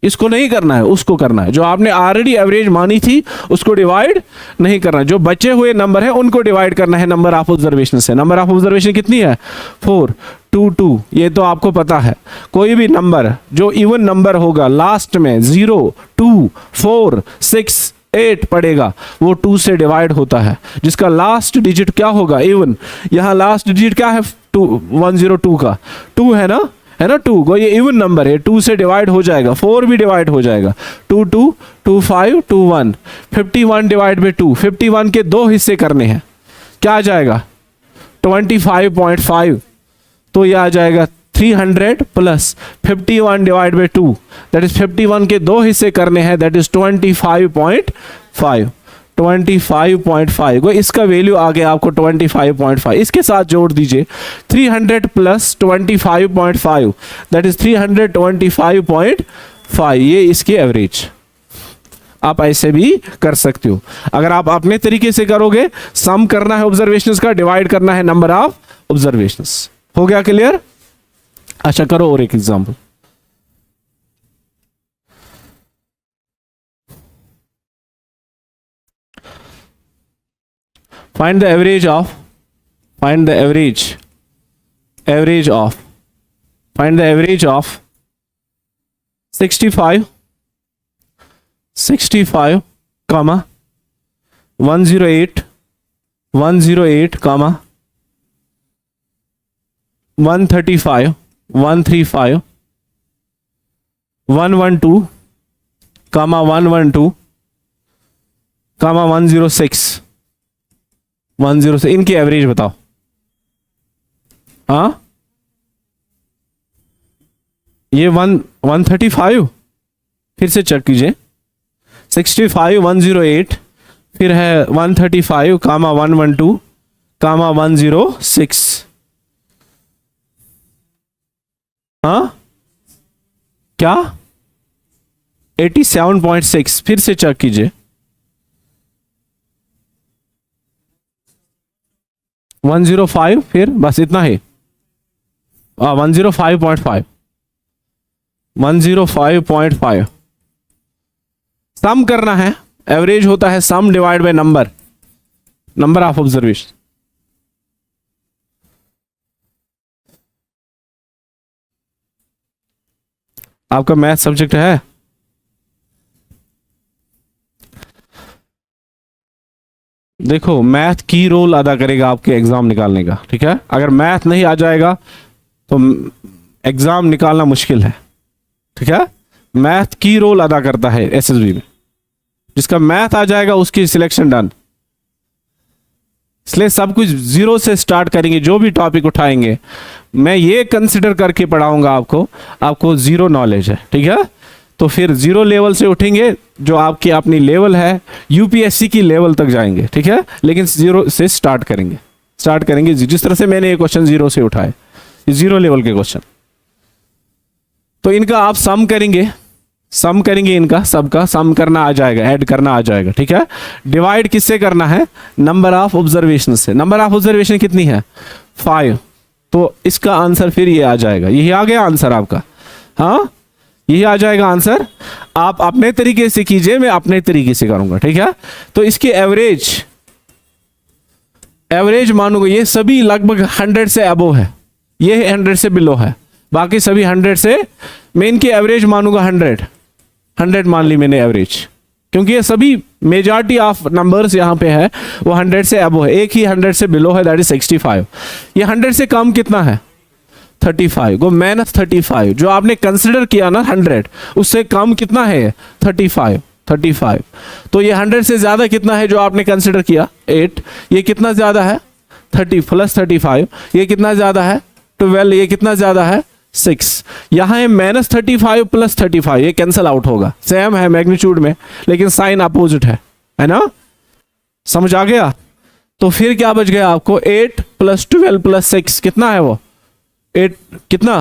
इसको नहीं करना है, उसको करना है। जो आपने ऑलरेडी एवरेज मानी थी उसको डिवाइड नहीं करना है, जो बचे हुए नंबर है उनको डिवाइड करना है नंबर ऑफ ऑब्जर्वेशन से। नंबर ऑफ ऑब्जर्वेशन कितनी है, 4 2 2। ये तो आपको पता है, कोई भी नंबर जो इवन नंबर होगा लास्ट में 0 2 4 6 8 पड़ेगा, वो 2 से डिवाइड होता है। जिसका लास्ट डिजिट क्या होगा, इवन। यहाँ लास्ट डिजिट क्या है, 102 का 2 है ना, है ना 2 को, ये इवन नंबर है, 2 से डिवाइड हो जाएगा, 4 भी डिवाइड हो जाएगा। 2 2 2 5 2 1, 51 डिवाइड बाई 2। 51 के 2 हिस्से करने हैं, क्या आ जाएगा, 25.5। तो ये आ जाएगा 300 plus 51 divide by 2, that is 51 के 2 हिस्से करने हैं, दैट इज 25.5। 25.5 को इसका वैल्यू आ गया आपको 25.5। इसके साथ जोड़ दीजिए 300 प्लस 25.5, दैट इज 325.5। ये इसकी एवरेज। आप ऐसे भी कर सकते हो। अगर आप अपने तरीके से करोगे, सम करना है ऑब्जर्वेशंस का, डिवाइड करना है नंबर ऑफ ऑब्जर्वेशंस। हो गया क्लियर? अच्छा करो और एक example. Find the average of 65 comma 108 comma 135 112 comma 112 comma 106 से इनकी एवरेज बताओ। हाँ, ये 135, फिर से चेक कीजिए। 65 108, फिर है 135 कामा 112 कामा 106। हाँ क्या, 87.6, फिर से चेक कीजिए। 105, फिर बस इतना ही। 105.5 105.5। सम करना है, एवरेज होता है sum divide by number of observation. आपका मैथ सब्जेक्ट है? देखो, मैथ की रोल अदा करेगा आपके एग्जाम निकालने का, ठीक है। अगर मैथ नहीं आ जाएगा तो एग्जाम निकालना मुश्किल है, ठीक है। मैथ की रोल अदा करता है एसएसबी में। जिसका मैथ आ जाएगा उसकी सिलेक्शन डन। इसलिए सब कुछ जीरो से स्टार्ट करेंगे। जो भी टॉपिक उठाएंगे मैं ये कंसिडर करके पढ़ाऊंगा आपको जीरो नॉलेज है, ठीक है। तो फिर जीरो लेवल से उठेंगे, जो आपकी अपनी लेवल है यूपीएससी की लेवल तक जाएंगे, ठीक है। लेकिन जीरो से स्टार्ट करेंगे जिस तरह से मैंने ये क्वेश्चन जीरो से उठाए, जीरो लेवल के क्वेश्चन। तो इनका आप सम करेंगे इनका सबका सम करना आ जाएगा, ऐड करना आ जाएगा, ठीक है। डिवाइड किससे करना है, नंबर ऑफ ऑब्जर्वेशन से। नंबर ऑफ ऑब्जर्वेशन कितनी है, 5। तो इसका आंसर फिर ये आ जाएगा, यही आ गया आंसर आपका। हाँ, यही आ जाएगा आंसर। आप अपने तरीके से कीजिए, मैं अपने तरीके से करूंगा, ठीक है। तो इसकी एवरेज मानूंगा, ये सभी लगभग 100 से अबो है, ये 100 से बिलो है, बाकी सभी 100 से, मैं इनकी एवरेज मानूंगा 100 मान ली मैंने एवरेज, क्योंकि ये सभी मेजॉरिटी ऑफ नंबर्स यहाँ पे है वो 100 से अबो है, एक ही 100 से बिलो है, दैट इज 65। ये 100 से कम कितना है 35, गो माइनस 35, जो आपने कंसिडर किया ना 100, उससे कम कितना है 35। तो ये 100 से ज्यादा कितना है जो आपने कंसिडर किया 8, ये कितना ज्यादा है 30 प्लस 35, ये कितना ज्यादा है 12, ये कितना ज्यादा है 6। यहाँ है माइनस 35 प्लस 35, ये कैंसिल आउट होगा, सेम है मैग्नीट्यूड में लेकिन साइन अपोजिट है ना, समझ आ गया। तो फिर क्या बच गया आपको 8 प्लस 12 प्लस 6 कितना है वो 8 कितना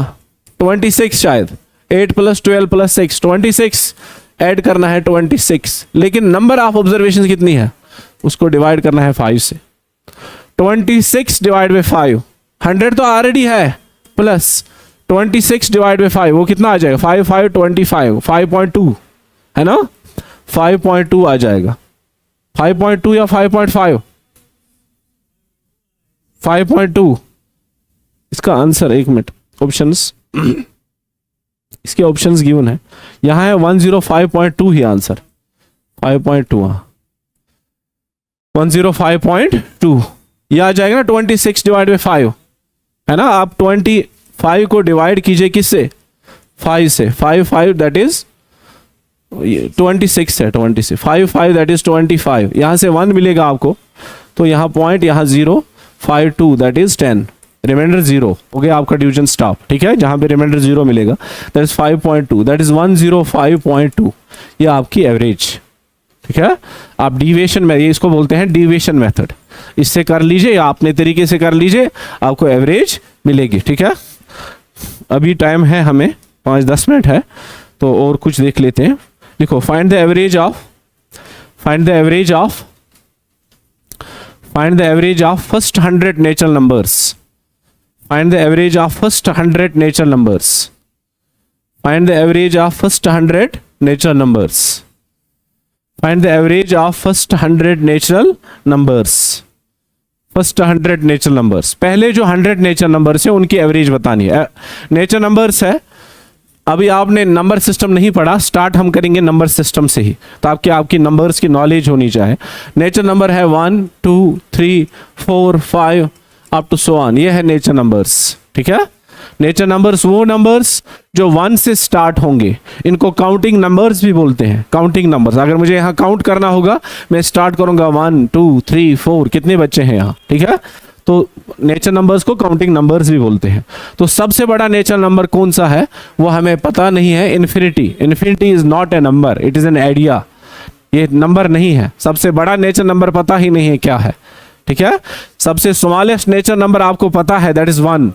26 शायद, 8 प्लस 12 प्लस 6 26, ऐड करना है 26, लेकिन नंबर ऑफ ऑब्जर्वेशन कितनी है उसको डिवाइड करना है 5 से। 26 डिवाइड बाई 5, 100 तो ऑलरेडी है, प्लस 26 डिवाइड बाई 5 वो कितना आ जाएगा 5 5 25, 5.2 है ना, 5.2 आ जाएगा, 5.2 या 5.5, 5.2 इसका आंसर। एक मिनट, ऑप्शंस इसके ऑप्शंस गिवन है, यहां है 105.2 ही आंसर, 5.2 105.2 ये आ जाएगा ना 26 डिवाइड बाई 5 है ना। आप 25 को डिवाइड कीजिए किससे 5 से, 5 दैट इज 26 है, 26 5 दैट इज 25, यहां से 1 मिलेगा आपको, तो यहाँ पॉइंट यहाँ 0 5 2 दैट इज 10, रिमाइंडर 0 हो गया आपका डिवीजन स्टॉप, ठीक है। जहां पे रिमाइंडर 0 मिलेगा दैट इज 5.2, दैट इज 105.2, ये आपकी एवरेज, ठीक है। आप डिविएशन में, ये इसको बोलते हैं डिविएशन मेथड, इससे कर लीजिए या अपने तरीके से कर लीजिए, आपको एवरेज मिलेगी, ठीक है। अभी टाइम है हमें 5-10 मिनट है, तो और कुछ देख लेते हैं। देखो find the average of first 100 natural numbers, find the average of first 100 natural numbers, find the average of first 100 natural numbers, find the average of first 100 natural numbers, first 100 natural numbers, पहले जो 100 natural numbers है उनकी average बतानी है। Natural numbers है, अभी आपने number system नहीं पढ़ा, स्टार्ट हम करेंगे नंबर सिस्टम से ही, तो आपकी नंबर्स की नॉलेज होनी चाहिए। नेचुरल नंबर है 1 2 3 4 5 अप टू सो ऑन, ये है नेचर नंबर्स, ठीक है। नेचर नंबर्स वो नंबर्स जो 1 से स्टार्ट होंगे, इनको काउंटिंग नंबर्स भी बोलते हैं। काउंटिंग नंबर्स, अगर मुझे यहाँ काउंट करना होगा मैं स्टार्ट करूंगा 1 2 3 4, कितने बच्चे हैं यहाँ, ठीक है। तो नेचर नंबर्स को काउंटिंग नंबर्स भी बोलते हैं। तो सबसे बड़ा नेचर नंबर कौन सा है वो हमें पता नहीं है, infinity. Infinity is not a number, it is an idea, ये नंबर नहीं है। सबसे बड़ा नेचर नंबर पता ही नहीं है क्या है, ठीक है। सबसे स्मॉलेस्ट नेचर नंबर आपको पता है दैट इज 1,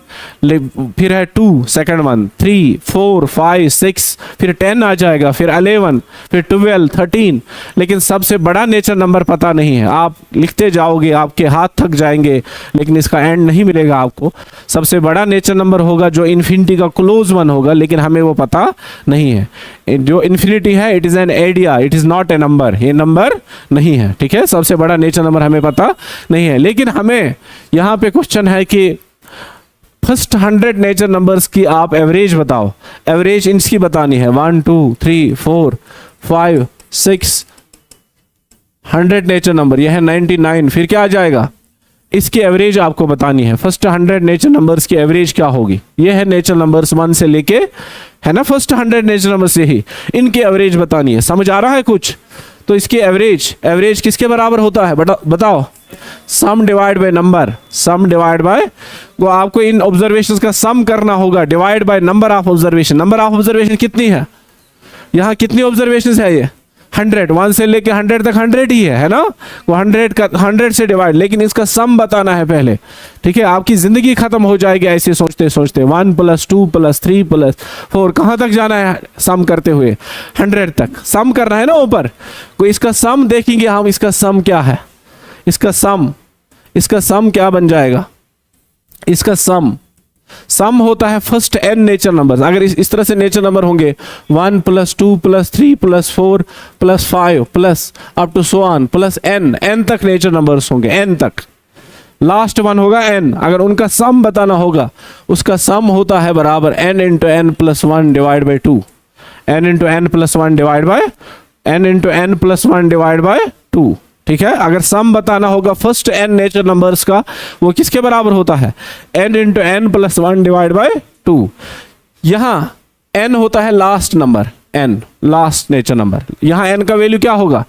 फिर है 2 सेकंड 1, 3 4 5 6, फिर 10 आ जाएगा, फिर 11, फिर 12 13, लेकिन सबसे बड़ा नेचर नंबर पता नहीं है। आप लिखते जाओगे, आपके हाथ थक जाएंगे, लेकिन इसका एंड नहीं मिलेगा आपको। सबसे बड़ा नेचर नंबर होगा जो इन्फिनिटी का क्लोज वन होगा, लेकिन हमें वो पता नहीं है। जो इन्फिनिटी है it is an idea, it is not a number, ये नंबर नहीं है, ठीक है। सबसे बड़ा नेचर नंबर हमें पता नहीं है, लेकिन हमें यहां पे क्वेश्चन है कि फर्स्ट 100 नेचर नंबर्स की आप एवरेज बताओ। एवरेज इनकी बतानी है 1 2 3 4 5 6, 100 नेचर नंबर, यह है 99, फिर क्या आ जाएगा, इसकी एवरेज आपको बतानी है। फर्स्ट 100 नेचर नंबर्स की एवरेज क्या होगी, यह है नेचर नंबर्स 1 से लेके, है ना, फर्स्ट 100 नेचर नंबर से ही इनकी एवरेज बतानी है। समझ आ रहा है कुछ? तो इसकी एवरेज किसके बराबर होता है बताओ, sum divide by number, sum divide by, वो आपको इन ऑब्जर्वेशंस का सम करना होगा, divide by number of observation. Number of observation कितनी है, यहाँ कितनी ऑब्जर्वेशंस है, ये 100, 1 से लेके 100 तक 100 ही है ना, वो 100 से डिवाइड, लेकिन इसका सम बताना है पहले, ठीक है। आपकी जिंदगी खत्म हो जाएगी ऐसे सोचते सोचते, 1 + 2 + 3 + 4, कहाँ तक जाना है सम करते हुए, 100 तक सम करना है ना ऊपर। कोई इसका सम देखेंगे हम, इसका सम क्या है, इसका सम क्या बन जाएगा, इसका सम सम होता है फर्स्ट n नेचर नंबर्स। अगर इस तरह से नेचर नंबर होंगे 1 + 2 + 3 + 4 + 5 plus up to so on plus n तक नेचर नंबर्स होंगे, n तक। लास्ट वन होगा n। अगर उनका सम बताना होगा, उसका सम होता है बराबर n × n + 1 divide by 2, n × n + 1 divide by n × n + 1 divide by 2। ठीक है, अगर सम बताना होगा फर्स्ट n नेचर नंबर्स का, वो किसके बराबर होता है? n × n + 1 divide by 2। यहाँ n होता है last number, n last nature number. यहाँ n का वैल्यू क्या होगा?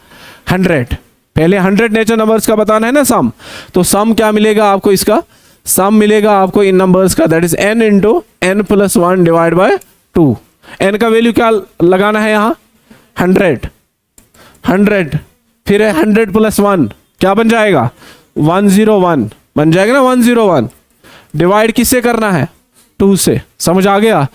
100। पहले 100 नेचर नंबर्स का बताना है ना सम, तो सम क्या मिलेगा आपको? इसका सम मिलेगा आपको इन नंबर्स का, that is n × n + 1 divide by 2। n का वैल्यू क्या लगाना है यहाँ? 100। फिर है 100 + 1 क्या बन जाएगा? 101 बन जाएगा ना, 101। डिवाइड किससे करना है? 2 से। समझ आ गया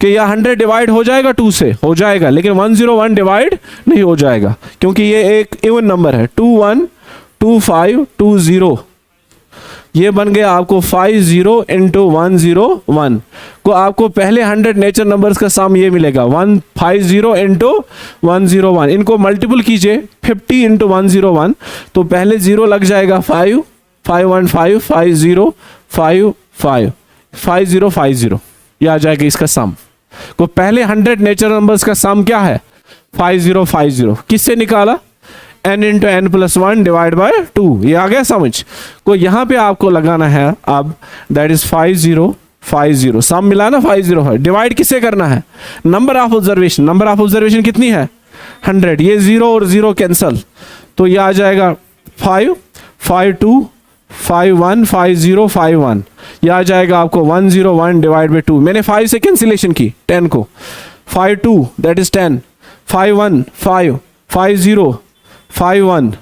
कि यह 100 डिवाइड हो जाएगा 2 से, हो जाएगा, लेकिन 101 डिवाइड नहीं हो जाएगा, क्योंकि ये एक इवन नंबर है। 21 25 20 ये बन गया आपको 50 × 101 को आपको पहले 100 नेचर नंबर्स का सम ये मिलेगा 150 × 101। इनको मल्टीपल कीजिए 50 × 101, तो पहले 0 लग जाएगा 5 515 50 5 5 5050, यह आ जाएगा इसका सम। को पहले 100 नेचर नंबर्स का सम क्या है? 5050। किससे निकाला? n × n + 1 divide by 2। ये आ गया समझ को? यहाँ पे आपको लगाना है अब, दैट इज 5050। सम मिला ना 505। डिवाइड किससे करना है? Number of observation. Number of observation कितनी है? 100। ये 0 और 0 कैंसल, तो ये आ जाएगा 5 52 51 50 51। यह आ जाएगा आपको 101 डिवाइड बाई 2। मैंने 5 से कैंसिलेशन की 10 को। 52 दैट इज 10, 51 5 50 51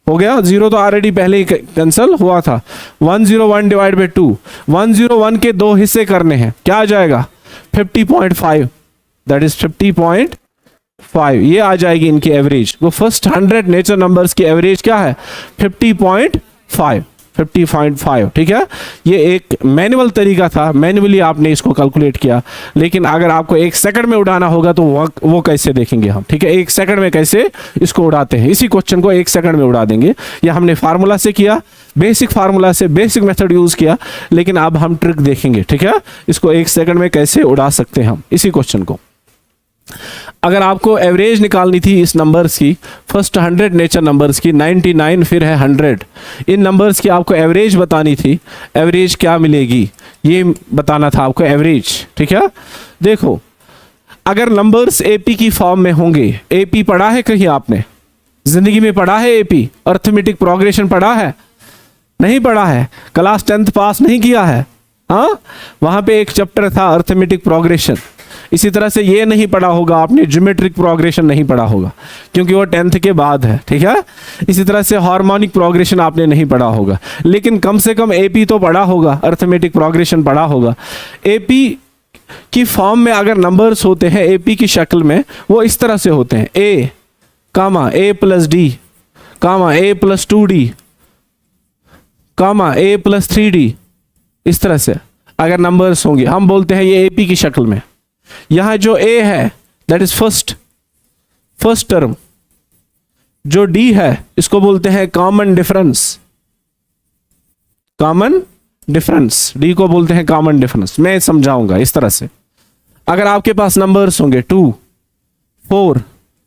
हो गया। 0 तो ऑलरेडी पहले ही कैंसिल हुआ था। 101 डिवाइड बाई 2। 101 के 2 हिस्से करने हैं, क्या आ जाएगा? 50.5, दैट इज 50.5। ये आ जाएगी इनकी एवरेज। वो फर्स्ट 100 नेचर नंबर्स की एवरेज क्या है? 50.5। 50.5। ठीक है, ये एक मैनुअल तरीका था, मैनुअली आपने इसको कैलकुलेट किया। लेकिन अगर आपको 1 सेकंड में उड़ाना होगा तो वो कैसे देखेंगे हम? ठीक है, 1 सेकंड में कैसे इसको उड़ाते हैं, इसी क्वेश्चन को 1 सेकंड में उड़ा देंगे। या हमने फार्मूला से किया, बेसिक फार्मूला से बेसिक मेथड यूज किया, लेकिन अब हम ट्रिक देखेंगे। ठीक है, इसको 1 सेकंड में कैसे उड़ा सकते हैं हम, इसी क्वेश्चन को। अगर आपको एवरेज निकालनी थी इस नंबर्स की, फर्स्ट 100 नेचर नंबर्स की, 99 फिर है 100, इन नंबर्स की आपको एवरेज बतानी थी। एवरेज क्या मिलेगी ये बताना था आपको, एवरेज। ठीक है, देखो अगर नंबर्स एपी की फॉर्म में होंगे, एपी पढ़ा है कहीं आपने जिंदगी में? पढ़ा है एपी? अर्थमेटिक प्रोग्रेशन पढ़ा है? नहीं पढ़ा है? क्लास 10th पास नहीं किया है? हाँ, वहां पे एक चैप्टर था अर्थमेटिक प्रोग्रेशन। इसी तरह से ये नहीं पढ़ा होगा आपने, ज्योमेट्रिक प्रोग्रेशन नहीं पढ़ा होगा, क्योंकि वो 10th के बाद है। ठीक है, इसी तरह से हार्मोनिक प्रोग्रेशन आपने नहीं पढ़ा होगा, लेकिन कम से कम एपी तो पढ़ा होगा, अर्थमेटिक प्रोग्रेशन पढ़ा होगा। एपी की फॉर्म में अगर नंबर्स होते हैं एपी की शक्ल में, वो इस तरह से होते हैं, a, a + d, a + 2d, a + 3d। इस तरह से अगर नंबर्स होंगे, हम बोलते हैं ये एपी की शक्ल में। यहां जो a है दैट इज फर्स्ट टर्म, जो d है इसको बोलते हैं कॉमन डिफरेंस। d को बोलते हैं कॉमन डिफरेंस। मैं समझाऊंगा इस तरह से। अगर आपके पास नंबर्स होंगे 2 4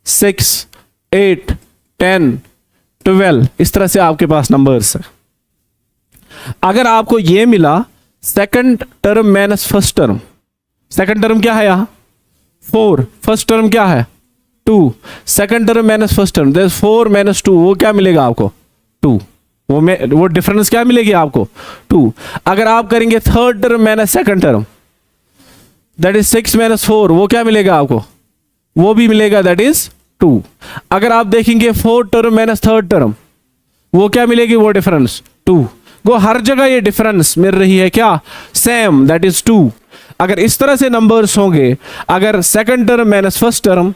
6 8 10 12, इस तरह से आपके पास नंबर्स है। अगर आपको ये मिला second term minus first term, second term क्या है यहाँ? 4, फर्स्ट टर्म क्या है? 2, second term minus first term, 4 - 2, वो क्या मिलेगा आपको? 2। वो डिफरेंस क्या मिलेगी आपको? 2। अगर आप करेंगे third term minus second term, that is 6 - 4, वो क्या मिलेगा आपको? वो भी मिलेगा, दैट इज 2। अगर आप देखेंगे fourth term minus third term, वो क्या मिलेगी? वो डिफरेंस 2। वो हर जगह ये डिफरेंस मिल रही है क्या? Same, that is 2। अगर इस तरह से नंबर्स होंगे, अगर second term minus first term,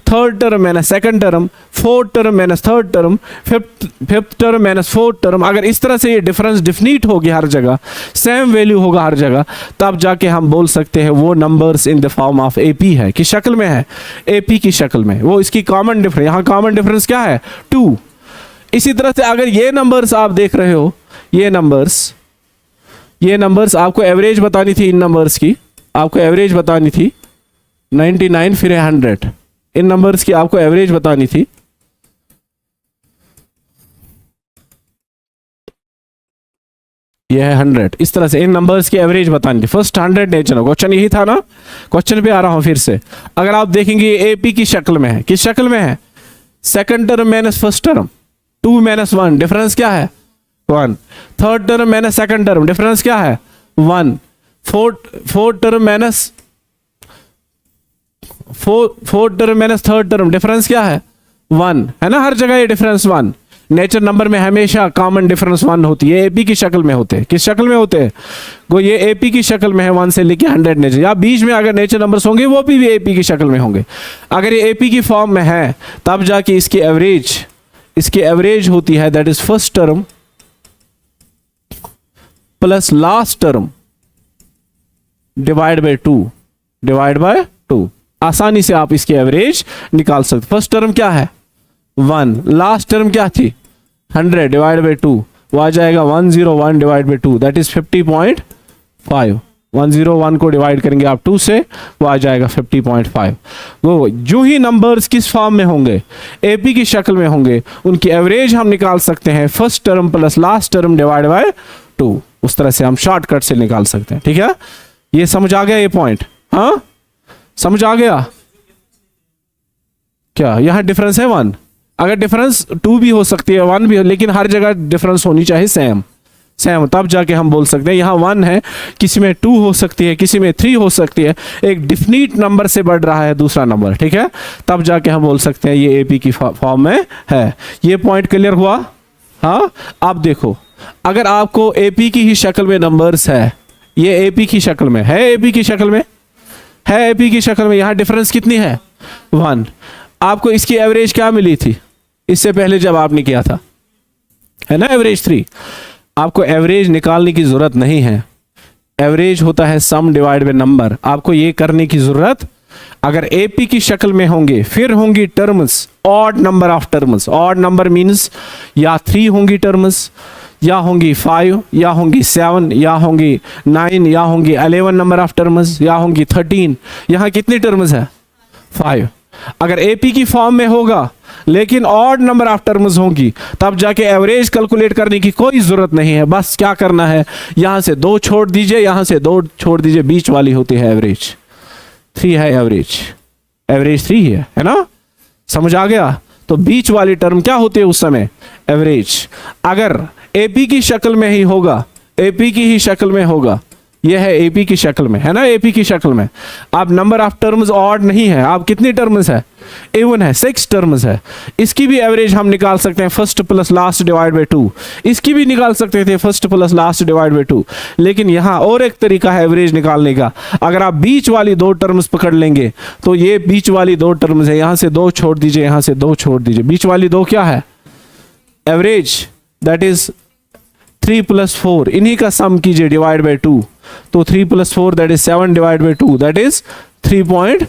third term minus second term, fourth term minus third term, fifth term minus fourth term. अगर इस तरह से ये डिफरेंस डिफिनिट होगी हर जगह, सेम वैल्यू होगा हर जगह, तब जाके हम बोल सकते हैं वो numbers in the form of AP है, किस शक्ल में है, एपी की शक्ल में। वो इसकी कॉमन डिफरेंस, यहाँ कॉमन डिफरेंस क्या है, 2। इसी तरह से अगर ये नंबर्स आप देख रहे हो, ये नंबर्स आपको एवरेज बतानी थी, इन नंबर्स की आपको एवरेज बतानी थी 99 फिर 100, इन नंबर्स की आपको एवरेज बतानी थी। यह है 100। इस तरह से इन नंबर्स की एवरेज बतानी थी। फर्स्ट 100 नेचर, क्वेश्चन यही था ना, क्वेश्चन पे आ रहा हूं फिर से। अगर आप देखेंगे ये एपी की शक्ल में है, किस शक्ल में है, second term minus first term, 2 minus 1, difference क्या है, 1। Third term minus second term, difference क्या है, 1। Fourth term minus fourth term minus third term, difference क्या है, 1 है ना। हर जगह ये डिफरेंस 1। नेचर नंबर में हमेशा कॉमन डिफरेंस 1 होती है। एपी की शक्ल में होते हैं, किस शक्ल में होते हैं, वो ये एपी की शक्ल में है 1 से लेके 100 नेचर, या बीच में अगर नेचर नंबर्स होंगे वो भी एपी की शक्ल में होंगे। अगर ये एपी की फॉर्म में है तब जाके इसकी एवरेज होती है, that is first term plus last term divide by 2। आसानी से आप इसकी एवरेज निकाल सकते। फर्स्ट टर्म क्या है, 1, लास्ट टर्म क्या थी, 100 डिवाइड बाई 2, वो आ जाएगा 101 डिवाइड बाई 2, दैट इज 50.5। 101 को डिवाइड करेंगे आप 2 से, वो आ जाएगा 50.5। वो जो ही नंबर्स किस फॉर्म में होंगे, एपी की शक्ल में होंगे, उनकी एवरेज हम निकाल सकते हैं first term plus last term divide by 2। उस तरह से हम शॉर्टकट से निकाल सकते हैं। ठीक है, ये समझ आ गया ये पॉइंट, हाँ समझ आ गया क्या। यहां डिफरेंस है 1, अगर डिफरेंस 2 भी हो सकती है 1 भी हो, लेकिन हर जगह डिफरेंस होनी चाहिए सेम, तब जाके हम बोल सकते हैं। यहाँ 1 है, किसी में 2 हो सकती है, किसी में 3 हो सकती है, एक डिफिनिट नंबर से बढ़ रहा है दूसरा नंबर, ठीक है, तब जाके हम बोल सकते हैं ये एपी की फॉर्म में है। ये पॉइंट क्लियर हुआ, हाँ। आप देखो, अगर आपको एपी की ही शक्ल में नंबर्स है, ये एपी की शक्ल में है, एपी की शक्ल में है, एपी की शक्ल में, यहाँ डिफरेंस कितनी है, 1। आपको इसकी एवरेज क्या मिली थी इससे पहले जब आपने किया था, है ना, एवरेज 3। आपको एवरेज निकालने की जरूरत नहीं है, एवरेज होता है सम डिवाइड बाय नंबर। आपको ये करने की जरूरत, अगर एपी की शक्ल में होंगे फिर होंगी terms, odd number of terms. Odd number means या 3 होंगी टर्म्स, या होंगी 5, या होंगी 7, या होंगी 9, या होंगी 11 नंबर ऑफ टर्म्स, या होंगी 13। यहाँ कितनी टर्म्स है, 5। अगर एपी की फॉर्म में होगा लेकिन ऑड नंबर ऑफ टर्म्स होंगी, तब जाके एवरेज कैलकुलेट करने की कोई जरूरत नहीं है। बस क्या करना है, यहां से 2 छोड़ दीजिए, यहां से 2 छोड़ दीजिए, बीच वाली होती है एवरेज। 3 है एवरेज 3 है ना, समझ आ गया। तो बीच वाली टर्म क्या होती है उस समय, एवरेज। अगर एपी की शक्ल में ही होगा, एपी की ही शक्ल में होगा, यह है एपी की शक्ल में, है ना, एपी की शक्ल में। अब नंबर ऑफ टर्म्स ऑड नहीं है, आप कितनी टर्म्स है, इवन है, 6 टर्म्स है। इसकी भी एवरेज हम निकाल सकते हैं first plus last divide by 2। इसकी भी निकाल सकते थे first plus last divide by 2। लेकिन यहाँ और एक तरीका है एवरेज निकालने का। अगर आप बीच वाली 2 टर्म्स पकड़ लेंगे तो ये बीच वाली 2 टर्म्स है, यहाँ से 2 छोड़ दीजिए, यहाँ से 2 छोड़ दीजिए, बीच वाली 2 क्या है, एवरेज, दैट इज 3 + 4, इन्हीं का सम कीजिए डिवाइड बाय 2। तो 3 + 4 that is 7 divide by 2, that is 3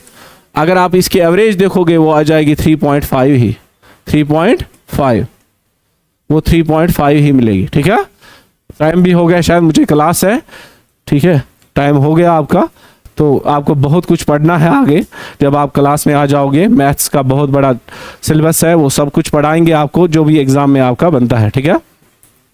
अगर आप इसकी एवरेज देखोगे वो आ जाएगी 3.5 ही, 3.5, वो 3.5 ही मिलेगी। ठीक है, टाइम भी हो गया शायद, मुझे क्लास है, ठीक है, टाइम हो गया आपका। तो आपको बहुत कुछ पढ़ना है आगे, जब आप क्लास में आ जाओगे। मैथ्स का बहुत बड़ा सिलेबस है, वो सब कुछ पढ़ाएंगे आपको जो भी एग्जाम में आपका बनता है। ठीक है।